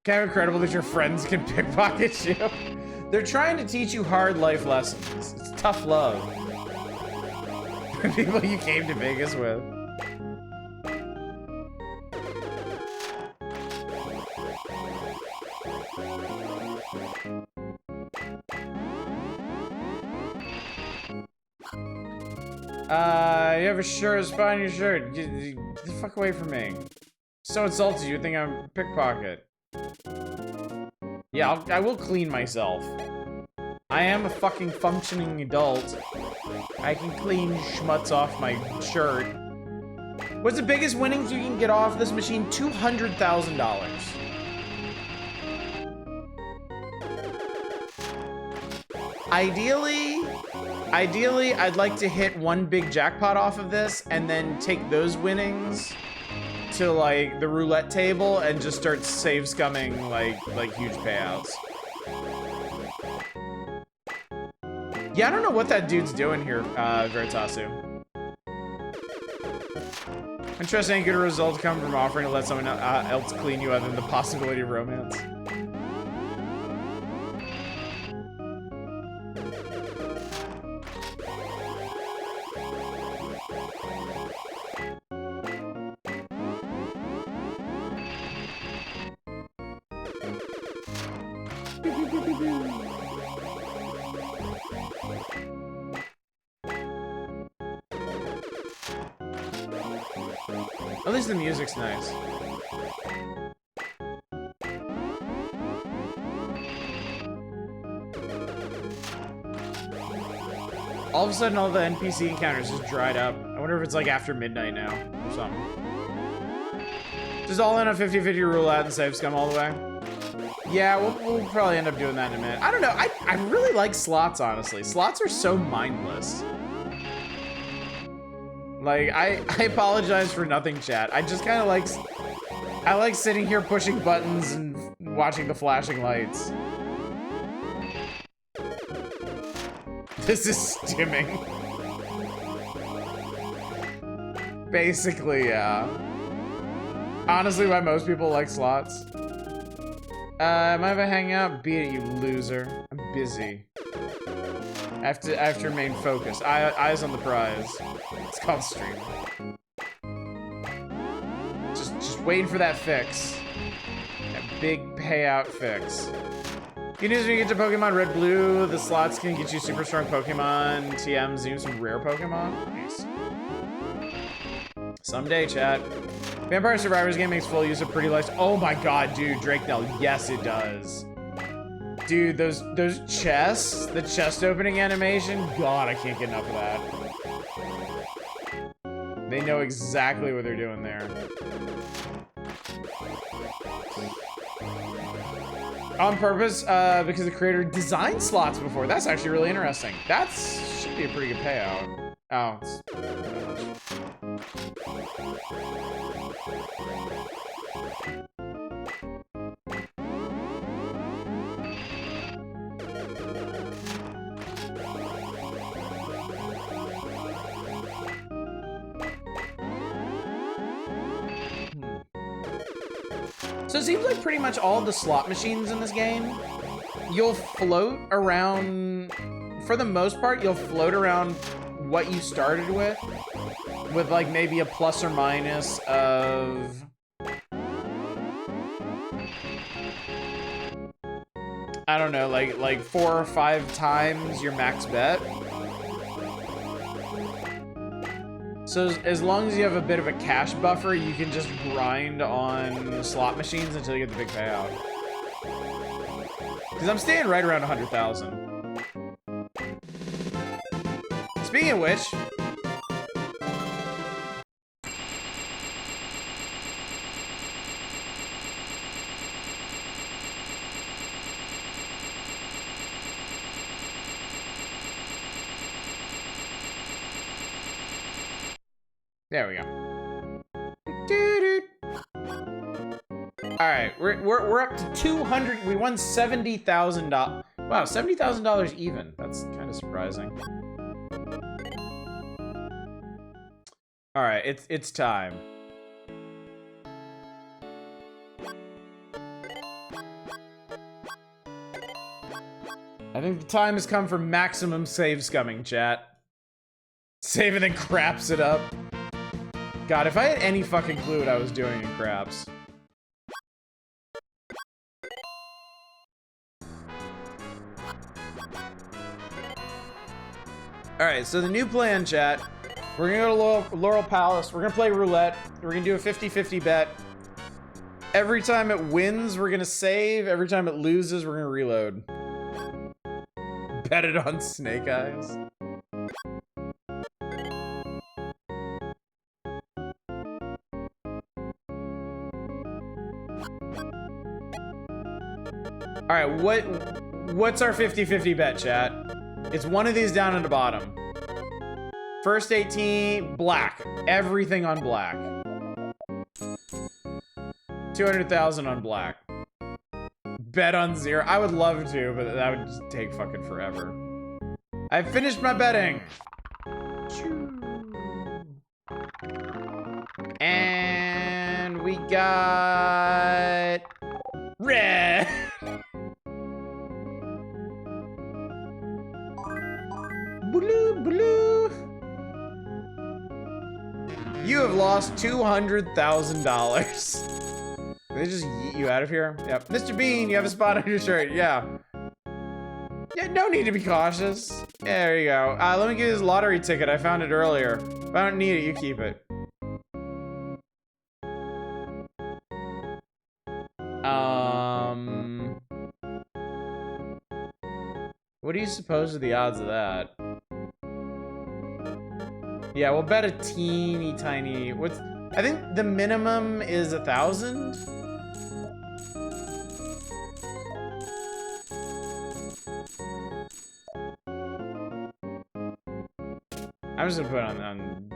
Kind of incredible that your friends can pickpocket you. They're trying to teach you hard life lessons. It's tough love. People you came to Vegas with. You have a shirt, a spot on your shirt. Get the fuck away from me. So insulted you think I'm a pickpocket. Yeah, I will clean myself. I am a fucking functioning adult. I can clean schmutz off my shirt. What's the biggest winnings you can get off this machine? $200,000. Ideally, I'd like to hit one big jackpot off of this and then take those winnings to like the roulette table and just start save scumming like huge payouts. Yeah, I don't know what that dude's doing here, Veritasu. Interesting, good results come from offering to let someone else clean you other than the possibility of romance. At least the music's nice. All of a sudden, all the NPC encounters just dried up. I wonder if it's like after midnight now or something. Just all in a 50-50 roulette and save scum all the way. Yeah, we'll probably end up doing that in a minute. I don't know. I really like slots, honestly. Slots are so mindless. Like, I apologize for nothing, chat. I just kind of like... I like sitting here pushing buttons and watching the flashing lights. This is stimming. Basically, yeah. Honestly, why most people like slots. Am I have a hangout? Beat it, you loser. I'm busy. I have to remain focused. Eyes on the prize. It's called stream. Just waiting for that fix. That big payout fix. Good news when you get to Pokemon Red Blue, the slots can get you super strong Pokemon, TMs, even some rare Pokemon. Nice. Someday, chat. Vampire Survivors game makes full use of pretty lights. Oh my god, dude, Drakenell. Yes, it does. Dude, those chests, the chest opening animation, god, I can't get enough of that. They know exactly what they're doing there. On purpose, because the creator designed slots before. That's actually really interesting. That should be a pretty good payout. Oh, it's So it seems like pretty much all the slot machines in this game, you'll float around, for the most part, you'll float around what you started with like maybe a plus or minus of... I don't know, like 4 or 5 times your max bet. So as long as you have a bit of a cash buffer, you can just grind on slot machines until you get the big payout. Because I'm staying right around 100,000. Speaking of which... There we go. All right, we're up to 200. We won $70,000. Wow, $70,000 even. That's kind of surprising. All right, it's time. I think the time has come for maximum save scumming, chat. Save and then craps it up. God, if I had any fucking clue what I was doing in craps. Alright, so the new plan, chat. We're gonna go to Laurel Palace. We're gonna play roulette. We're gonna do a 50-50 bet. Every time it wins, we're gonna save. Every time it loses, we're gonna reload. Bet it on Snake Eyes. All right, what's our 50-50 bet, chat? It's one of these down at the bottom. First 18, black. Everything on black. 200,000 on black. Bet on 0. I would love to, but that would just take fucking forever. I've finished my betting. And we got red. Blue, blue. You have lost $200,000. Did they just yeet you out of here? Yep. Mr. Bean, you have a spot on your shirt. Yeah. Yeah, no need to be cautious. There you go. Let me get this lottery ticket. I found it earlier. If I don't need it, you keep it. What do you suppose are the odds of that? Yeah, we'll bet a teeny tiny. I think the minimum is 1,000. I'm just gonna put it on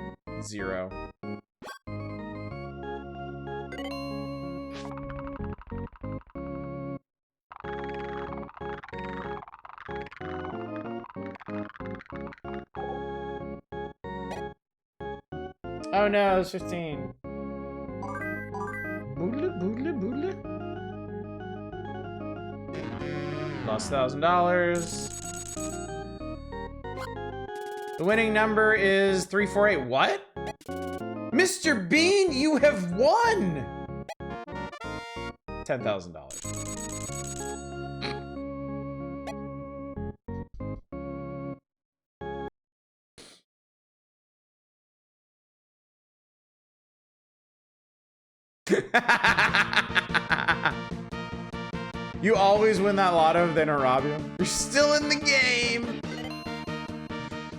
0. Oh no, it's 15. Boodle, boodle, boodle. Lost $1,000. The winning number is 348. What? Mr. Bean, you have won! $10,000. You always win that lotto if they don't rob you. You're still in the game.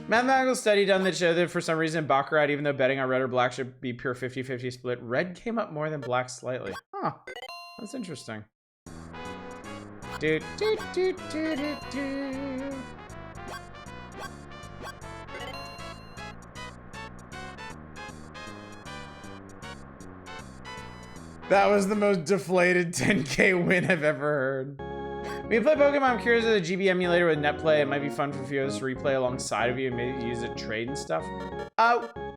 Mathematical study done that showed that for some reason Baccarat, even though betting on red or black should be pure 50-50 split, red came up more than black slightly. Huh. That's interesting. Do, do, do, do, do, do. That was the most deflated 10K win I've ever heard. When you play Pokemon, I'm curious of the GB emulator with NetPlay. It might be fun for a few of us to replay alongside of you and maybe use it to trade and stuff.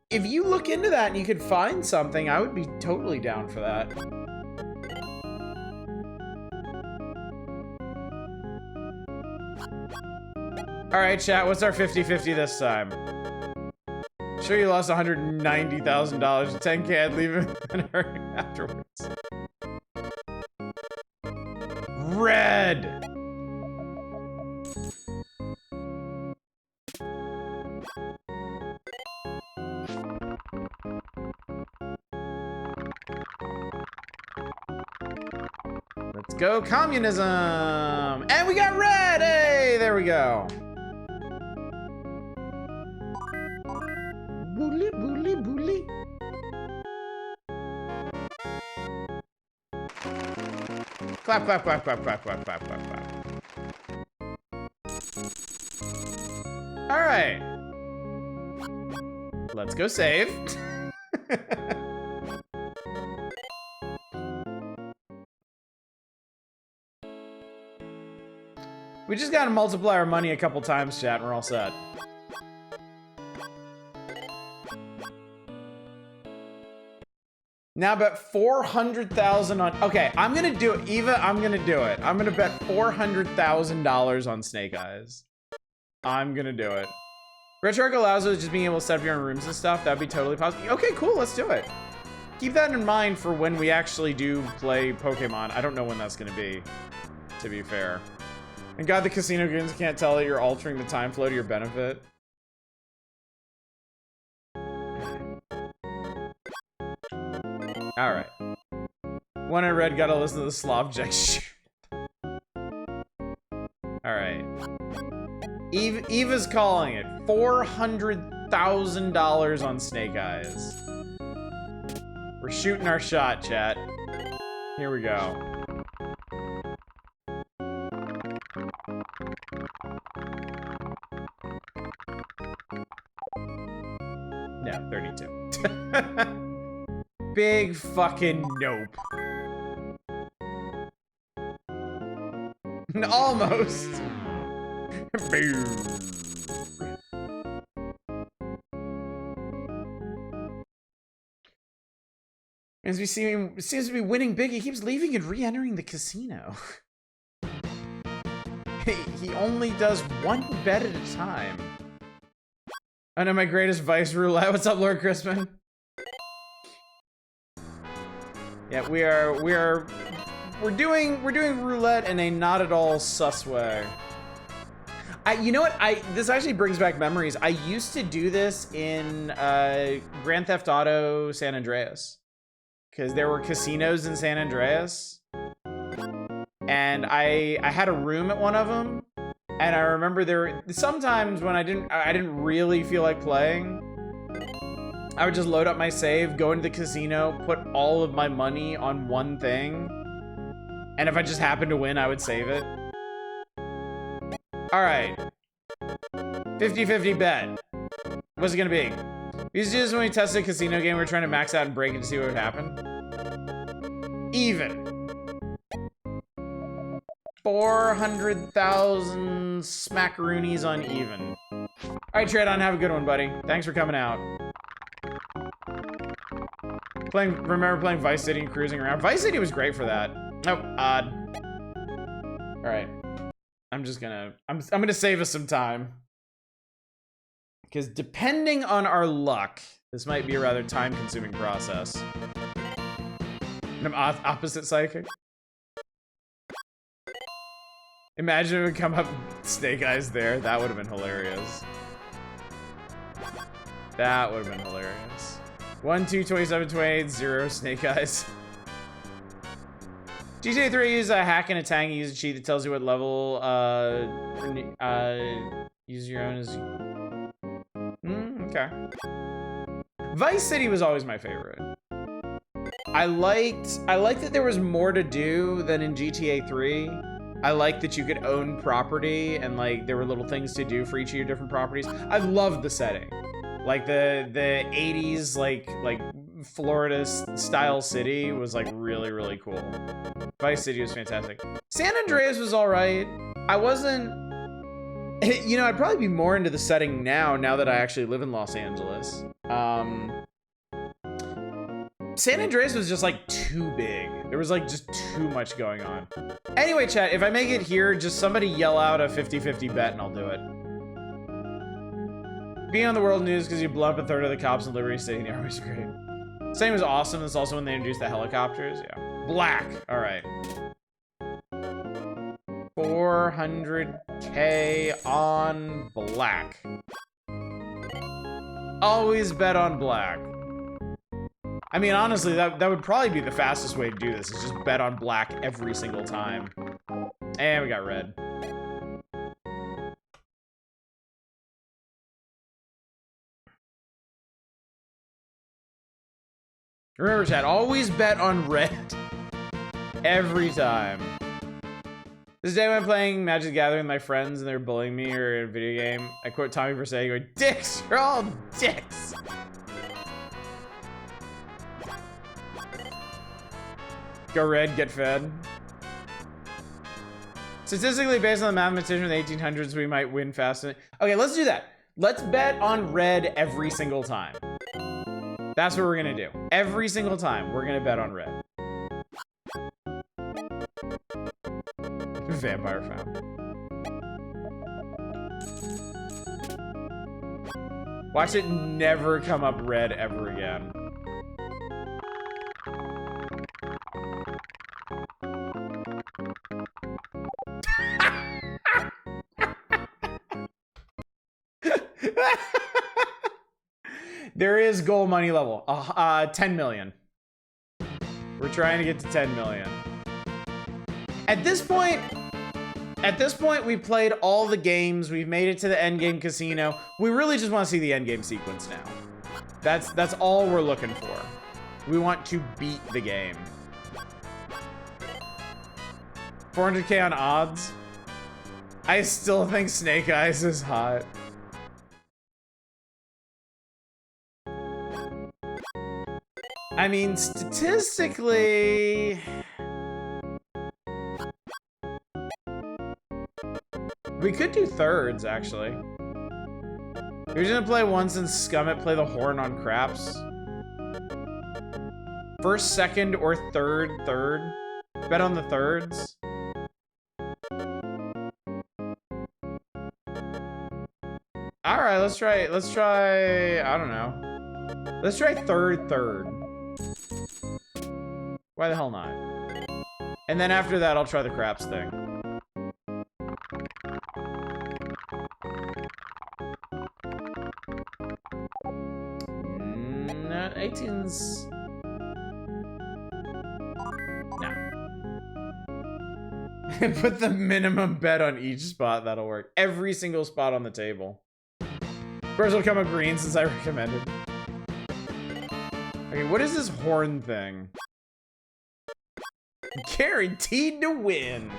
If you look into that and you could find something, I would be totally down for that. All right, chat, what's our 50-50 this time? Sure, you lost $190,000 to 10K. I'd leave it and hurry afterwards. Red. Let's go communism. And we got red. Hey, there we go. Booli, booli, booli. Clap, clap, clap, clap, clap, clap, clap, clap, clap. All right. Let's go save. We just gotta multiply our money a couple times, chat, and we're all set. Now bet 400,000 on, okay, I'm gonna do it. Eva, I'm gonna do it. I'm gonna bet $400,000 on Snake Eyes. I'm gonna do it. RetroArch allows us just being able to set up your own rooms and stuff. That'd be totally possible. Okay, cool, let's do it. Keep that in mind for when we actually do play Pokemon. I don't know when that's gonna be, to be fair. And God, the casino goons can't tell that you're altering the time flow to your benefit. All right. One in red, gotta listen to the Slav Jack shit. All right. Eva's calling it. $400,000 on Snake Eyes. We're shooting our shot, chat. Here we go. No, 32. Big fucking nope. Almost. Boom. As we see him, seems to be winning big. He keeps leaving and re-entering the casino. He only does one bet at a time. I know my greatest vice roulette. What's up, Lord Crispin? Yeah, we're doing roulette in a not at all sus way. You know what? This actually brings back memories. I used to do this in Grand Theft Auto San Andreas, because there were casinos in San Andreas, and I had a room at one of them, and I remember there were sometimes when I didn't really feel like playing, I would just load up my save, go into the casino, put all of my money on one thing, and if I just happened to win, I would save it. All right, 50-50 bet. What's it gonna be? We used to do this when we tested a casino game. We were trying to max out and break it to see what would happen. Even. 400,000 smackaroonies on even. All right, Tradon, have a good one, buddy. Thanks for coming out. Remember playing Vice City and cruising around? Vice City was great for that. Nope, odd. All right. I'm gonna save us some time. Because depending on our luck, this might be a rather time-consuming process. And I'm opposite psychic. Imagine it would come up Snake Eyes there. That would have been hilarious. That would have been hilarious. 1, 2, 27, 28, 0, Snake Eyes. GTA 3 uses a hack and a tang. You use a cheat that tells you what level use your own as okay. Vice City was always my favorite. I liked that there was more to do than in GTA 3. I liked that you could own property and like there were little things to do for each of your different properties. I loved the setting. Like the 80s like Florida style city was like really cool. Vice City was fantastic. San Andreas was all right. I wasn't, you know, I'd probably be more into the setting now that I actually live in Los Angeles. San Andreas was just like too big. There was like just too much going on. Anyway, chat, if I make it here, just somebody yell out a 50-50 bet and I'll do it. Being on the world news because you blow up a third of the cops in Liberty City in the Army is great. Same was awesome. That's also when they introduced the helicopters. Yeah. Black. All right. 400K on black. Always bet on black. I mean, honestly, that would probably be the fastest way to do this, is just bet on black every single time. And we got red. Remember, chat, always bet on red. Every time. This day when I'm playing Magic the Gathering with my friends and they're bullying me or in a video game, I quote Tommy Versailles going, "Dicks, you're all dicks." Go red, get fed. Statistically, based on the mathematician of the 1800s, we might win faster. Okay, let's do that. Let's bet on red every single time. That's what we're gonna do. Every single time, we're gonna bet on red. Vampire found. Watch it never come up red ever again. There is goal money level. 10 million. We're trying to get to 10 million. At this point, we played all the games. We've made it to the endgame casino. We really just want to see the endgame sequence now. That's all we're looking for. We want to beat the game. 400K on odds. I still think Snake Eyes is hot. I mean, statistically... We could do thirds, actually. We're just gonna play once and scum it, play the horn on craps. First, second, or third. Bet on the thirds. Alright, let's try, I don't know. Let's try third. Why the hell not? And then after that, I'll try the craps thing. No, 18's... No. Put the minimum bet on each spot, that'll work. Every single spot on the table. First will come a green since I recommended. Okay, what is this horn thing? Guaranteed to win.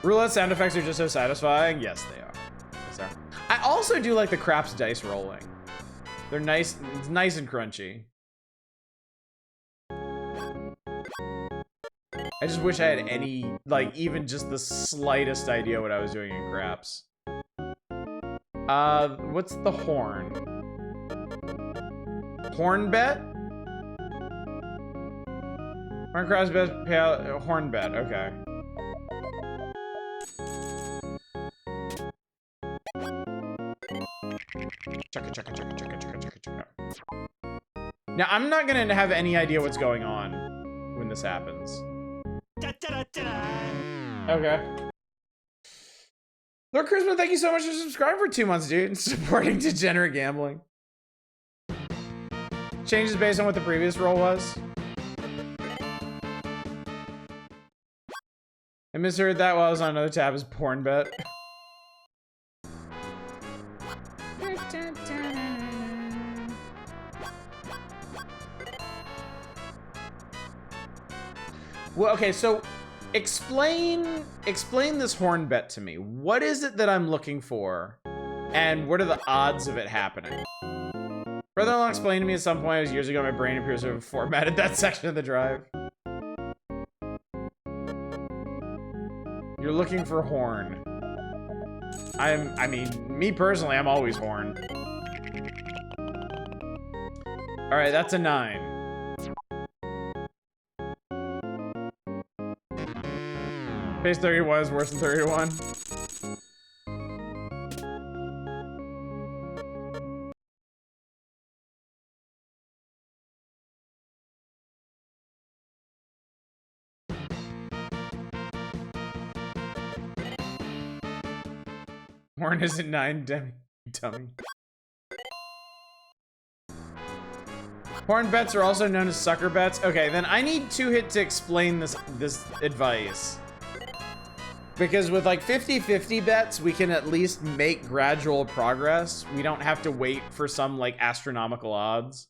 Roulette sound effects are just so satisfying. Yes, they are. Yes, they are. I also do like the craps dice rolling. They're nice. It's nice and crunchy. I just wish I had any, like, even just the slightest idea what I was doing in craps. What's the horn? Horn bet? Horn craps bet payout, horn bet, okay. Chugga. Now, I'm not gonna have any idea what's going on when this happens. Okay. Lord Christmas, thank you so much for subscribing for 2 months, dude. Supporting degenerate gambling. Changes based on what the previous roll was. I misheard that while I was on another tab as porn bet. Well, okay, so explain this horn bet to me. What is it that I'm looking for? And what are the odds of it happening? Brother-in-law explained to me at some point, it was years ago, my brain appears to have formatted that section of the drive. You're looking for horn. I mean, me personally, I'm always horn. Alright, that's a 9. Base 31 is worse than 31. Horn isn't 9, dummy. Horn bets are also known as sucker bets. Okay, then I need 2-hit to explain this advice. Because with like 50-50 bets, we can at least make gradual progress. We don't have to wait for some like astronomical odds.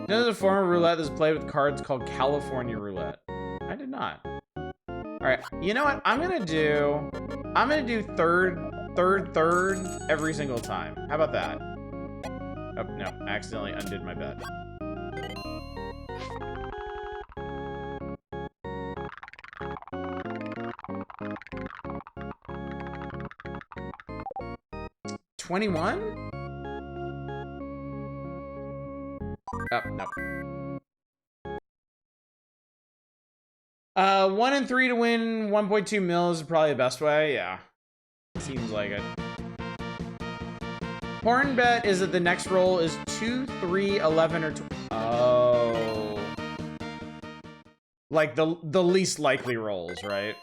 There's a form of roulette that's played with cards called California roulette. I did not. All right, you know what? I'm gonna do third every single time. How about that? Oh no, I accidentally undid my bet. $21? Oh, no. 1 and 3 to win 1.2 mil is probably the best way. Yeah. Seems like it. Horn bet is that the next roll is 2, 3, 11, or 12. Oh. Like the least likely rolls, right?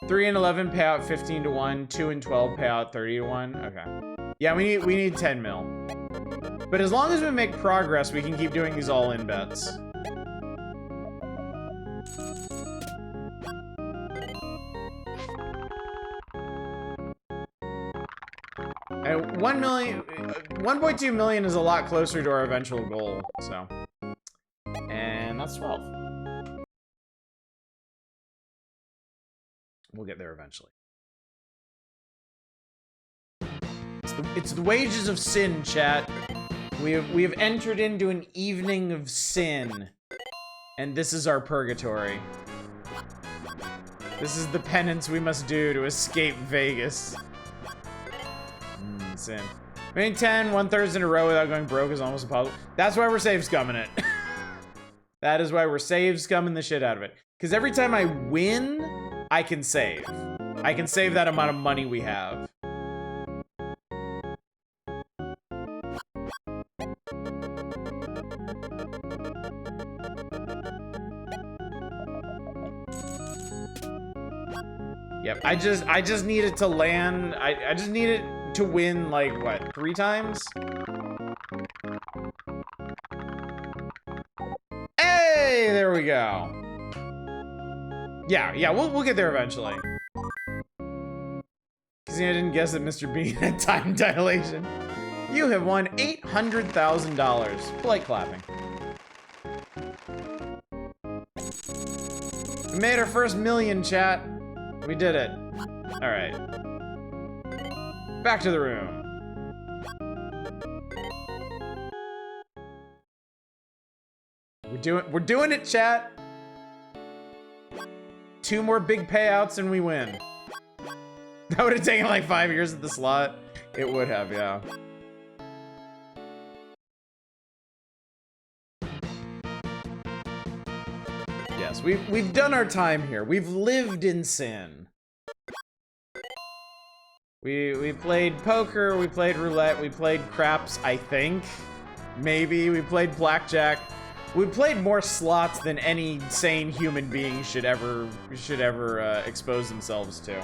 Three and 11 pay out 15 to 1. 2 and 12 pay out 30 to 1. Okay. Yeah, we need 10 mil. But as long as we make progress, we can keep doing these all-in bets. 1 million, 1.2 million is a lot closer to our eventual goal, so. And that's 12. We'll get there eventually. It's the wages of sin, chat. We have entered into an evening of sin. And this is our purgatory. This is the penance we must do to escape Vegas. Sin. Winning 10, 1/3 in a row without going broke is almost impossible. That's why we're save scumming it. That is why we're save scumming the shit out of it. Because every time I win, I can save. I can save that amount of money we have. Yep, I just need it to land. I just need it to win, like, what, 3 times? Hey, there we go. Yeah, we'll get there eventually. Because I didn't guess that Mr. Bean had time dilation. You have won $800,000. Polite clapping. We made our first million, chat. We did it. All right. Back to the room. We're doing it, chat. 2 more big payouts and we win. That would have taken like 5 years at the slot. It would have, yeah. Yes, we've done our time here. We've lived in sin. We played poker, we played roulette, we played craps, I think. Maybe we played blackjack. We played more slots than any sane human being should ever expose themselves to.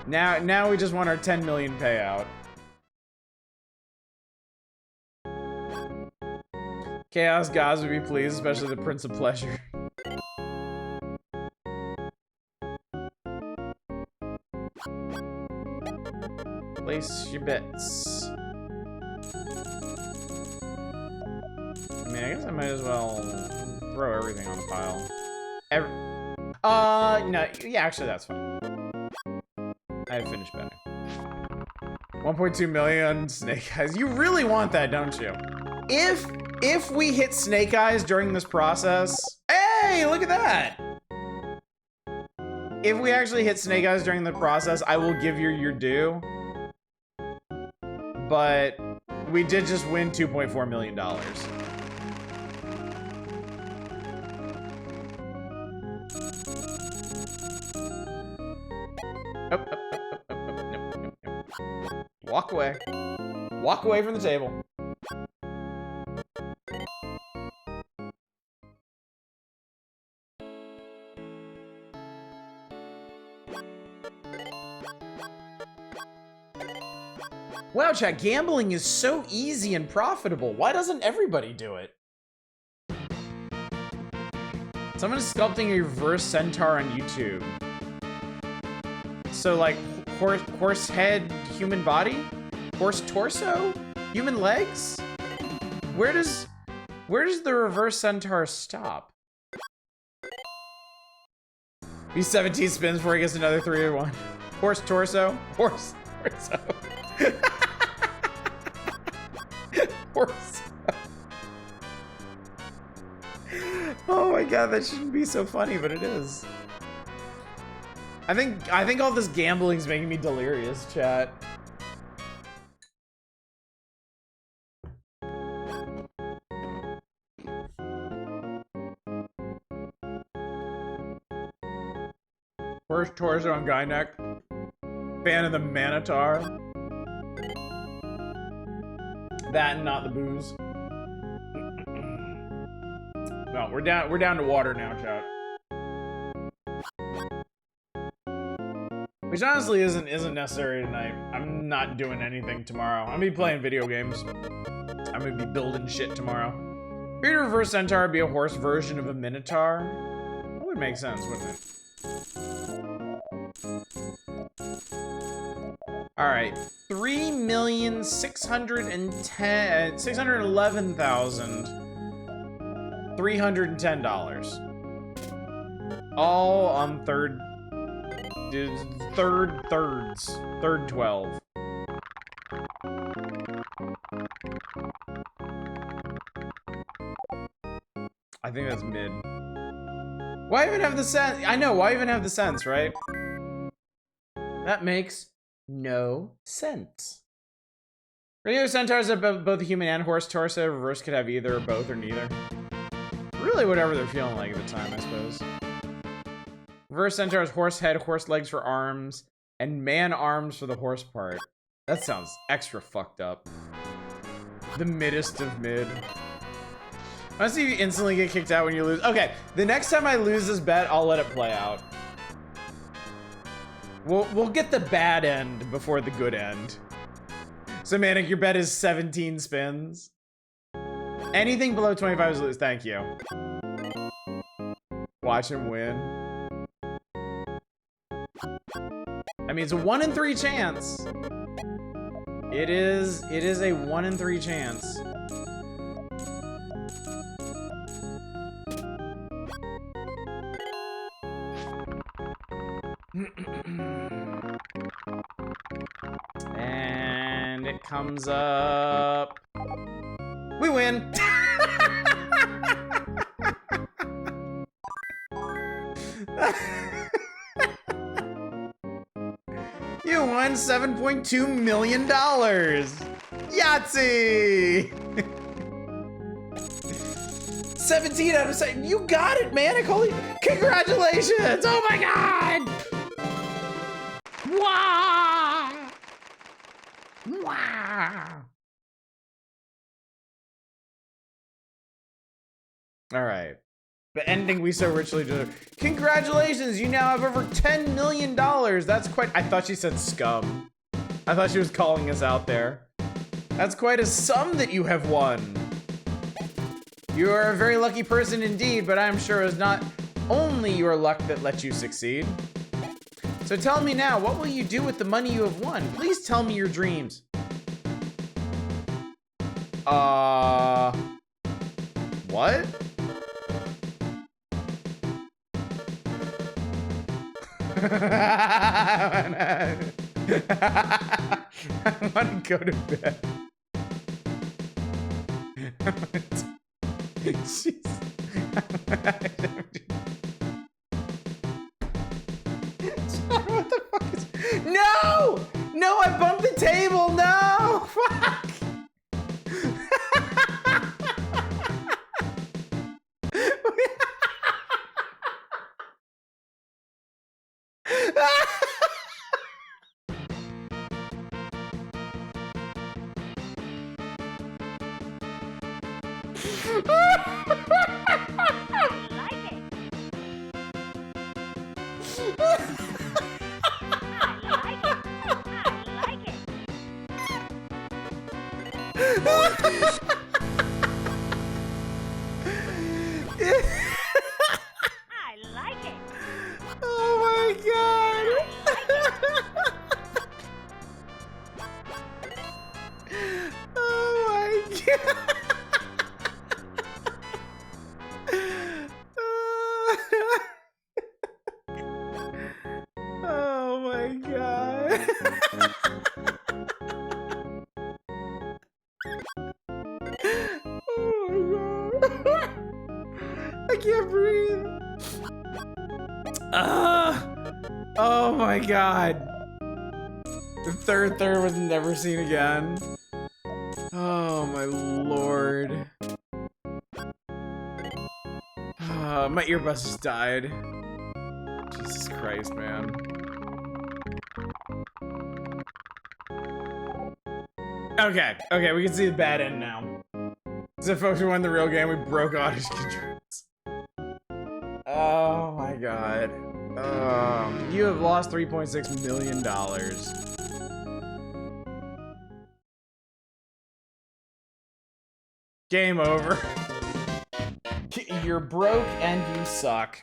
Now we just want our 10 million payout. Chaos gods would be pleased, especially the Prince of Pleasure. Place your bets. I mean, I guess I might as well throw everything on the pile. No, yeah, actually that's fine. I have finished betting. 1.2 million Snake Eyes. You really want that, don't you? If we hit Snake Eyes during this process, hey, look at that! If we actually hit Snake Eyes during the process, I will give you your due. But we did just win $2.4 million. Nope. Walk away. Walk away from the table. Wow, chat, gambling is so easy and profitable. Why doesn't everybody do it? Someone is sculpting a reverse centaur on YouTube. So, like, horse head, human body? Horse torso? Human legs? Where does the reverse centaur stop? He's 17 spins before he gets another 3 or 1. Horse torso? Horse torso. Horse. Oh my god, that shouldn't be so funny, but it is. I think all this gambling's making me delirious, chat. Horse torso on guy neck. Fan of the Manitar. That and not the booze. No, we're down to water now, chat. Which honestly isn't necessary tonight. I'm not doing anything tomorrow. I'm gonna be playing video games. I'm gonna be building shit tomorrow. Maybe a reverse centaur would be a horse version of a minotaur. That would make sense, wouldn't it? All right, 3,611,310. All on third 12. I think that's mid. Why even have the sense? I know, why even have the sense, right? That makes no sense. Radio centaurs have both a human and horse torso. Reverse could have either or both or neither. Really whatever they're feeling like at the time, I suppose. Reverse centaurs, horse head, horse legs for arms, and man arms for the horse part. That sounds extra fucked up. The middest of mid. Honestly, you instantly get kicked out when you lose. Okay, the next time I lose this bet, I'll let it play out. We'll get the bad end before the good end. So Manic, your bet is 17 spins. Anything below 25 is lose. Thank you. Watch him win. I mean, it's a 1 in 3 chance. It is a 1 in 3 chance. And it comes up. We win. You won $7.2 million. Yahtzee. 17 out of 7. You got it, man. Holy, congratulations. Oh my God. Wow. Wow. All right. The ending we so richly deserve. Congratulations, you now have over $10 million. That's quite, I thought she said scum. I thought she was calling us out there. That's quite a sum that you have won. You are a very lucky person indeed, but I'm sure it's not only your luck that lets you succeed. So tell me now, what will you do with the money you have won? Please tell me your dreams. What? I want to go to bed. Jeez. What the fuck is... No! No, I bumped the table! No! Fuck! Oh my God. The third was never seen again. Oh my Lord. My earbuds just died. Jesus Christ, man. Okay, we can see the bad end now. So folks, we won the real game. We broke Audi's controls. Oh my God. You have lost $3.6 million. Game over. You're broke and you suck.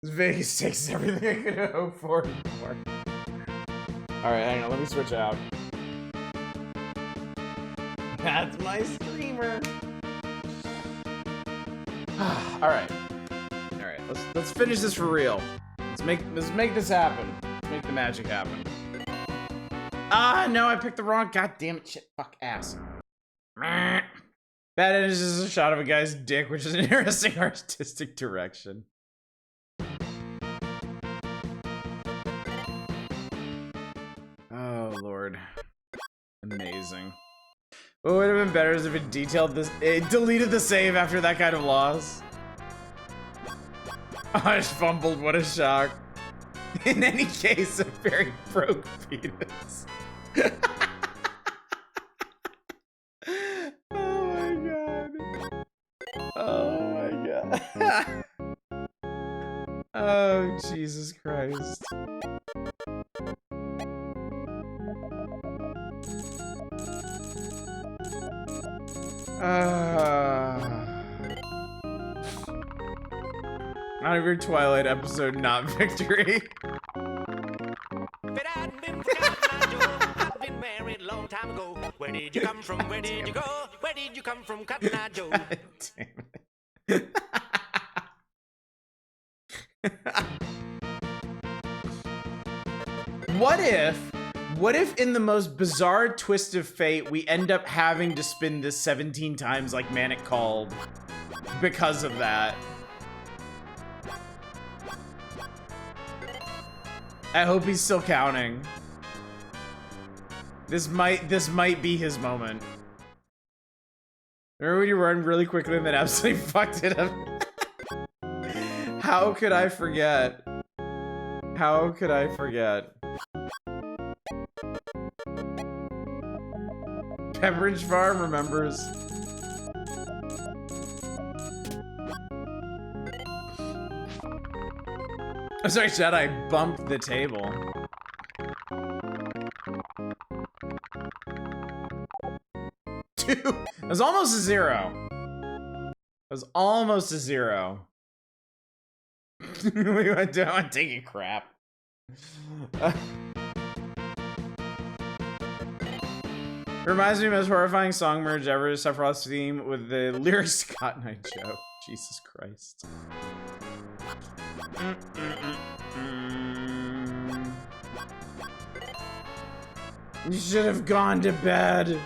Vegas takes everything I could hope for and more. Alright, hang on, let me switch out. That's my streamer. Alright. Alright, let's finish this for real. Let's make this happen. Let's make the magic happen. Ah, no, I picked the wrong. God damn it, shit, fuck ass. Bad end is just a shot of a guy's dick, which is an interesting artistic direction. Oh lord, amazing. What would have been better is if it deleted the save after that kind of loss. I just fumbled, what a shock. In any case, a very broke penis. Oh my god. Oh my god. Oh, Jesus Christ. Not of your Twilight episode, not victory. But I'd been forgotten, Joe. I'd been married a long time ago. Where did you come from? Where did you go? Where did you come from, Cotton Eye Joe? God damn it. What if in the most bizarre twist of fate, we end up having to spin this 17 times like Manic called because of that? I hope he's still counting. This might be his moment. Remember when you run really quickly and then absolutely fucked it up? How could I forget? How could I forget? Pepperidge Farm remembers. I'm sorry, Chad, I bumped the table. Two. It was almost a 0. It was almost a 0. We went down taking crap. Reminds me of the most horrifying song merge ever, Sephiroth's theme with the lyrics Scott Knight joke. Jesus Christ. You should have gone to bed.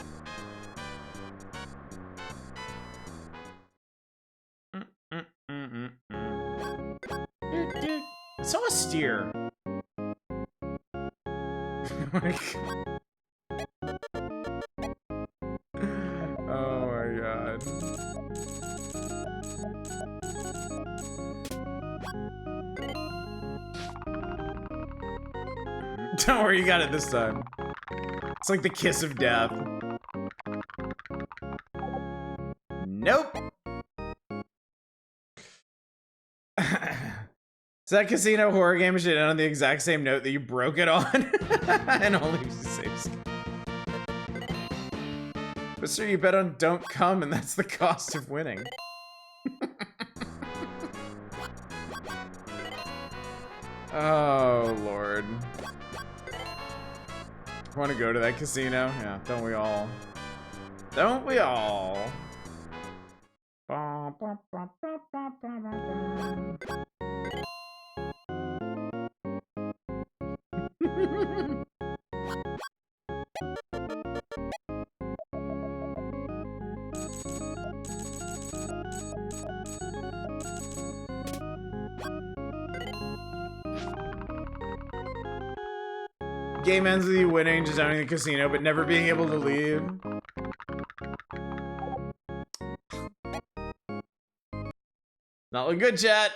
It's so austere. Oh my god. Don't worry, you got it this time. It's like the kiss of death. Nope. So that casino horror game should end on the exact same note that you broke it on. And only if you save. But sir, you bet on don't come, and that's the cost of winning. Oh, Lord. Want to go to that casino? Yeah, don't we all? Don't we all? Game ends with you winning, just owning the casino, but never being able to leave. Not looking good, chat.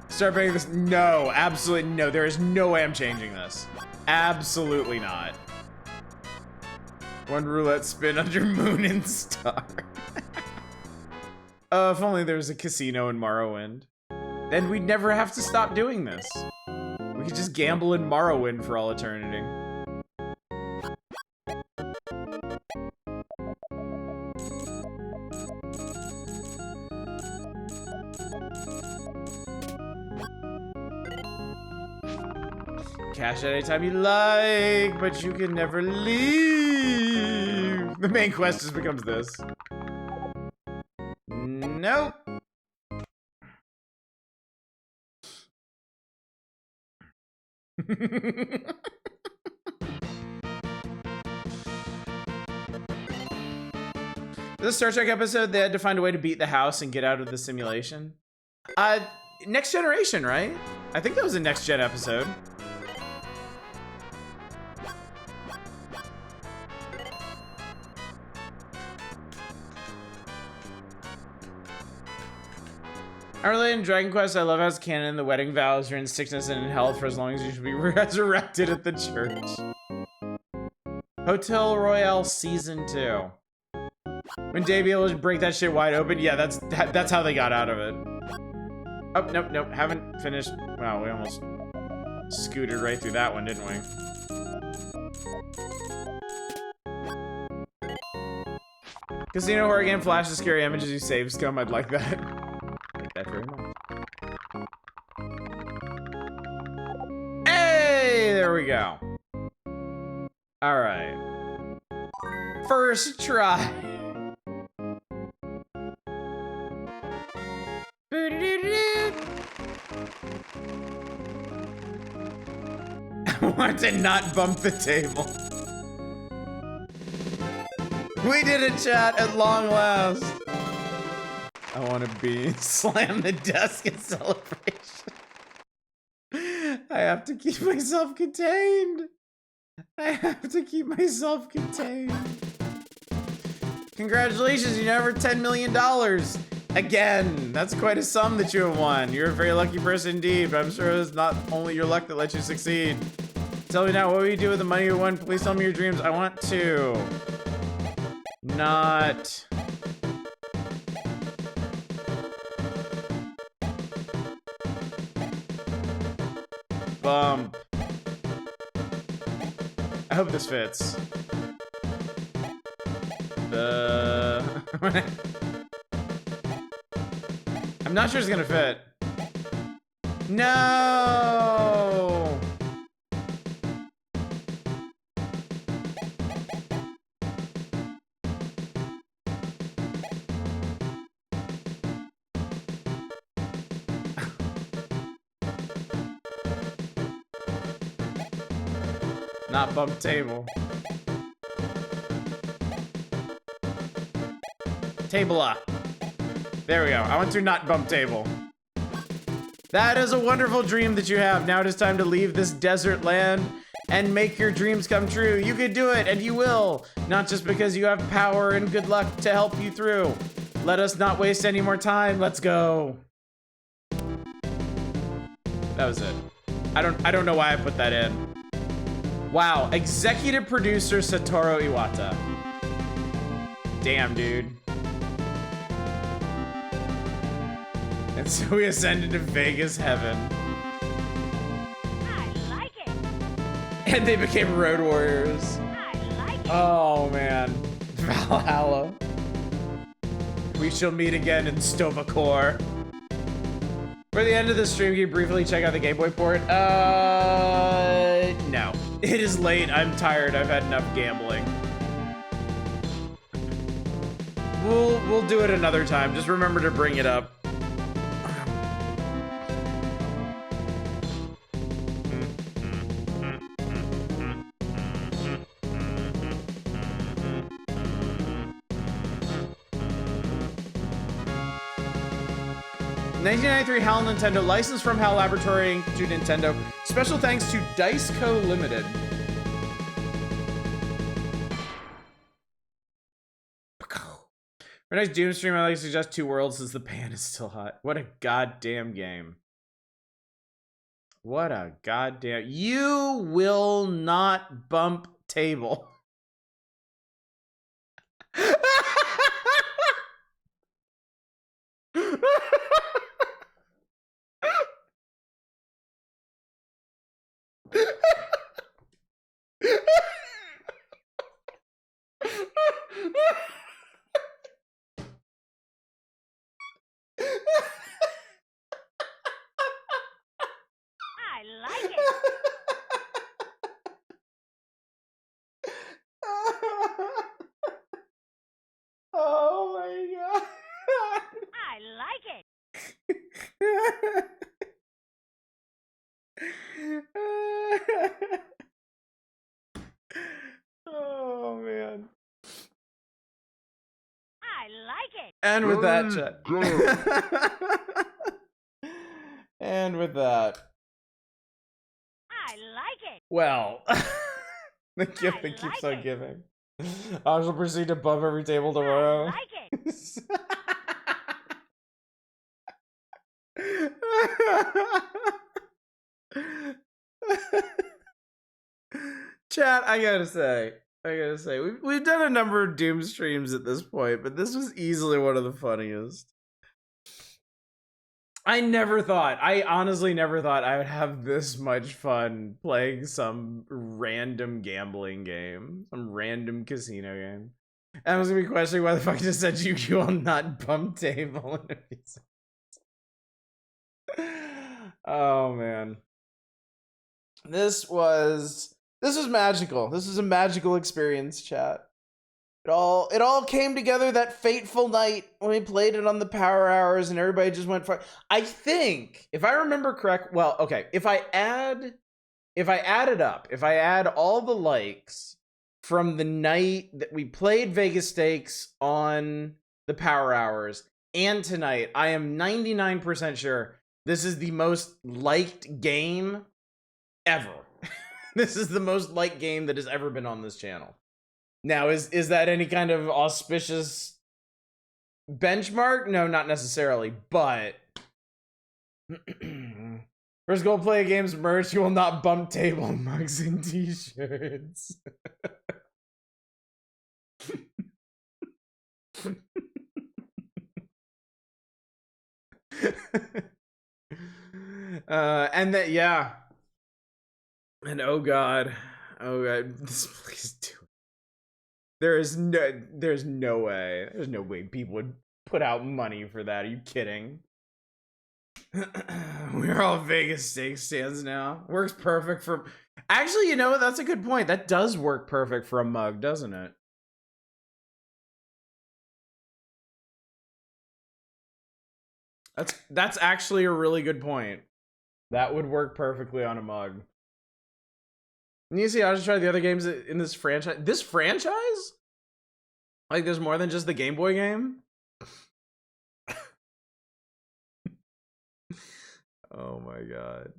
Start paying this. No, absolutely no. There is no way I'm changing this. Absolutely not. One roulette spin under Moon and Star. If only there was a casino in Morrowind. Then we'd never have to stop doing this. We could just gamble in Morrowind for all eternity. cash at any time you like, but you can never leave. The main quest just becomes this. Nope. This Star Trek episode, they had to find a way to beat the house and get out of the simulation. Next Generation, right? I think that was a Next Gen episode. I relate in Dragon Quest, I love how it's canon, the wedding vows are in sickness and in health for as long as you should be resurrected at the church. Hotel Royale Season 2. When Davey will break that shit wide open, yeah, that's how they got out of it. Oh, nope, haven't finished. Wow, we almost scooted right through that one, didn't we? Casino horror game flashes scary images you save scum, I'd like that. Like that very much. Hey, there we go. Alright. First try. I want to not bump the table. We did it, chat, at long last. I want to be slam the desk in celebration. I have to keep myself contained. I have to keep myself contained. Congratulations, you now have $10 million. Again, that's quite a sum that you have won. You're a very lucky person indeed, but I'm sure it's not only your luck that lets you succeed. Tell me now, what will you do with the money you won? Please tell me your dreams. I want to not bump. I hope this fits. I'm not sure it's gonna fit. No! Not bump table. Table up. There we go. I want to not bump table. That is a wonderful dream that you have. Now it is time to leave this desert land and make your dreams come true. You could do it, and you will. Not just because you have power and good luck to help you through. Let us not waste any more time. Let's go. That was it. I don't know why I put that in. Wow, executive producer Satoru Iwata. Damn, dude. And so we ascended to Vegas heaven. I like it. And they became road warriors. I like it. Oh man. Valhalla. We shall meet again in Stovacor. For the end of the stream, can you briefly check out the Game Boy port? No. It is late, I'm tired, I've had enough gambling. We'll do it another time, just remember to bring it up. 1993 HAL Nintendo, licensed from HAL Laboratory to Nintendo. Special thanks to Dice Co. Limited. For next Doom stream, I like to suggest Two Worlds since the pan is still hot. What a goddamn game. What a goddamn... You will not bump table. I like it. And with that, Very chat. good. And with that, I like it. well, the gift that keeps on giving. I shall proceed to bump every table tomorrow. I like it. Chat, I gotta say, we've done a number of Doom streams at this point, but this was easily one of the funniest. I honestly never thought I would have this much fun playing some random gambling game, some random casino game. And I was gonna be questioning why the fuck I just said you will not bump table in a few seconds. Oh man. This was magical. This was a magical experience, chat. It all came together that fateful night when we played it on the Power Hours and everybody just went for. I think, if I remember correct, well, okay, if I add all the likes from the night that we played Vegas Stakes on the Power Hours and tonight, I am 99% sure this is the most liked game ever. This is the most liked game that has ever been on this channel. Now, is that any kind of auspicious benchmark? No, not necessarily, but first go play a game's merch, you will not bump table mugs and t-shirts. And that, yeah. And oh god, please do it. There's no way people would put out money for that. Are you kidding? We're all Vegas Stakes stands now. Works perfect for. Actually, you know what? That's a good point. That does work perfect for a mug, doesn't it? That's actually a really good point. That would work perfectly on a mug. And you see, I'll just try the other games in this franchise. This franchise? Like, there's more than just the Game Boy game? Oh my god.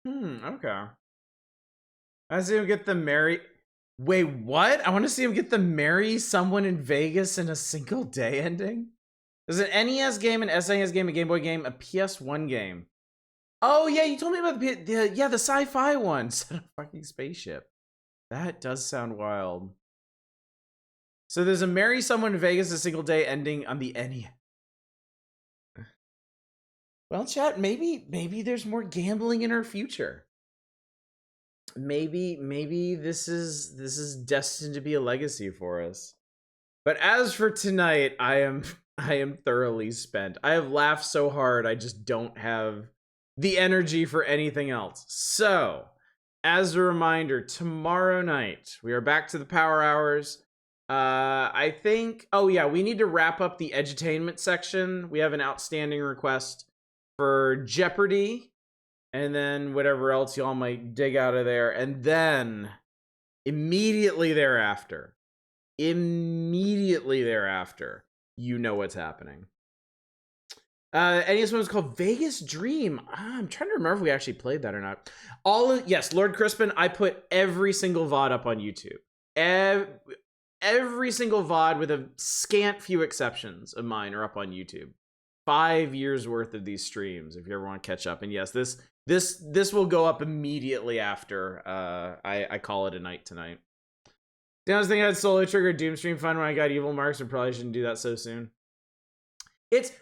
Okay. I see him get the marry. Wait, what? I want to see him get the marry someone in Vegas in a single day ending? There's an NES game, an SNES game, a Game Boy game, a PS1 game. Oh yeah, you told me about the sci-fi one. Set a fucking spaceship. That does sound wild. So there's a marry someone in Vegas a single day ending on the NES. Well, chat, maybe there's more gambling in our future. Maybe this is destined to be a legacy for us. But as for tonight, I am thoroughly spent. I have laughed so hard I just don't have the energy for anything else. So, as a reminder, tomorrow night we are back to the Power Hours. I think, oh yeah, we need to wrap up the edutainment section. We have an outstanding request for Jeopardy, and then whatever else y'all might dig out of there. And then immediately thereafter, you know what's happening. NES one was called Vegas Dream. I'm trying to remember if we actually played that or not. Yes, Lord Crispin, I put every single VOD up on YouTube. Every single VOD with a scant few exceptions of mine are up on YouTube. 5 years worth of these streams, if you ever want to catch up. And yes, this will go up immediately after I call it a night tonight. I was thinking I had Solo Trigger Doom stream fun when I got Evil Marks, and probably shouldn't do that so soon.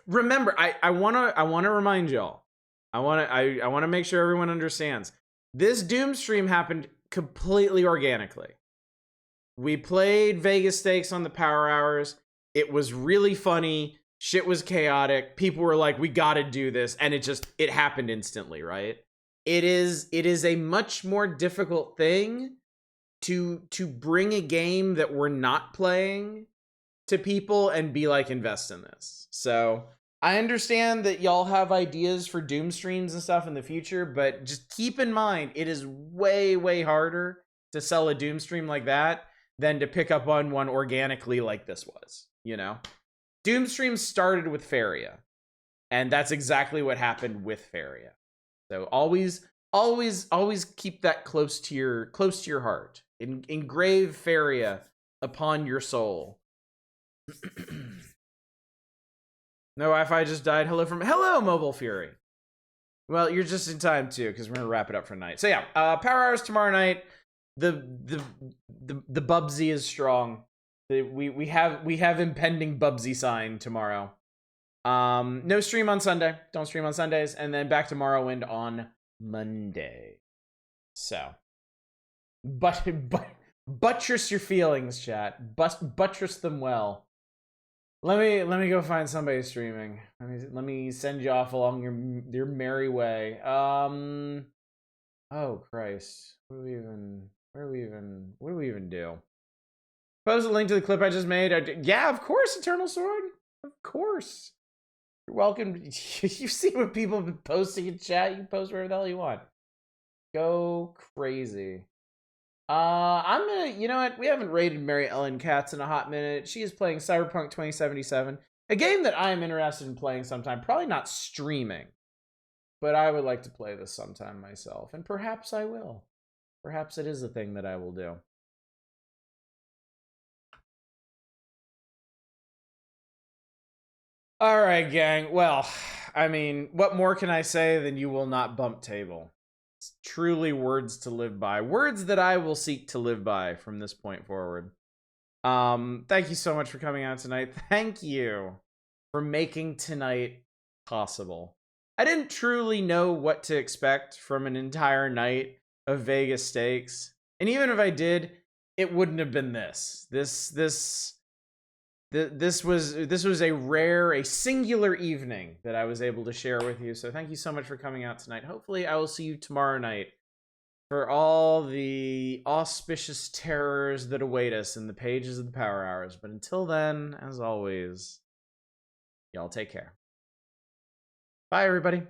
Remember, I wanna remind y'all. I wanna make sure everyone understands. This Doom stream happened completely organically. We played Vegas Stakes on the Power Hours. It was really funny. Shit was chaotic. People were like, we gotta do this. And it happened instantly, right? It is a much more difficult thing to bring a game that we're not playing to people and be like, invest in this. So I understand that y'all have ideas for Doom streams and stuff in the future, but just keep in mind, it is way, way harder to sell a Doom stream like that than to pick up on one organically like this was, you know? Doomstream started with Faria, and that's exactly what happened with Faria. So always keep that close to your heart. Engrave Faria upon your soul. No Wi-Fi just died. Hello, Mobile Fury. Well, you're just in time too, because we're gonna wrap it up for tonight. So yeah, Power Hours tomorrow night. The Bubsy is strong. We have impending Bubsy sign tomorrow. No stream on Sunday. Don't stream on Sundays, and then back to Morrowind on Monday. So, buttress your feelings, chat. Buttress them well. Let me go find somebody streaming. Let me send you off along your merry way. Oh Christ. What do we even do? Post a link to the clip I just made. Yeah, of course, Eternal Sword. Of course. You're welcome. You see what people have been posting in chat. You can post wherever the hell you want. Go crazy. I'm gonna, you know what? We haven't rated Mary Ellen Katz in a hot minute. She is playing Cyberpunk 2077, a game that I am interested in playing sometime. Probably not streaming, but I would like to play this sometime myself, and perhaps I will. Perhaps it is a thing that I will do. All right, gang. Well, I mean, what more can I say than you will not bump table? It's truly words to live by. Words that I will seek to live by from this point forward. Thank you so much for coming out tonight. Thank you for making tonight possible. I didn't truly know what to expect from an entire night of Vegas stakes. And even if I did, it wouldn't have been this. This was a singular evening that I was able to share with you. So thank you so much for coming out tonight. Hopefully I will see you tomorrow night for all the auspicious terrors that await us in the pages of the Power Hours. But until then, as always, y'all take care. Bye, everybody.